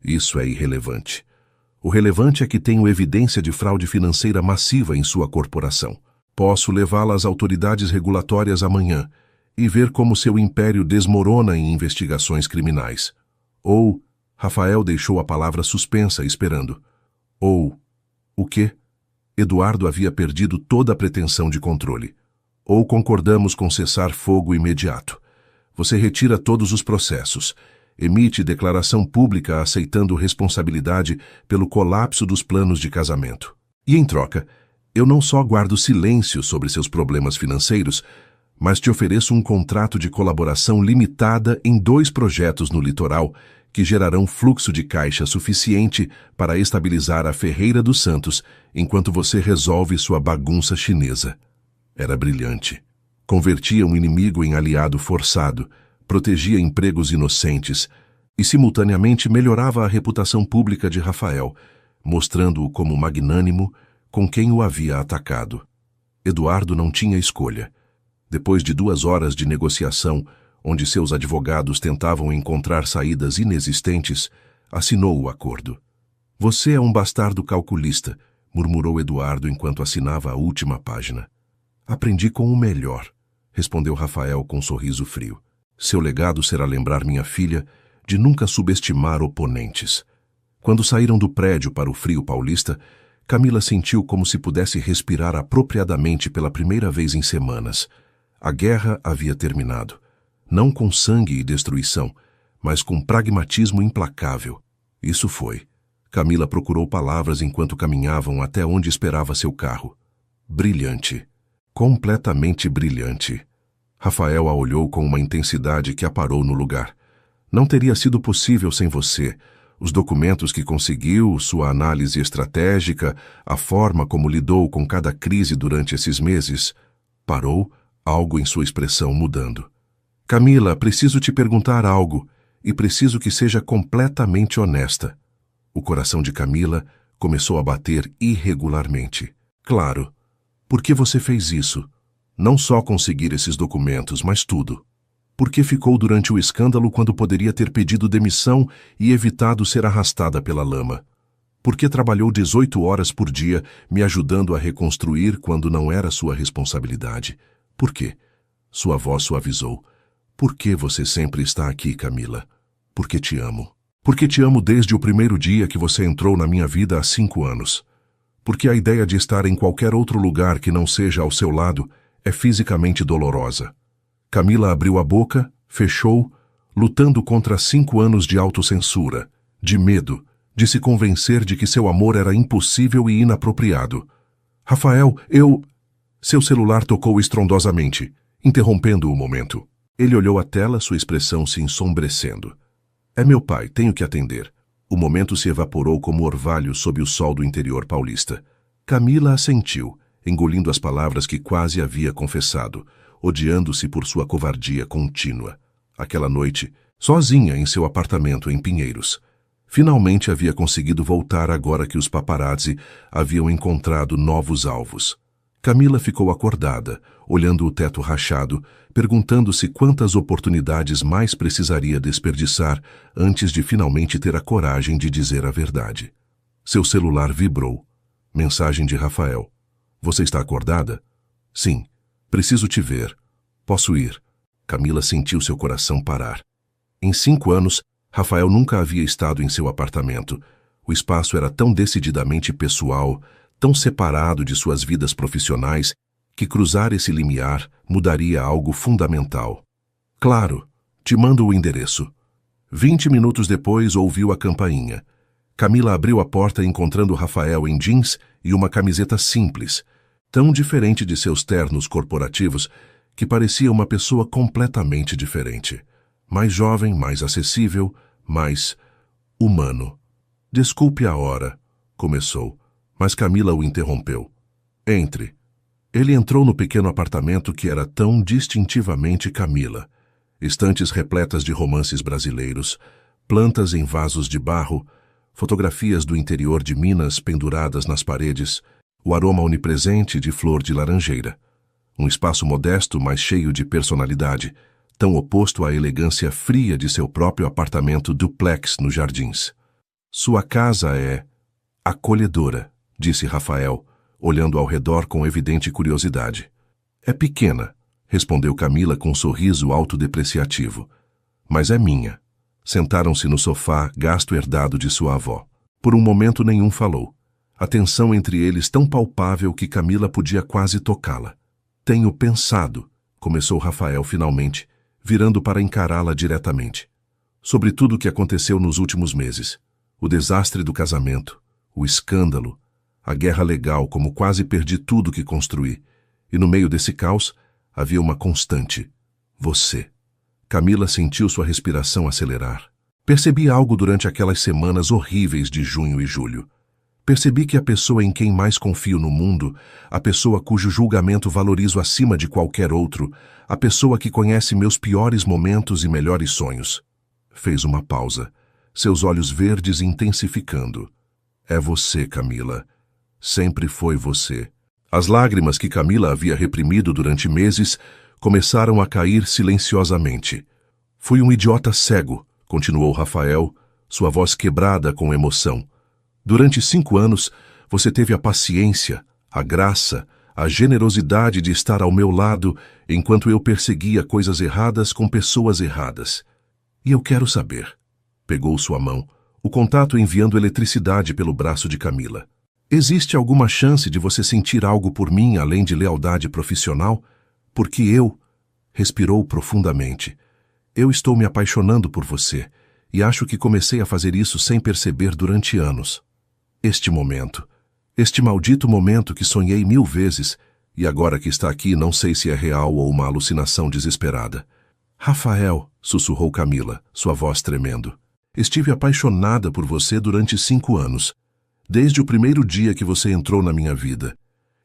Isso é irrelevante. O relevante é que tenho evidência de fraude financeira massiva em sua corporação. Posso levá-la às autoridades regulatórias amanhã e ver como seu império desmorona em investigações criminais. Ou, Rafael deixou a palavra suspensa, esperando. Ou, o quê? Eduardo havia perdido toda a pretensão de controle. Ou concordamos com cessar fogo imediato. Você retira todos os processos. emite declaração pública aceitando responsabilidade pelo colapso dos planos de casamento. E, em troca, eu não só guardo silêncio sobre seus problemas financeiros, mas te ofereço um contrato de colaboração limitada em 2 projetos no litoral que gerarão fluxo de caixa suficiente para estabilizar a Ferreira dos Santos enquanto você resolve sua bagunça chinesa. Era brilhante. Convertia um inimigo em aliado forçado, protegia empregos inocentes e, simultaneamente, melhorava a reputação pública de Rafael, mostrando-o como magnânimo com quem o havia atacado. Eduardo não tinha escolha. Depois de 2 horas de negociação, onde seus advogados tentavam encontrar saídas inexistentes, assinou o acordo. Você é um bastardo calculista, murmurou Eduardo enquanto assinava a última página. Aprendi com o melhor, respondeu Rafael com um sorriso frio. Seu legado será lembrar minha filha de nunca subestimar oponentes. Quando saíram do prédio para o frio paulista, Camila sentiu como se pudesse respirar apropriadamente pela primeira vez em semanas. A guerra havia terminado. Não com sangue e destruição, mas com pragmatismo implacável. Isso foi. Camila procurou palavras enquanto caminhavam até onde esperava seu carro. Brilhante. Completamente brilhante. Rafael a olhou com uma intensidade que a parou no lugar. Não teria sido possível sem você. Os documentos que conseguiu, sua análise estratégica, a forma como lidou com cada crise durante esses meses. Parou, algo em sua expressão mudando. Camila, preciso te perguntar algo, e preciso que seja completamente honesta. O coração de Camila começou a bater irregularmente. Claro. Por que você fez isso? Não só conseguir esses documentos, mas tudo. Por que ficou durante o escândalo quando poderia ter pedido demissão e evitado ser arrastada pela lama? Por que trabalhou 18 horas por dia me ajudando a reconstruir quando não era sua responsabilidade? Por quê? Sua voz suavizou. Por que você sempre está aqui, Camila? Porque te amo. Porque te amo desde o primeiro dia que você entrou na minha vida há 5 anos. Porque a ideia de estar em qualquer outro lugar que não seja ao seu lado é fisicamente dolorosa. Camila abriu a boca, fechou, lutando contra 5 anos de autocensura, de medo, de se convencer de que seu amor era impossível e inapropriado. Rafael, Seu celular tocou estrondosamente, interrompendo o momento. Ele olhou a tela, sua expressão se ensombrecendo. É meu pai, tenho que atender. O momento se evaporou como orvalho sob o sol do interior paulista. Camila assentiu, engolindo as palavras que quase havia confessado, odiando-se por sua covardia contínua. Aquela noite, sozinha em seu apartamento em Pinheiros. Finalmente havia conseguido voltar agora que os paparazzi haviam encontrado novos alvos. Camila ficou acordada, olhando o teto rachado, perguntando-se quantas oportunidades mais precisaria desperdiçar antes de finalmente ter a coragem de dizer a verdade. Seu celular vibrou. Mensagem de Rafael. Você está acordada? Sim. Preciso te ver. Posso ir? Camila sentiu seu coração parar. Em 5 anos, Rafael nunca havia estado em seu apartamento. O espaço era tão decididamente pessoal, tão separado de suas vidas profissionais, que cruzar esse limiar mudaria algo fundamental. Claro, te mando o endereço. 20 minutos depois ouviu a campainha. Camila abriu a porta encontrando Rafael em jeans e uma camiseta simples, tão diferente de seus ternos corporativos que parecia uma pessoa completamente diferente. Mais jovem, mais acessível, mais humano. Desculpe a hora, começou, mas Camila o interrompeu. Entre. Ele entrou no pequeno apartamento que era tão distintivamente Camila. Estantes repletas de romances brasileiros, plantas em vasos de barro, fotografias do interior de Minas penduradas nas paredes, o aroma onipresente de flor de laranjeira. Um espaço modesto, mas cheio de personalidade, tão oposto à elegância fria de seu próprio apartamento duplex nos Jardins. Sua casa é acolhedora, disse Rafael, olhando ao redor com evidente curiosidade. É pequena, respondeu Camila com um sorriso autodepreciativo. Mas é minha. Sentaram-se no sofá, gasto herdado de sua avó. Por um momento nenhum falou. A tensão entre eles tão palpável que Camila podia quase tocá-la. Tenho pensado, começou Rafael finalmente, virando para encará-la diretamente. sobre tudo o que aconteceu nos últimos meses. O desastre do casamento, o escândalo, a guerra legal, como quase perdi tudo que construí. E no meio desse caos, havia uma constante: você. Camila sentiu sua respiração acelerar. Percebi algo durante aquelas semanas horríveis de junho e julho. Percebi que a pessoa em quem mais confio no mundo, a pessoa cujo julgamento valorizo acima de qualquer outro, a pessoa que conhece meus piores momentos e melhores sonhos. Fez uma pausa, seus olhos verdes intensificando. É você, Camila. Sempre foi você. As lágrimas que Camila havia reprimido durante meses começaram a cair silenciosamente. Fui um idiota cego, continuou Rafael, sua voz quebrada com emoção. Durante 5 anos, você teve a paciência, a graça, a generosidade de estar ao meu lado enquanto eu perseguia coisas erradas com pessoas erradas. E eu quero saber. Pegou sua mão, o contato enviando eletricidade pelo braço de Camila. Existe alguma chance de você sentir algo por mim além de lealdade profissional? Porque eu... Respirou profundamente. Eu estou me apaixonando por você, e acho que comecei a fazer isso sem perceber durante anos. Este momento, este maldito momento que sonhei 1000 vezes, e agora que está aqui não sei se é real ou uma alucinação desesperada. Rafael, sussurrou Camila, sua voz tremendo. Estive apaixonada por você durante 5 anos. Desde o primeiro dia que você entrou na minha vida.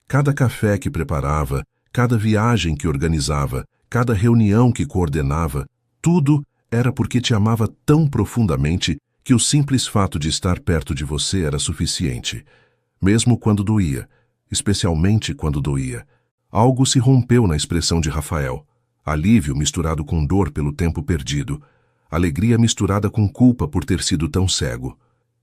Cada café que preparava, cada viagem que organizava, cada reunião que coordenava, tudo era porque te amava tão profundamente que o simples fato de estar perto de você era suficiente. Mesmo quando doía, especialmente quando doía. Algo se rompeu na expressão de Rafael. Alívio misturado com dor pelo tempo perdido. Alegria misturada com culpa por ter sido tão cego.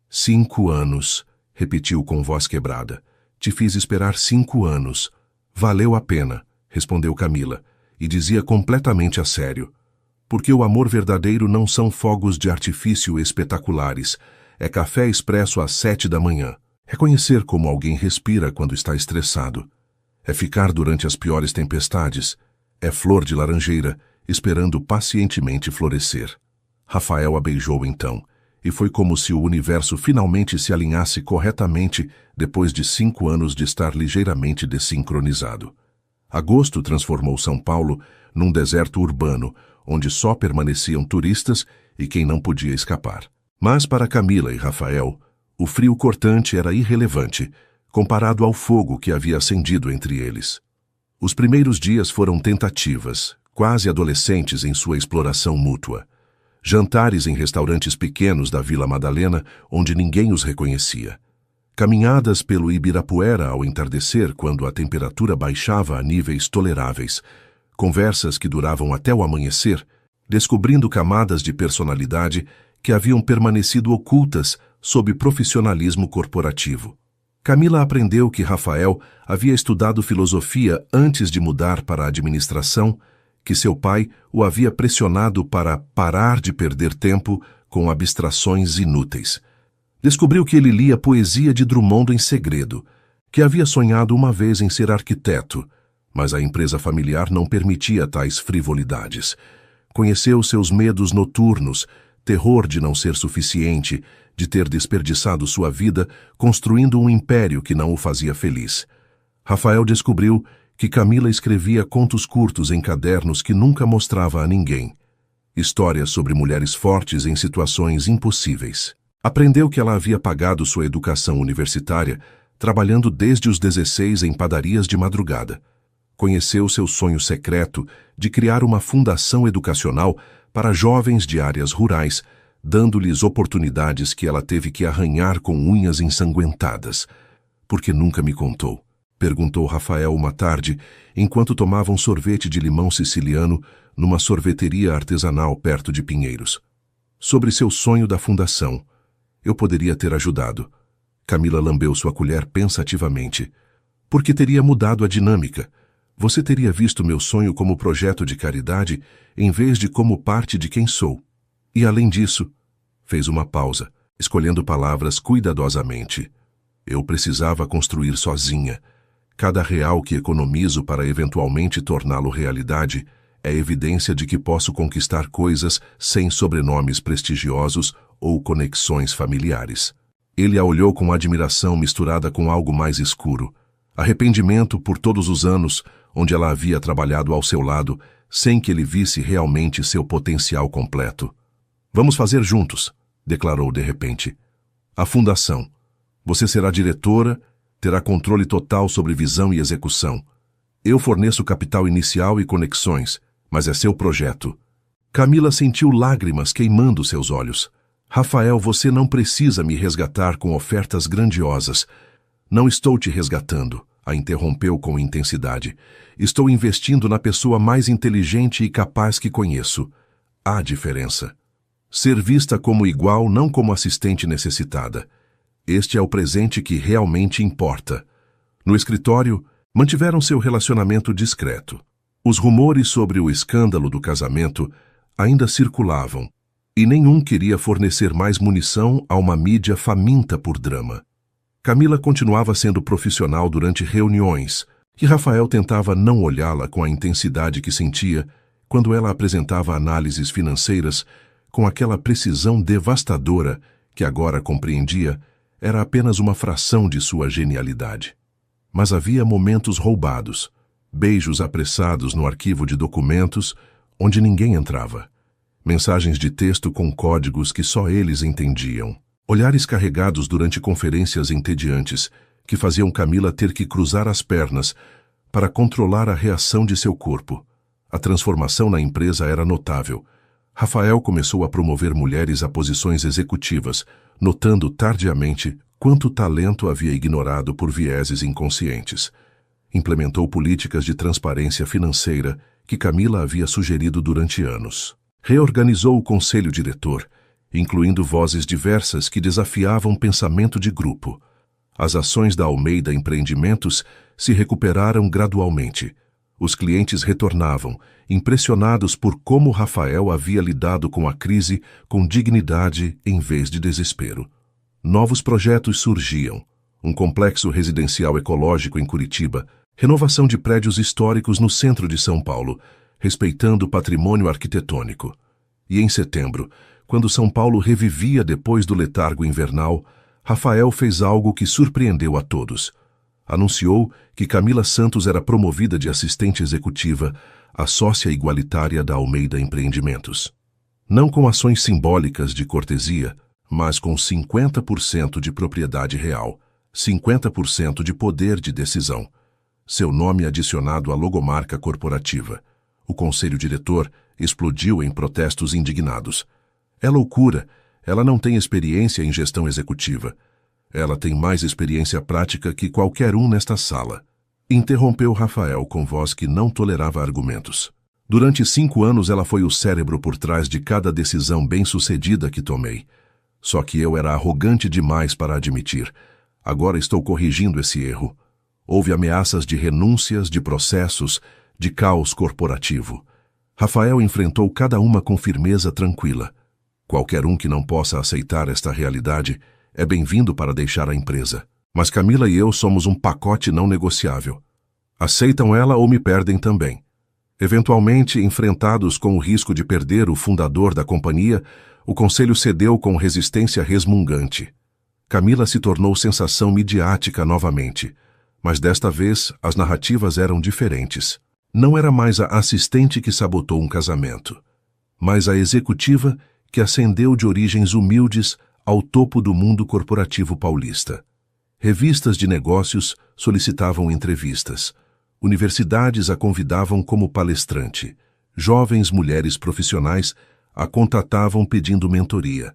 5 anos, repetiu com voz quebrada. Te fiz esperar 5 anos. Valeu a pena, respondeu Camila, e dizia completamente a sério. Porque o amor verdadeiro não são fogos de artifício espetaculares. É café expresso às 7 da manhã. É conhecer como alguém respira quando está estressado. É ficar durante as piores tempestades. É flor de laranjeira, esperando pacientemente florescer. Rafael a beijou então, e foi como se o universo finalmente se alinhasse corretamente depois de 5 anos de estar ligeiramente desincronizado. Agosto transformou São Paulo num deserto urbano, onde só permaneciam turistas e quem não podia escapar. Mas para Camila e Rafael, o frio cortante era irrelevante, comparado ao fogo que havia acendido entre eles. Os primeiros dias foram tentativas, quase adolescentes em sua exploração mútua. Jantares em restaurantes pequenos da Vila Madalena, onde ninguém os reconhecia. Caminhadas pelo Ibirapuera ao entardecer, quando a temperatura baixava a níveis toleráveis. Conversas que duravam até o amanhecer, descobrindo camadas de personalidade que haviam permanecido ocultas sob profissionalismo corporativo. Camila aprendeu que Rafael havia estudado filosofia antes de mudar para a administração, que seu pai o havia pressionado para parar de perder tempo com abstrações inúteis. Descobriu que ele lia poesia de Drummond em segredo, que havia sonhado uma vez em ser arquiteto, mas a empresa familiar não permitia tais frivolidades. Conheceu seus medos noturnos, terror de não ser suficiente, de ter desperdiçado sua vida construindo um império que não o fazia feliz. Rafael descobriu que Camila escrevia contos curtos em cadernos que nunca mostrava a ninguém. Histórias sobre mulheres fortes em situações impossíveis. Aprendeu que ela havia pagado sua educação universitária trabalhando desde os 16 em padarias de madrugada. Conheceu seu sonho secreto de criar uma fundação educacional para jovens de áreas rurais, dando-lhes oportunidades que ela teve que arranhar com unhas ensanguentadas. Por que nunca me contou? Perguntou Rafael uma tarde, enquanto tomavam sorvete de limão siciliano numa sorveteria artesanal perto de Pinheiros. Sobre seu sonho da fundação. Eu poderia ter ajudado. Camila lambeu sua colher pensativamente. Porque teria mudado a dinâmica. Você teria visto meu sonho como projeto de caridade em vez de como parte de quem sou. E além disso, fez uma pausa, escolhendo palavras cuidadosamente. Eu precisava construir sozinha. Cada real que economizo para eventualmente torná-lo realidade É evidência de que posso conquistar coisas sem sobrenomes prestigiosos ou conexões familiares. Ele a olhou com admiração misturada com algo mais escuro. Arrependimento por todos os anos onde ela havia trabalhado ao seu lado, sem que ele visse realmente seu potencial completo. Vamos fazer juntos, declarou de repente. A fundação. Você será diretora, terá controle total sobre visão e execução. Eu forneço capital inicial e conexões, mas é seu projeto. Camila sentiu lágrimas queimando seus olhos. Rafael, você não precisa me resgatar com ofertas grandiosas. Não estou te resgatando, a interrompeu com intensidade. Estou investindo na pessoa mais inteligente e capaz que conheço. Há diferença. Ser vista como igual, não como assistente necessitada. Este é o presente que realmente importa. No escritório, mantiveram seu relacionamento discreto. Os rumores sobre o escândalo do casamento ainda circulavam, e nenhum queria fornecer mais munição a uma mídia faminta por drama. Camila continuava sendo profissional durante reuniões, e Rafael tentava não olhá-la com a intensidade que sentia quando ela apresentava análises financeiras com aquela precisão devastadora que agora compreendia era apenas uma fração de sua genialidade. Mas havia momentos roubados, beijos apressados no arquivo de documentos onde ninguém entrava, mensagens de texto com códigos que só eles entendiam, olhares carregados durante conferências entediantes que faziam Camila ter que cruzar as pernas para controlar a reação de seu corpo. A transformação na empresa era notável. Rafael começou a promover mulheres a posições executivas, notando tardiamente quanto talento havia ignorado por vieses inconscientes. Implementou políticas de transparência financeira que Camila havia sugerido durante anos. Reorganizou o conselho diretor, incluindo vozes diversas que desafiavam pensamento de grupo. As ações da Almeida Empreendimentos se recuperaram gradualmente. Os clientes retornavam, impressionados por como Rafael havia lidado com a crise com dignidade em vez de desespero. Novos projetos surgiam. Um complexo residencial ecológico em Curitiba, renovação de prédios históricos no centro de São Paulo, respeitando o patrimônio arquitetônico. E em setembro, quando São Paulo revivia depois do letargo invernal, Rafael fez algo que surpreendeu a todos. Anunciou que Camila Santos era promovida de assistente executiva à sócia igualitária da Almeida Empreendimentos. Não com ações simbólicas de cortesia, mas com 50% de propriedade real, 50% de poder de decisão. Seu nome adicionado à logomarca corporativa. O conselho diretor explodiu em protestos indignados. É loucura, ela não tem experiência em gestão executiva. Ela tem mais experiência prática que qualquer um nesta sala. Interrompeu Rafael com voz que não tolerava argumentos. Durante 5 anos ela foi o cérebro por trás de cada decisão bem-sucedida que tomei. Só que eu era arrogante demais para admitir. Agora estou corrigindo esse erro. Houve ameaças de renúncias, de processos, de caos corporativo. Rafael enfrentou cada uma com firmeza tranquila. Qualquer um que não possa aceitar esta realidade é bem-vindo para deixar a empresa. Mas Camila e eu somos um pacote não negociável. Aceitam ela ou me perdem também. Eventualmente, enfrentados com o risco de perder o fundador da companhia, o conselho cedeu com resistência resmungante. Camila se tornou sensação midiática novamente, mas desta vez as narrativas eram diferentes. Não era mais a assistente que sabotou um casamento, mas a executiva que ascendeu de origens humildes ao topo do mundo corporativo paulista. Revistas de negócios solicitavam entrevistas. Universidades a convidavam como palestrante. Jovens mulheres profissionais a contatavam pedindo mentoria.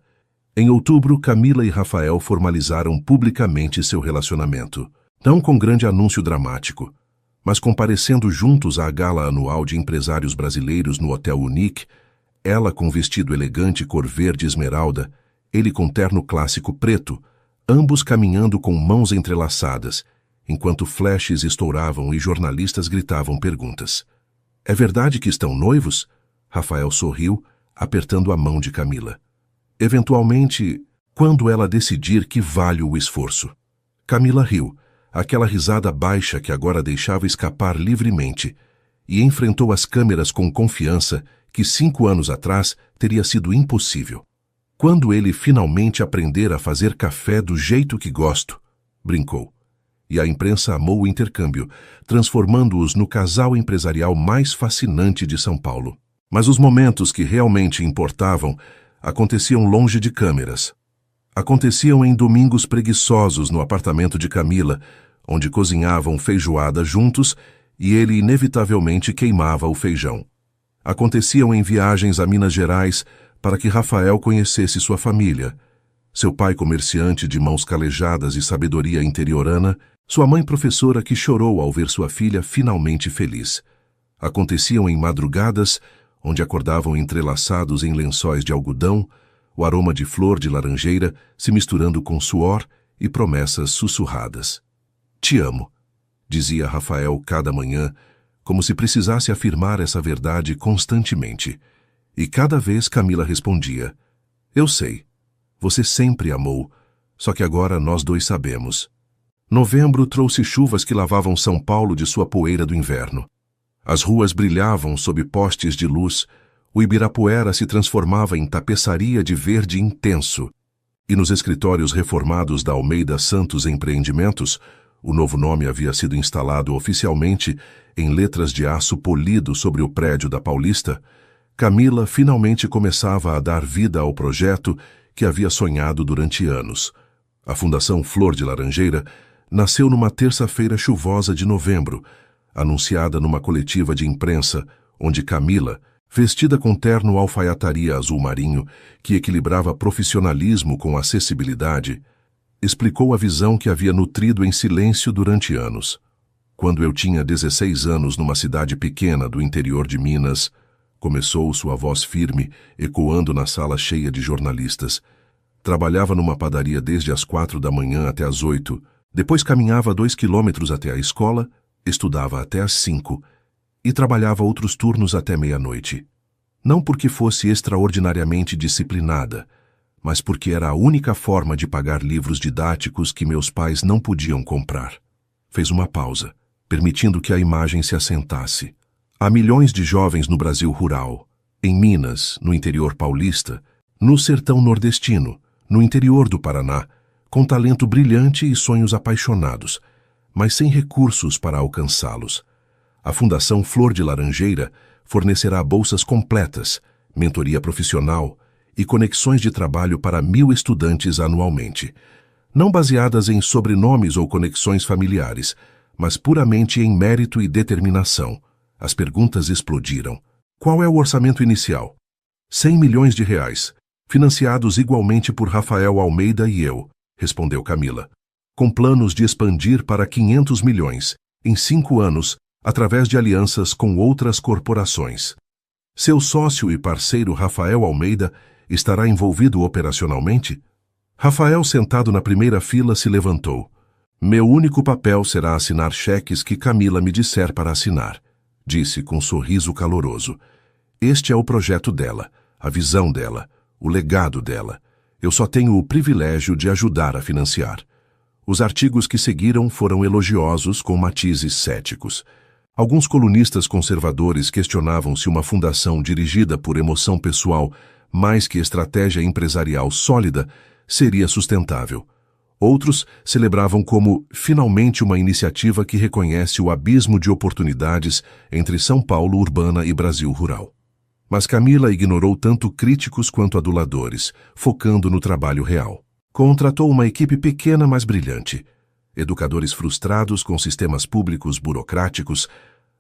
Em outubro, Camila e Rafael formalizaram publicamente seu relacionamento. Não com grande anúncio dramático, mas comparecendo juntos à gala anual de empresários brasileiros no Hotel Unique, ela com vestido elegante cor verde esmeralda, ele com terno clássico preto, ambos caminhando com mãos entrelaçadas, enquanto flashes estouravam e jornalistas gritavam perguntas. É verdade que estão noivos? Rafael sorriu, apertando a mão de Camila. Eventualmente, quando ela decidir que vale o esforço. Camila riu, aquela risada baixa que agora deixava escapar livremente, e enfrentou as câmeras com confiança que 5 anos atrás teria sido impossível. Quando ele finalmente aprender a fazer café do jeito que gosto, brincou. E a imprensa amou o intercâmbio, transformando-os no casal empresarial mais fascinante de São Paulo. Mas os momentos que realmente importavam aconteciam longe de câmeras. Aconteciam em domingos preguiçosos no apartamento de Camila, onde cozinhavam feijoada juntos e ele inevitavelmente queimava o feijão. Aconteciam em viagens a Minas Gerais para que Rafael conhecesse sua família. Seu pai comerciante de mãos calejadas e sabedoria interiorana, sua mãe professora que chorou ao ver sua filha finalmente feliz. Aconteciam em madrugadas, onde acordavam entrelaçados em lençóis de algodão, o aroma de flor de laranjeira se misturando com suor e promessas sussurradas. Te amo, dizia Rafael cada manhã, como se precisasse afirmar essa verdade constantemente. E cada vez Camila respondia, eu sei, você sempre amou, só que agora nós dois sabemos. Novembro trouxe chuvas que lavavam São Paulo de sua poeira do inverno. As ruas brilhavam sob postes de luz, o Ibirapuera se transformava em tapeçaria de verde intenso, e nos escritórios reformados da Almeida Santos Empreendimentos, o novo nome havia sido instalado oficialmente em letras de aço polido sobre o prédio da Paulista, Camila finalmente começava a dar vida ao projeto que havia sonhado durante anos. A Fundação Flor de Laranjeira nasceu numa terça-feira chuvosa de novembro, anunciada numa coletiva de imprensa, onde Camila, vestida com terno alfaiataria azul marinho, que equilibrava profissionalismo com acessibilidade, explicou a visão que havia nutrido em silêncio durante anos. Quando eu tinha 16 anos numa cidade pequena do interior de Minas, começou sua voz firme, ecoando na sala cheia de jornalistas. Trabalhava numa padaria desde as 4 da manhã até as 8, depois caminhava 2 quilômetros até a escola, estudava até as 5 e trabalhava outros turnos até meia-noite. Não porque fosse extraordinariamente disciplinada, mas porque era a única forma de pagar livros didáticos que meus pais não podiam comprar. Fez uma pausa, permitindo que a imagem se assentasse. Há milhões de jovens no Brasil rural, em Minas, no interior paulista, no sertão nordestino, no interior do Paraná, com talento brilhante e sonhos apaixonados, mas sem recursos para alcançá-los. A Fundação Flor de Laranjeira fornecerá bolsas completas, mentoria profissional e conexões de trabalho para 1.000 estudantes anualmente, não baseadas em sobrenomes ou conexões familiares, mas puramente em mérito e determinação. As perguntas explodiram. Qual é o orçamento inicial? 100 milhões de reais, financiados igualmente por Rafael Almeida e eu, respondeu Camila, com planos de expandir para 500 milhões, em 5 anos, através de alianças com outras corporações. Seu sócio e parceiro Rafael Almeida estará envolvido operacionalmente? Rafael, sentado na primeira fila, se levantou. Meu único papel será assinar cheques que Camila me disser para assinar, disse com um sorriso caloroso. Este é o projeto dela, a visão dela, o legado dela. Eu só tenho o privilégio de ajudar a financiar. Os artigos que seguiram foram elogiosos com matizes céticos. Alguns colunistas conservadores questionavam se uma fundação dirigida por emoção pessoal, mais que estratégia empresarial sólida, seria sustentável. Outros celebravam como, finalmente, uma iniciativa que reconhece o abismo de oportunidades entre São Paulo urbana e Brasil rural. Mas Camila ignorou tanto críticos quanto aduladores, focando no trabalho real. Contratou uma equipe pequena, mas brilhante. Educadores frustrados com sistemas públicos burocráticos,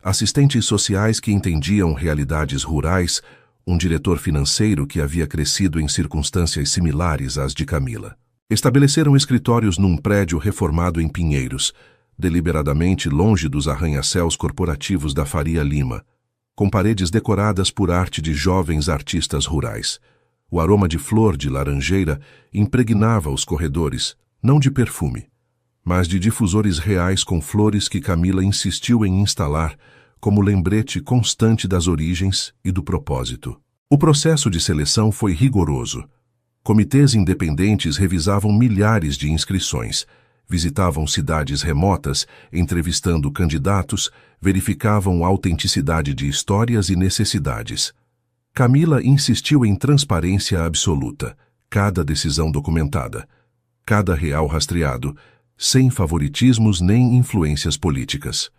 assistentes sociais que entendiam realidades rurais, um diretor financeiro que havia crescido em circunstâncias similares às de Camila. Estabeleceram escritórios num prédio reformado em Pinheiros, deliberadamente longe dos arranha-céus corporativos da Faria Lima, com paredes decoradas por arte de jovens artistas rurais. O aroma de flor de laranjeira impregnava os corredores, não de perfume, mas de difusores reais com flores que Camila insistiu em instalar como lembrete constante das origens e do propósito. O processo de seleção foi rigoroso. Comitês independentes revisavam milhares de inscrições, visitavam cidades remotas, entrevistando candidatos, verificavam a autenticidade de histórias e necessidades. Camila insistiu em transparência absoluta, cada decisão documentada, cada real rastreado, sem favoritismos nem influências políticas.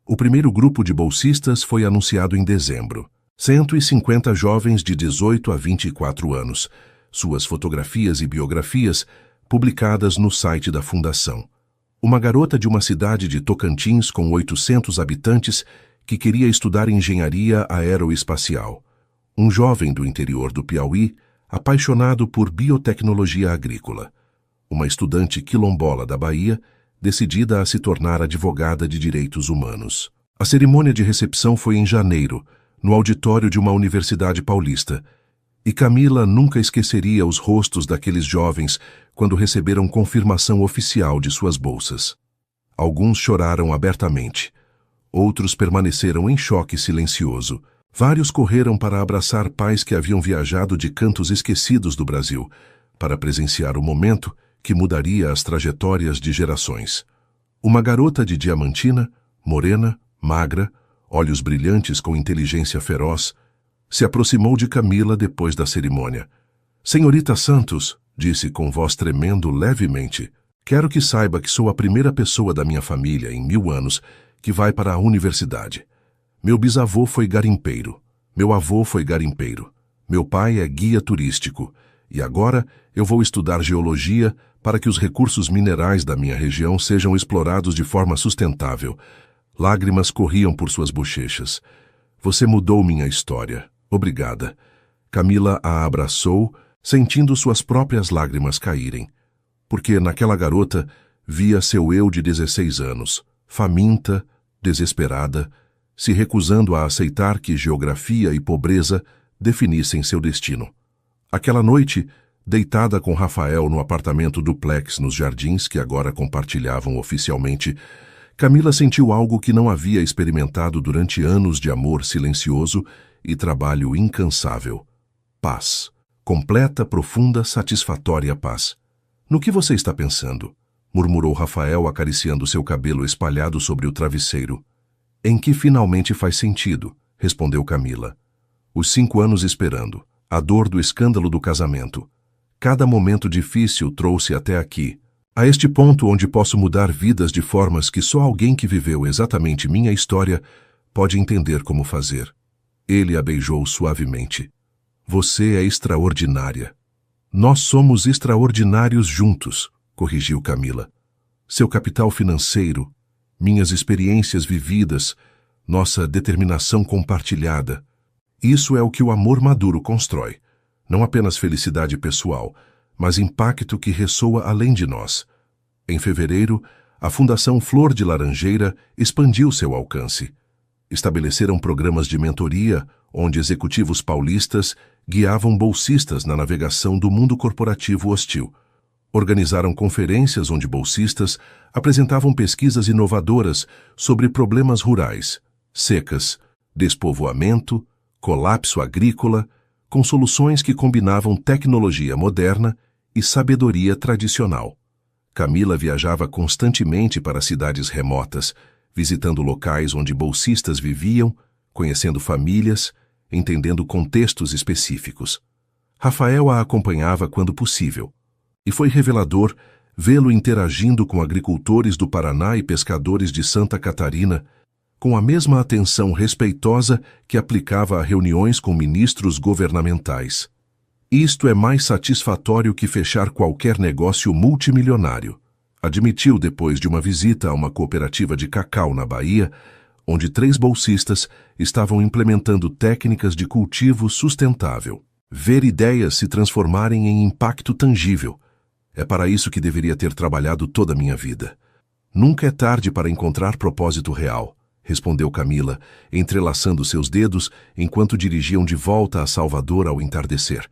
O primeiro grupo de bolsistas foi anunciado em dezembro. 150 jovens de 18 a 24 anos, suas fotografias e biografias publicadas no site da Fundação. Uma garota de uma cidade de Tocantins com 800 habitantes que queria estudar engenharia aeroespacial. Um jovem do interior do Piauí, apaixonado por biotecnologia agrícola. Uma estudante quilombola da Bahia, decidida a se tornar advogada de direitos humanos. A cerimônia de recepção foi em janeiro, no auditório de uma universidade paulista, e Camila nunca esqueceria os rostos daqueles jovens quando receberam confirmação oficial de suas bolsas. Alguns choraram abertamente, outros permaneceram em choque silencioso. Vários correram para abraçar pais que haviam viajado de cantos esquecidos do Brasil, para presenciar o momento que mudaria as trajetórias de gerações. Uma garota de Diamantina, morena, magra, olhos brilhantes com inteligência feroz, se aproximou de Camila depois da cerimônia. "Senhorita Santos", disse com voz tremendo levemente, "quero que saiba que sou a primeira pessoa da minha família em 1000 anos que vai para a universidade. Meu bisavô foi garimpeiro, meu avô foi garimpeiro, meu pai é guia turístico, e agora eu vou estudar geologia para que os recursos minerais da minha região sejam explorados de forma sustentável." Lágrimas corriam por suas bochechas. "Você mudou minha história. Obrigada." Camila a abraçou, sentindo suas próprias lágrimas caírem, porque naquela garota via seu eu de 16 anos, faminta, desesperada, se recusando a aceitar que geografia e pobreza definissem seu destino. Aquela noite, deitada com Rafael no apartamento duplex nos Jardins que agora compartilhavam oficialmente, Camila sentiu algo que não havia experimentado durante anos de amor silencioso e trabalho incansável. Paz. Completa, profunda, satisfatória paz. "No que você está pensando?", murmurou Rafael acariciando seu cabelo espalhado sobre o travesseiro. "Em que finalmente faz sentido", respondeu Camila. "Os 5 anos esperando, a dor do escândalo do casamento. Cada momento difícil trouxe até aqui, a este ponto onde posso mudar vidas de formas que só alguém que viveu exatamente minha história pode entender como fazer." Ele a beijou suavemente. "Você é extraordinária." "Nós somos extraordinários juntos", corrigiu Camila. "Seu capital financeiro, minhas experiências vividas, nossa determinação compartilhada. Isso é o que o amor maduro constrói. Não apenas felicidade pessoal, mas impacto que ressoa além de nós." Em fevereiro, a Fundação Flor de Laranjeira expandiu seu alcance. Estabeleceram programas de mentoria, onde executivos paulistas guiavam bolsistas na navegação do mundo corporativo hostil. Organizaram conferências onde bolsistas apresentavam pesquisas inovadoras sobre problemas rurais, secas, despovoamento, colapso agrícola, com soluções que combinavam tecnologia moderna e sabedoria tradicional. Camila viajava constantemente para cidades remotas, visitando locais onde bolsistas viviam, conhecendo famílias, entendendo contextos específicos. Rafael a acompanhava quando possível, e foi revelador vê-lo interagindo com agricultores do Paraná e pescadores de Santa Catarina, com a mesma atenção respeitosa que aplicava a reuniões com ministros governamentais. "Isto é mais satisfatório que fechar qualquer negócio multimilionário", admitiu depois de uma visita a uma cooperativa de cacau na Bahia, onde 3 bolsistas estavam implementando técnicas de cultivo sustentável. "Ver ideias se transformarem em impacto tangível. É para isso que deveria ter trabalhado toda a minha vida." "Nunca é tarde para encontrar propósito real", respondeu Camila, entrelaçando seus dedos enquanto dirigiam de volta a Salvador ao entardecer.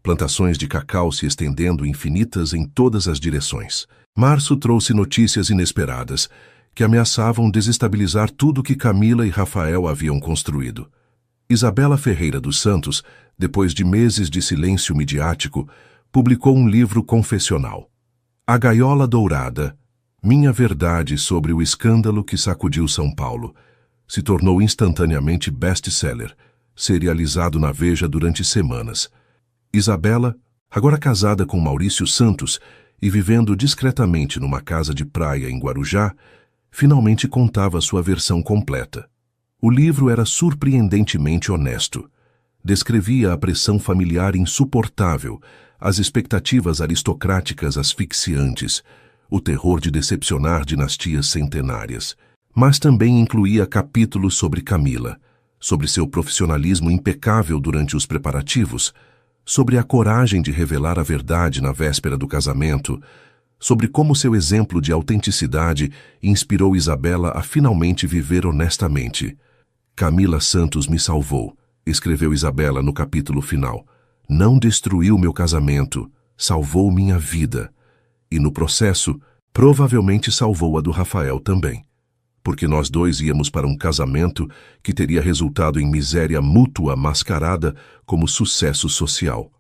Plantações de cacau se estendendo infinitas em todas as direções. Março trouxe notícias inesperadas, que ameaçavam desestabilizar tudo que Camila e Rafael haviam construído. Isabela Ferreira dos Santos, depois de meses de silêncio midiático, publicou um livro confessional. A Gaiola Dourada, Minha verdade sobre o escândalo que sacudiu São Paulo se tornou instantaneamente best-seller, serializado na Veja durante semanas. Isabela, agora casada com Maurício Santos e vivendo discretamente numa casa de praia em Guarujá, finalmente contava sua versão completa. O livro era surpreendentemente honesto. Descrevia a pressão familiar insuportável, as expectativas aristocráticas asfixiantes, o terror de decepcionar dinastias centenárias. Mas também incluía capítulos sobre Camila, sobre seu profissionalismo impecável durante os preparativos, sobre a coragem de revelar a verdade na véspera do casamento, sobre como seu exemplo de autenticidade inspirou Isabela a finalmente viver honestamente. Camila Santos me salvou, escreveu Isabela no capítulo final. Não destruiu meu casamento, salvou minha vida. E no processo, provavelmente salvou a do Rafael também. Porque nós dois íamos para um casamento que teria resultado em miséria mútua mascarada como sucesso social.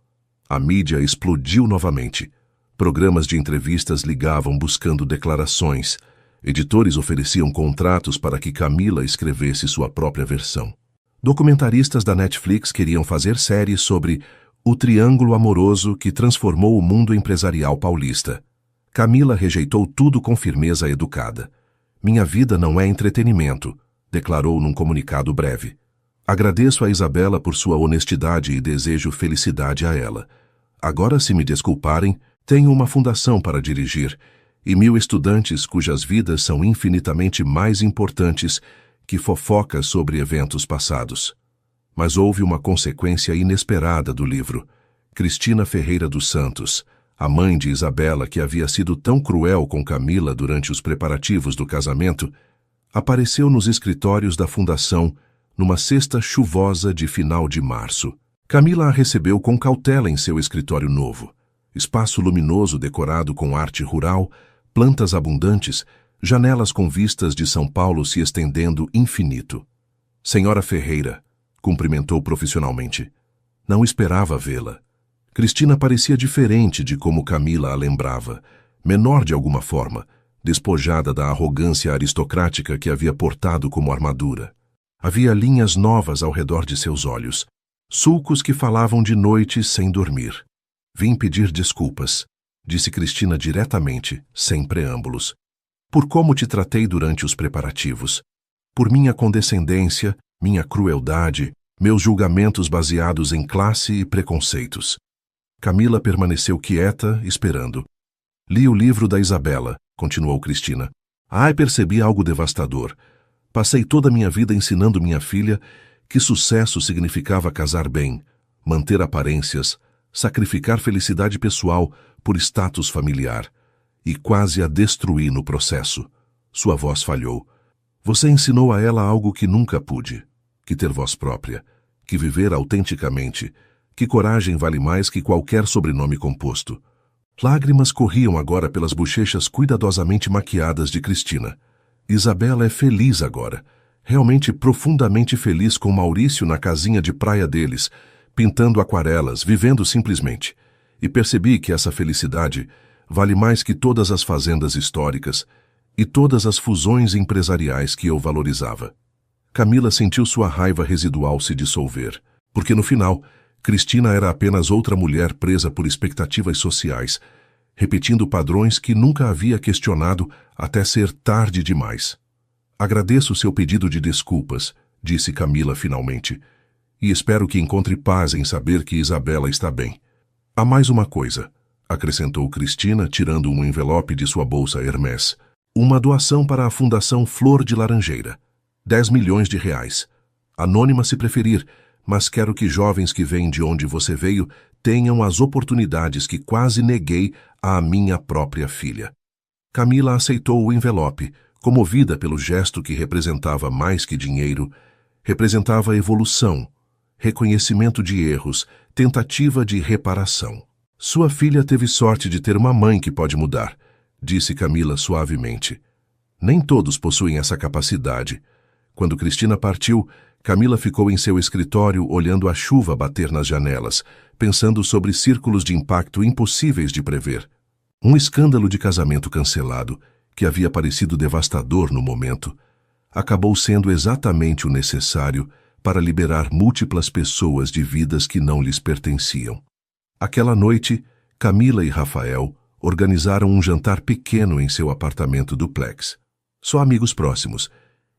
A mídia explodiu novamente. Programas de entrevistas ligavam buscando declarações. Editores ofereciam contratos para que Camila escrevesse sua própria versão. Documentaristas da Netflix queriam fazer séries sobre o triângulo amoroso que transformou o mundo empresarial paulista. Camila rejeitou tudo com firmeza educada. Minha vida não é entretenimento, declarou num comunicado breve. Agradeço a Isabela por sua honestidade e desejo felicidade a ela. Agora, se me desculparem, tenho uma fundação para dirigir e 1000 estudantes cujas vidas são infinitamente mais importantes que fofocas sobre eventos passados. Mas houve uma consequência inesperada do livro. Cristina Ferreira dos Santos, a mãe de Isabela, que havia sido tão cruel com Camila durante os preparativos do casamento, apareceu nos escritórios da Fundação numa sexta chuvosa de final de março. Camila a recebeu com cautela em seu escritório novo. Espaço luminoso decorado com arte rural, plantas abundantes, janelas com vistas de São Paulo se estendendo infinito. Senhora Ferreira, cumprimentou profissionalmente. Não esperava vê-la. Cristina parecia diferente de como Camila a lembrava, menor de alguma forma, despojada da arrogância aristocrática que havia portado como armadura. Havia linhas novas ao redor de seus olhos, sulcos que falavam de noite sem dormir. Vim pedir desculpas, disse Cristina diretamente, sem preâmbulos, por como te tratei durante os preparativos, por minha condescendência, minha crueldade, meus julgamentos baseados em classe e preconceitos. Camila permaneceu quieta, esperando. Li o livro da Isabela, continuou Cristina. Percebi algo devastador. Passei toda a minha vida ensinando minha filha que sucesso significava casar bem, manter aparências, sacrificar felicidade pessoal por status familiar, e quase a destruí no processo. Sua voz falhou. Você ensinou a ela algo que nunca pude, que ter voz própria, que viver autenticamente, que coragem vale mais que qualquer sobrenome composto. Lágrimas corriam agora pelas bochechas cuidadosamente maquiadas de Cristina. Isabela é feliz agora, realmente profundamente feliz com Maurício na casinha de praia deles, pintando aquarelas, vivendo simplesmente. E percebi que essa felicidade vale mais que todas as fazendas históricas e todas as fusões empresariais que eu valorizava. Camila sentiu sua raiva residual se dissolver, porque no final, Cristina era apenas outra mulher presa por expectativas sociais, repetindo padrões que nunca havia questionado até ser tarde demais. Agradeço seu pedido de desculpas, disse Camila finalmente, e espero que encontre paz em saber que Isabela está bem. Há mais uma coisa, acrescentou Cristina, tirando um envelope de sua bolsa Hermès. Uma doação para a Fundação Flor de Laranjeira. 10 milhões de reais. Anônima se preferir, mas quero que jovens que vêm de onde você veio tenham as oportunidades que quase neguei à minha própria filha. Camila aceitou o envelope, comovida pelo gesto que representava mais que dinheiro, representava evolução, reconhecimento de erros, tentativa de reparação. Sua filha teve sorte de ter uma mãe que pode mudar, disse Camila suavemente. Nem todos possuem essa capacidade. Quando Cristina partiu, Camila ficou em seu escritório olhando a chuva bater nas janelas, pensando sobre círculos de impacto impossíveis de prever. Um escândalo de casamento cancelado, que havia parecido devastador no momento, acabou sendo exatamente o necessário para liberar múltiplas pessoas de vidas que não lhes pertenciam. Aquela noite, Camila e Rafael organizaram um jantar pequeno em seu apartamento duplex. Só amigos próximos,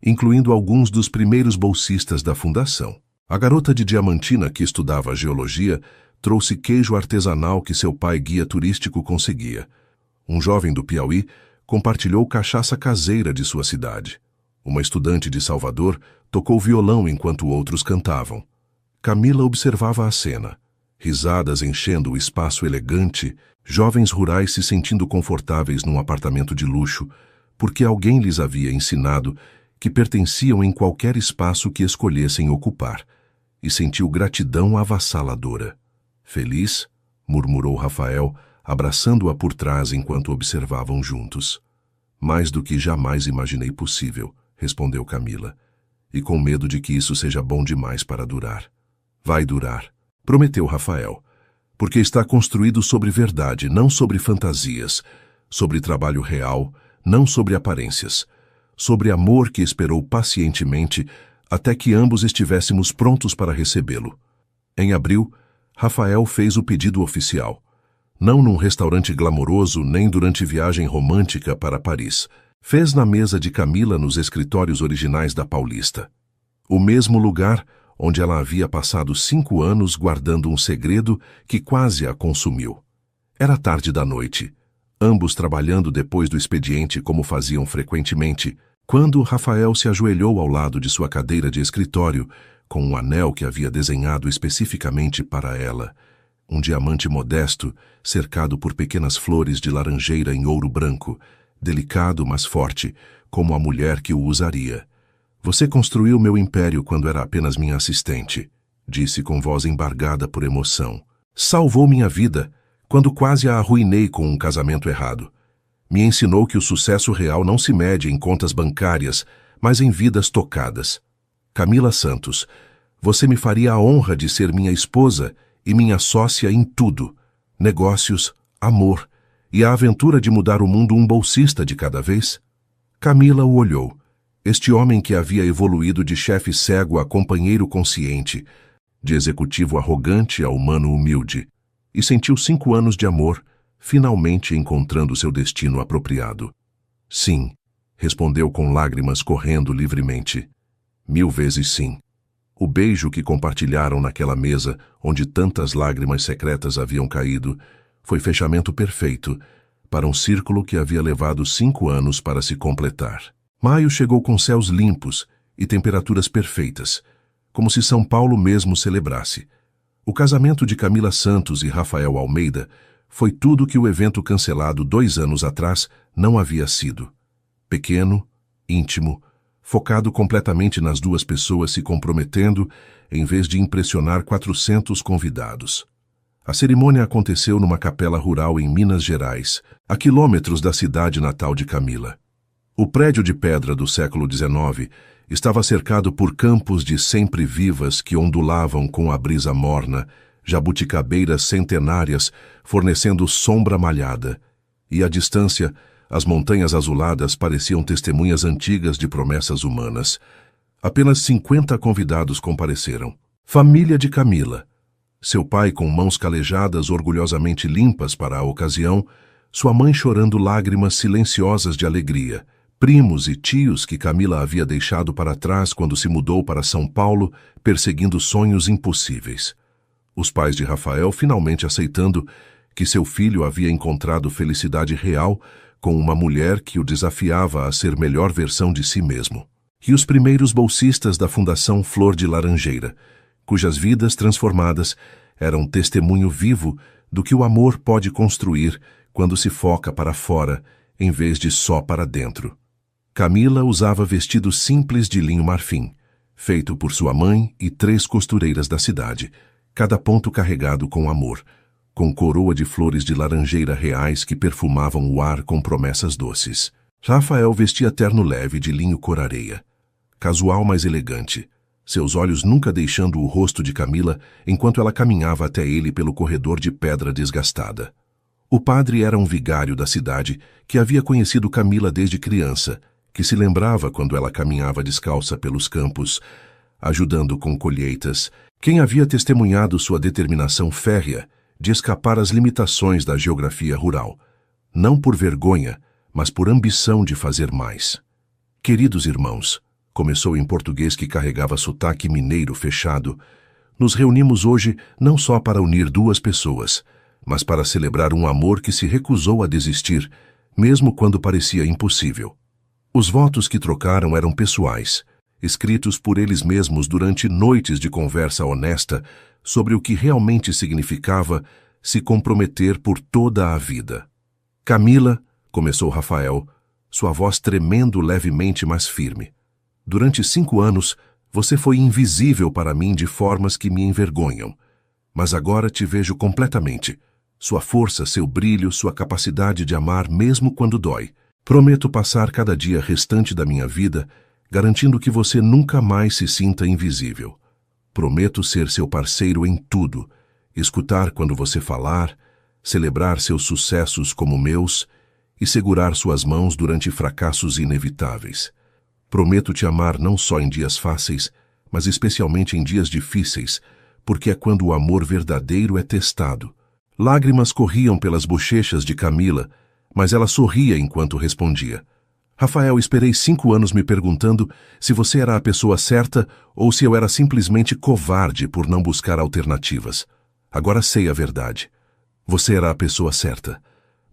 incluindo alguns dos primeiros bolsistas da fundação. A garota de Diamantina que estudava geologia trouxe queijo artesanal que seu pai guia turístico conseguia. Um jovem do Piauí compartilhou cachaça caseira de sua cidade. Uma estudante de Salvador tocou violão enquanto outros cantavam. Camila observava a cena. Risadas enchendo o espaço elegante, jovens rurais se sentindo confortáveis num apartamento de luxo, porque alguém lhes havia ensinado que pertenciam em qualquer espaço que escolhessem ocupar, e sentiu gratidão avassaladora. Feliz, murmurou Rafael, abraçando-a por trás enquanto observavam juntos. Mais do que jamais imaginei possível, respondeu Camila, e com medo de que isso seja bom demais para durar. Vai durar, prometeu Rafael, porque está construído sobre verdade, não sobre fantasias, sobre trabalho real, não sobre aparências, sobre amor que esperou pacientemente até que ambos estivéssemos prontos para recebê-lo. Em abril, Rafael fez o pedido oficial. Não num restaurante glamouroso, nem durante viagem romântica para Paris. Fez na mesa de Camila nos escritórios originais da Paulista. O mesmo lugar onde ela havia passado 5 anos guardando um segredo que quase a consumiu. Era tarde da noite, ambos trabalhando depois do expediente como faziam frequentemente, quando Rafael se ajoelhou ao lado de sua cadeira de escritório, com um anel que havia desenhado especificamente para ela, um diamante modesto, cercado por pequenas flores de laranjeira em ouro branco, delicado mas forte, como a mulher que o usaria. Você construiu meu império quando era apenas minha assistente, disse com voz embargada por emoção. Salvou minha vida quando quase a arruinei com um casamento errado. Me ensinou que o sucesso real não se mede em contas bancárias, mas em vidas tocadas. Camila Santos, você me faria a honra de ser minha esposa e minha sócia em tudo, negócios, amor e a aventura de mudar o mundo um bolsista de cada vez? Camila o olhou, este homem que havia evoluído de chefe cego a companheiro consciente, de executivo arrogante a humano humilde, e sentiu 5 anos de amor, finalmente encontrando seu destino apropriado. Sim, respondeu com lágrimas correndo livremente. 1000 vezes sim. O beijo que compartilharam naquela mesa, onde tantas lágrimas secretas haviam caído, foi fechamento perfeito para um círculo que havia levado 5 anos para se completar. Maio chegou com céus limpos e temperaturas perfeitas, como se São Paulo mesmo celebrasse. O casamento de Camila Santos e Rafael Almeida foi tudo que o evento cancelado 2 anos atrás não havia sido. Pequeno, íntimo, focado completamente nas duas pessoas se comprometendo, em vez de impressionar 400 convidados. A cerimônia aconteceu numa capela rural em Minas Gerais, a quilômetros da cidade natal de Camila. O prédio de pedra do século XIX estava cercado por campos de sempre-vivas que ondulavam com a brisa morna, jabuticabeiras centenárias fornecendo sombra malhada, e à distância, as montanhas azuladas pareciam testemunhas antigas de promessas humanas. Apenas 50 convidados compareceram. Família de Camila. Seu pai com mãos calejadas orgulhosamente limpas para a ocasião, sua mãe chorando lágrimas silenciosas de alegria, primos e tios que Camila havia deixado para trás quando se mudou para São Paulo, perseguindo sonhos impossíveis. Os pais de Rafael finalmente aceitando que seu filho havia encontrado felicidade real com uma mulher que o desafiava a ser melhor versão de si mesmo. E os primeiros bolsistas da Fundação Flor de Laranjeira, cujas vidas transformadas eram testemunho vivo do que o amor pode construir quando se foca para fora, em vez de só para dentro. Camila usava vestido simples de linho marfim, feito por sua mãe e 3 costureiras da cidade, cada ponto carregado com amor, com coroa de flores de laranjeira reais que perfumavam o ar com promessas doces. Rafael vestia terno leve de linho cor-areia, casual mas elegante, seus olhos nunca deixando o rosto de Camila enquanto ela caminhava até ele pelo corredor de pedra desgastada. O padre era um vigário da cidade que havia conhecido Camila desde criança, que se lembrava quando ela caminhava descalça pelos campos, ajudando com colheitas, quem havia testemunhado sua determinação férrea de escapar às limitações da geografia rural, não por vergonha, mas por ambição de fazer mais. Queridos irmãos, começou em português que carregava sotaque mineiro fechado, nos reunimos hoje não só para unir duas pessoas, mas para celebrar um amor que se recusou a desistir, mesmo quando parecia impossível. Os votos que trocaram eram pessoais, escritos por eles mesmos durante noites de conversa honesta sobre o que realmente significava se comprometer por toda a vida. Camila, começou Rafael, sua voz tremendo levemente, mas firme. Durante 5 anos, você foi invisível para mim de formas que me envergonham. Mas agora te vejo completamente. Sua força, seu brilho, sua capacidade de amar mesmo quando dói. Prometo passar cada dia restante da minha vida garantindo que você nunca mais se sinta invisível. Prometo ser seu parceiro em tudo, escutar quando você falar, celebrar seus sucessos como meus e segurar suas mãos durante fracassos inevitáveis. Prometo te amar não só em dias fáceis, mas especialmente em dias difíceis, porque é quando o amor verdadeiro é testado. Lágrimas corriam pelas bochechas de Camila, mas ela sorria enquanto respondia. Rafael, esperei 5 anos me perguntando se você era a pessoa certa ou se eu era simplesmente covarde por não buscar alternativas. Agora sei a verdade. Você era a pessoa certa.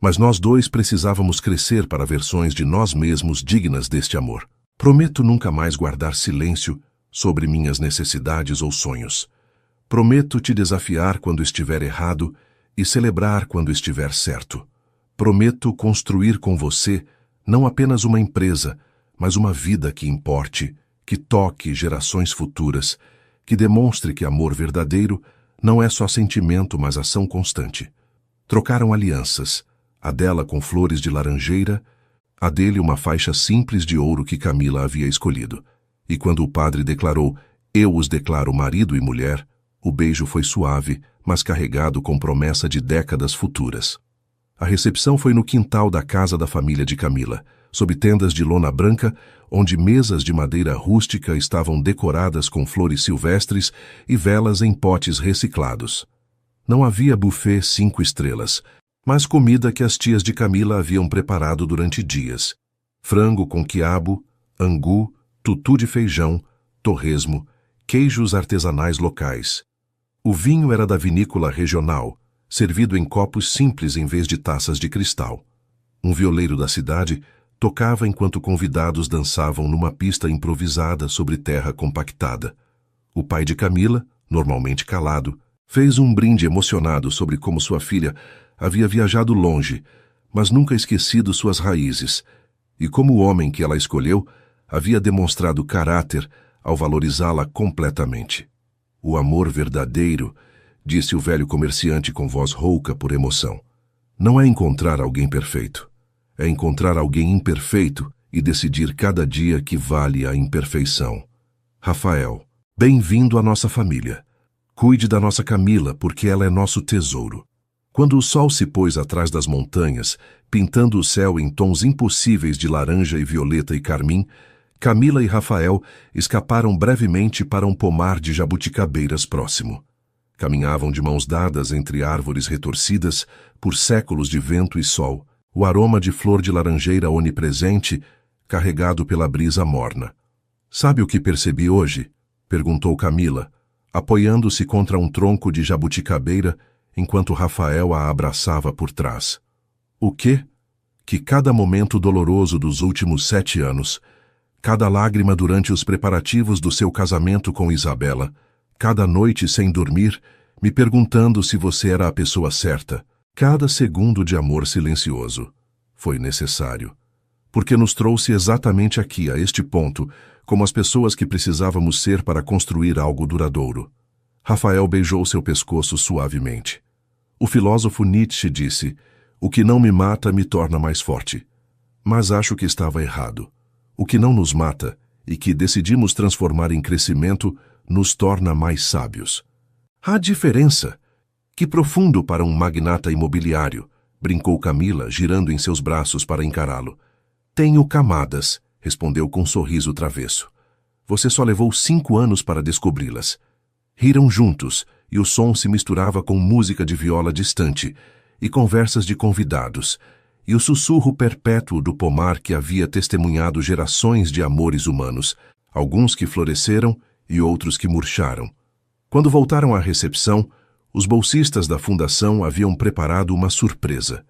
Mas nós dois precisávamos crescer para versões de nós mesmos dignas deste amor. Prometo nunca mais guardar silêncio sobre minhas necessidades ou sonhos. Prometo te desafiar quando estiver errado e celebrar quando estiver certo. Prometo construir com você não apenas uma empresa, mas uma vida que importe, que toque gerações futuras, que demonstre que amor verdadeiro não é só sentimento, mas ação constante. Trocaram alianças, a dela com flores de laranjeira, a dele uma faixa simples de ouro que Camila havia escolhido. E quando o padre declarou, eu os declaro marido e mulher, o beijo foi suave, mas carregado com promessa de décadas futuras. A recepção foi no quintal da casa da família de Camila, sob tendas de lona branca, onde mesas de madeira rústica estavam decoradas com flores silvestres e velas em potes reciclados. Não havia buffet 5 estrelas, mas comida que as tias de Camila haviam preparado durante dias. Frango com quiabo, angu, tutu de feijão, torresmo, queijos artesanais locais. O vinho era da vinícola regional, servido em copos simples em vez de taças de cristal. Um violeiro da cidade tocava enquanto convidados dançavam numa pista improvisada sobre terra compactada. O pai de Camila, normalmente calado, fez um brinde emocionado sobre como sua filha havia viajado longe, mas nunca esquecido suas raízes, e como o homem que ela escolheu havia demonstrado caráter ao valorizá-la completamente. O amor verdadeiro, disse o velho comerciante com voz rouca por emoção, não é encontrar alguém perfeito. É encontrar alguém imperfeito e decidir cada dia que vale a imperfeição. Rafael, bem-vindo à nossa família. Cuide da nossa Camila, porque ela é nosso tesouro. Quando o sol se pôs atrás das montanhas, pintando o céu em tons impossíveis de laranja e violeta e carmim, Camila e Rafael escaparam brevemente para um pomar de jabuticabeiras próximo. Caminhavam de mãos dadas entre árvores retorcidas por séculos de vento e sol, o aroma de flor de laranjeira onipresente, carregado pela brisa morna. Sabe o que percebi hoje? Perguntou Camila, apoiando-se contra um tronco de jabuticabeira enquanto Rafael a abraçava por trás. O quê? Que cada momento doloroso dos últimos 7 anos, cada lágrima durante os preparativos do seu casamento com Isabela, cada noite sem dormir, me perguntando se você era a pessoa certa, cada segundo de amor silencioso, foi necessário. Porque nos trouxe exatamente aqui, a este ponto, como as pessoas que precisávamos ser para construir algo duradouro. Rafael beijou seu pescoço suavemente. O filósofo Nietzsche disse, o que não me mata me torna mais forte. Mas acho que estava errado. O que não nos mata e que decidimos transformar em crescimento nos torna mais sábios. Há diferença. Que profundo para um magnata imobiliário, brincou Camila, girando em seus braços para encará-lo. Tenho camadas, respondeu com um sorriso travesso. Você só levou 5 anos para descobri-las. Riram juntos, e o som se misturava com música de viola distante, e conversas de convidados, e o sussurro perpétuo do pomar que havia testemunhado gerações de amores humanos, alguns que floresceram e outros que murcharam. Quando voltaram à recepção, os bolsistas da fundação haviam preparado uma surpresa.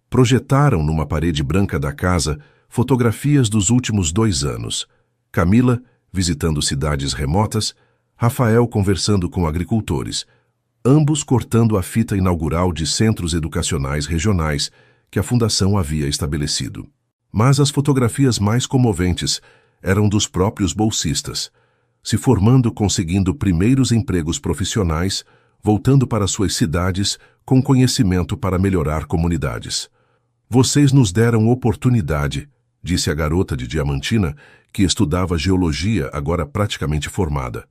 Projetaram numa parede branca da casa fotografias dos últimos 2 anos. Camila, visitando cidades remotas, Rafael conversando com agricultores, ambos cortando a fita inaugural de centros educacionais regionais que a fundação havia estabelecido. Mas as fotografias mais comoventes eram dos próprios bolsistas, se formando, conseguindo primeiros empregos profissionais, voltando para suas cidades com conhecimento para melhorar comunidades. Vocês nos deram oportunidade, disse a garota de Diamantina, que estudava geologia, agora praticamente formada.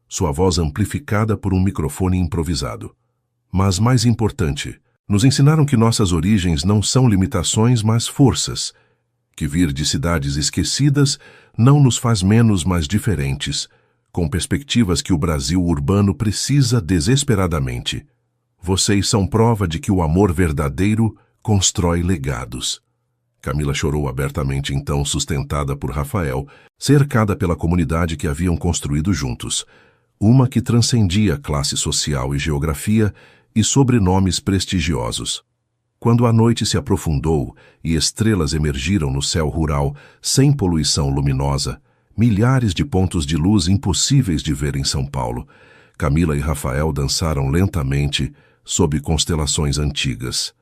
Sua voz amplificada por um microfone improvisado. Mas mais importante, nos ensinaram que nossas origens não são limitações, mas forças, que vir de cidades esquecidas não nos faz menos, mas diferentes, com perspectivas que o Brasil urbano precisa desesperadamente. Vocês são prova de que o amor verdadeiro constrói legados. Camila chorou abertamente, então, sustentada por Rafael, cercada pela comunidade que haviam construído juntos, uma que transcendia classe social e geografia e sobrenomes prestigiosos. Quando a noite se aprofundou e estrelas emergiram no céu rural, sem poluição luminosa, milhares de pontos de luz impossíveis de ver em São Paulo, Camila e Rafael dançaram lentamente sob constelações antigas.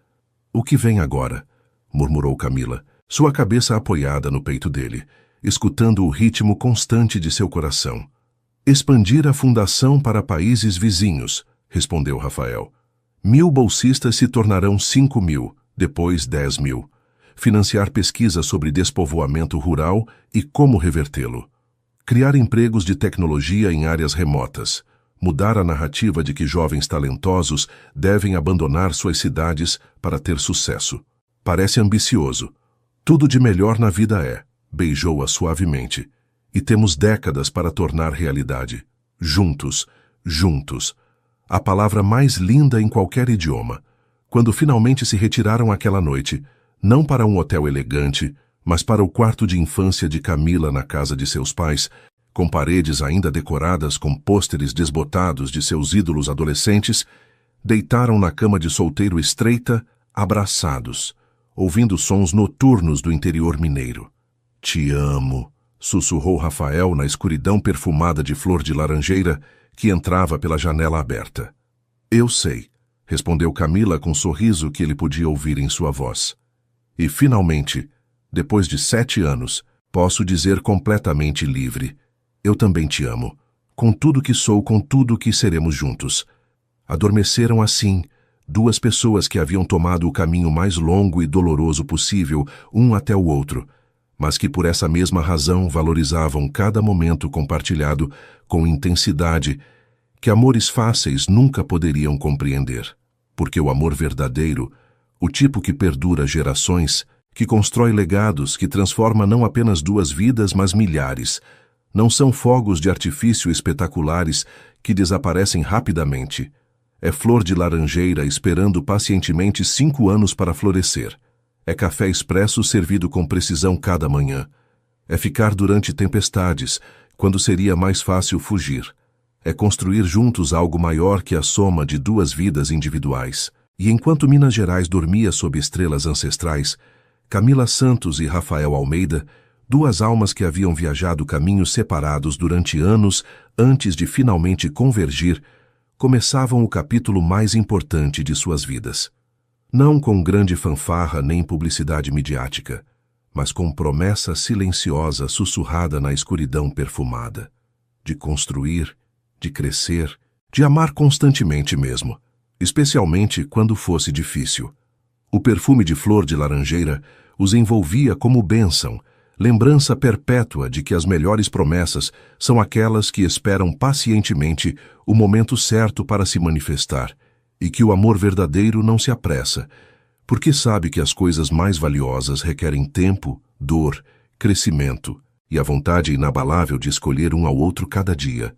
O que vem agora? Murmurou Camila, sua cabeça apoiada no peito dele, escutando o ritmo constante de seu coração. Expandir a fundação para países vizinhos, respondeu Rafael. 1000 bolsistas se tornarão 5.000, depois 10.000. Financiar pesquisa sobre despovoamento rural e como revertê-lo. Criar empregos de tecnologia em áreas remotas. Mudar a narrativa de que jovens talentosos devem abandonar suas cidades para ter sucesso. Parece ambicioso. Tudo de melhor na vida é, beijou-a suavemente. E temos décadas para tornar realidade. Juntos, juntos. A palavra mais linda em qualquer idioma. Quando finalmente se retiraram aquela noite, não para um hotel elegante, mas para o quarto de infância de Camila na casa de seus pais, com paredes ainda decoradas com pôsteres desbotados de seus ídolos adolescentes, deitaram na cama de solteiro estreita, abraçados, ouvindo sons noturnos do interior mineiro. Te amo, sussurrou Rafael na escuridão perfumada de flor de laranjeira que entrava pela janela aberta. Eu sei, respondeu Camila com um sorriso que ele podia ouvir em sua voz. E finalmente, depois de 7 anos, posso dizer completamente livre. Eu também te amo, com tudo que sou, com tudo que seremos juntos. Adormeceram assim, 2 pessoas que haviam tomado o caminho mais longo e doloroso possível, um até o outro, mas que por essa mesma razão valorizavam cada momento compartilhado com intensidade que amores fáceis nunca poderiam compreender. Porque o amor verdadeiro, o tipo que perdura gerações, que constrói legados, que transforma não apenas 2 vidas, mas milhares, não são fogos de artifício espetaculares que desaparecem rapidamente. É flor de laranjeira esperando pacientemente 5 anos para florescer. É café expresso servido com precisão cada manhã. É ficar durante tempestades, quando seria mais fácil fugir. É construir juntos algo maior que a soma de 2 vidas individuais. E enquanto Minas Gerais dormia sob estrelas ancestrais, Camila Santos e Rafael Almeida, 2 almas que haviam viajado caminhos separados durante anos antes de finalmente convergir, começavam o capítulo mais importante de suas vidas. Não com grande fanfarra nem publicidade midiática, mas com promessa silenciosa sussurrada na escuridão perfumada, de construir, de crescer, de amar constantemente mesmo, especialmente quando fosse difícil. O perfume de flor de laranjeira os envolvia como bênção, lembrança perpétua de que as melhores promessas são aquelas que esperam pacientemente o momento certo para se manifestar, e que o amor verdadeiro não se apressa, Porque sabe que as coisas mais valiosas requerem tempo, dor, crescimento e a vontade inabalável de escolher um ao outro cada dia.